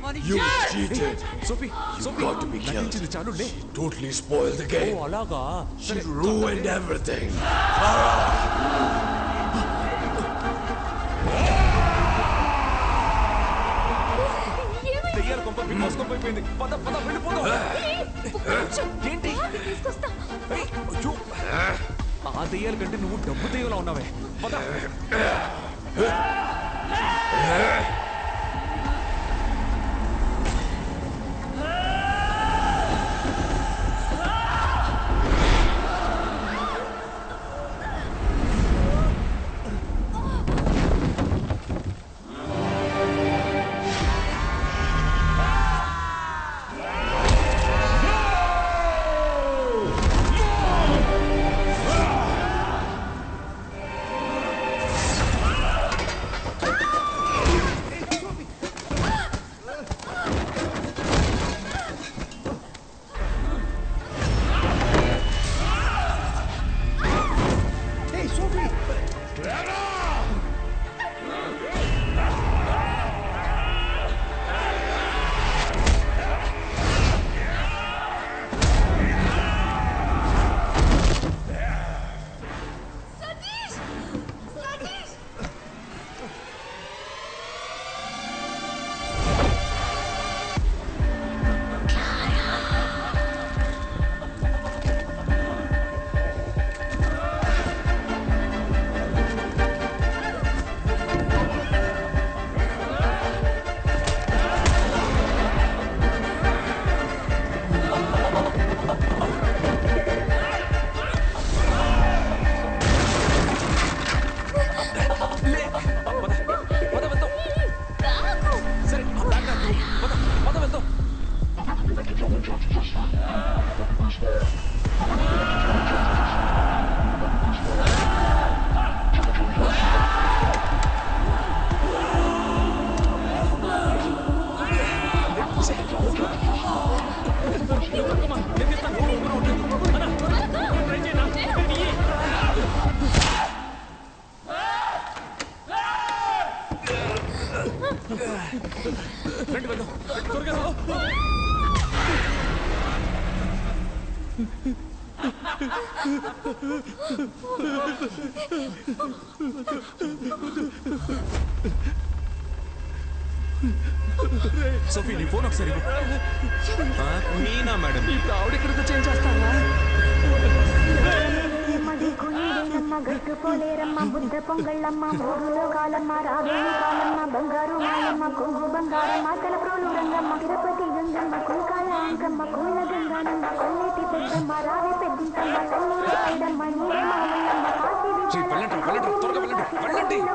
money. You cheated. Sophie, You got to be killed. She totally spoiled the game. అలాగా? She ruined everything. దెయ్యాల కొంప అయిపోయింది. పద వెళ్ళిపోదాం. ఏంటి? ఆ దెయ్యాల కంటే నువ్వు డబ్బు దెయ్యంలా ఉన్నావే. పద. రండి వెళ్దాం. త్వరగా రా. సోఫీ నీ ఫోన్ ఒకసారి మీనా మేడం ఇప్పుడు ఆవిడ ఇక్కడికి చేంజ్ చేస్తావా గట్టు పోలేరమ్మ బుద్ధ పొంగళ్ళమ్మ మూడులో కాలమ్మ రావేణి కాలమ్మ బంగారు మాయమ్మ కొంగు బంగారమ్మ తలప్రోలు రంగమ్మ తిరుపతి గంగమ్మ కుంకాల అంకమ్మ కూల గంగానమ్మ కొల్లేటి పెద్దమ్మ రావి పెద్దింతమ్మ కల్లూరు ఐడమ్మ నీరే మామల్లమ్మ కాశీ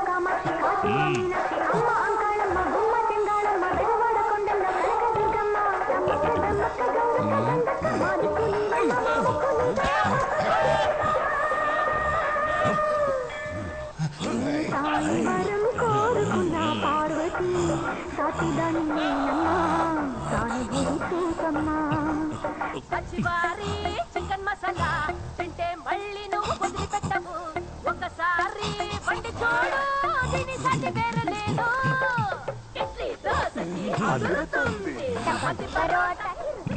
కామాక్షి కాశీ మీనాక్షి అమ్మ అంకాళమ్మ గుమ్మ చెంగాళమ్మ బెజవాడ కొండల్లో కనక దుర్గమ్మ వరం కోరుకున్న పార్వతి సాటిదాని సానుభూతి చూసమ్మా పచ్చివారి చికెన్ మసాలా తింటే మళ్ళీ నువ్వు వదిలిపెట్టవు ఒకసారి వండి చూడు దీని సాటి వేరే లేదు ఇడ్లీ దోసకి అదురుతుంది chapati parotta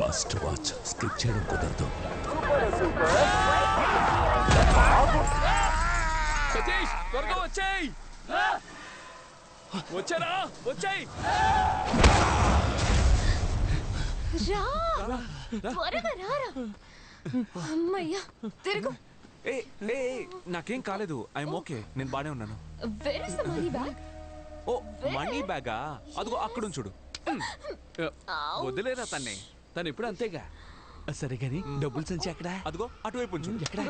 must watch skip చేయడం కుదరదు సతీష్ త్వరగా వచ్చేయ్ వచ్చారా వచ్చేయ్ త్వరగా రారా అమ్మయ్యా తిరుగు ఏ ఏ నాకేం కాలేదు ఐఎమ్ ఓకే నేను బానే ఉన్నాను where is the money bag ఓ మనీ బ్యాగా అదిగో అక్కడ చూడు వదిలేరా తన్నే తను ఎప్పుడు అంతేగా సరే గాని డబ్బులు సంచి ఎక్కడ అదిగో అటువైపు ఉంచు ఎక్కడ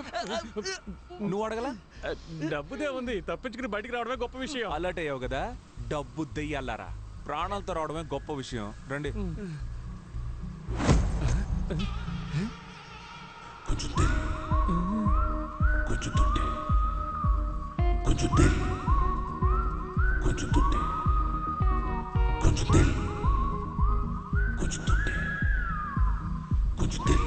నువ్వు అడగలా డబ్బుదే ఉంది తప్పించుకుని బయటికి రావడమే గొప్ప విషయం అలర్ట్ అయ్యావు కదా డబ్బు దెయ్యాలారా ప్రాణాలతో రావడమే గొప్ప విషయం రండి कुछ दिल कुछ टूटे कुछ दिल कुछ टूटे कुछ दिल कुछ टूटे कुछ दिल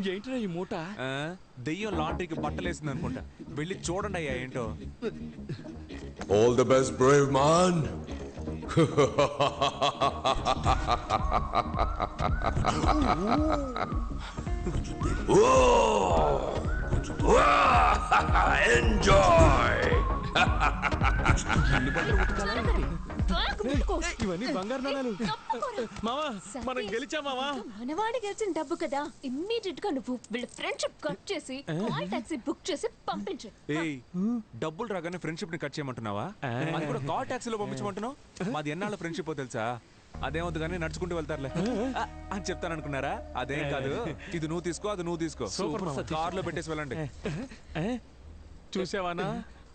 ఏంట్రా ఈ మూట దెయ్యం లాండ్రీకి బట్టలేసింది అనుకుంటా వెళ్ళి చూడండి అయ్యా ఏంటో All the best, brave man. Enjoy. ఇవన్నీ బంగారు నాణాలు మావా మనం గెలిచా మావా మనవాడి గెలిచిన డబ్బు కదా ఇమ్మీడియట్ గా నువ్వు వీళ్ళ ఫ్రెండ్షిప్ కట్ చేసి కాల్ టాక్సీ బుక్ చేసి పంపించు ఏయ్ డబ్బులు రాగానే ఫ్రెండ్షిప్ ని కట్ చేయమంటున్నావా అది కూడా కాల్ టాక్సీలో పంపించమంటున్నావు మాది ఎన్నాళ్ళ ఫ్రెండ్షిప్ తెలుసా అదేమవుతుంది కానీ నడుచుకుంటూ వెళ్తారులే అని చెప్తాననుకున్నారా అదేం కాదు ఇది నువ్వు తీసుకో అది నువ్వు తీసుకో కార్లో పెట్టేసి వెళ్ళండి చూసావానా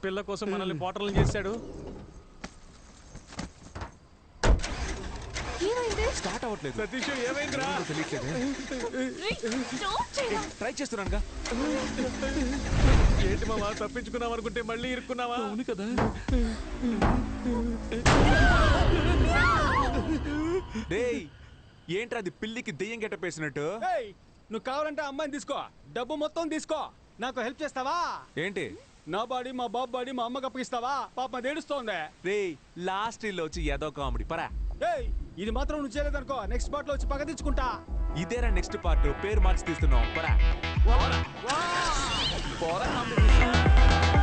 పిల్ల కోసం మనల్ని పోటర్లు చేశాడు స్టార్ట్ అవ్వట్లేదు సతీష్ ఏమైందిరా ట్రై చేస్తున్నానుగా ఏంటి మావా తప్పించుకున్నావు అనుకుంటే మళ్ళీ ఇరుక్కున్నావా అవును కదా డేయ్ ఏంట్రా అది పిల్లికి దెయ్యం గెట్టపేసినట్టు నువ్వు కావాలంటే అమ్మాయిని తీసుకో డబ్బు మొత్తం తీసుకో నాకు హెల్ప్ చేస్తావా ఏంటి నా బాడీ మా బాబు బాడీ మా అమ్మకి అప్పగిస్తావా పాప ఏడుస్తోంది రేయ్ లాస్ట్ లో వచ్చి ఏదో కామెడీ పరా ఇది మాత్రం నువ్వు చేయలేదనుకో నెక్స్ట్ పార్ట్ లో వచ్చి పగ తెచ్చుకుంటా ఇదేరా నెక్స్ట్ పార్ట్ పేరు మార్చి తీస్తున్నాం పరా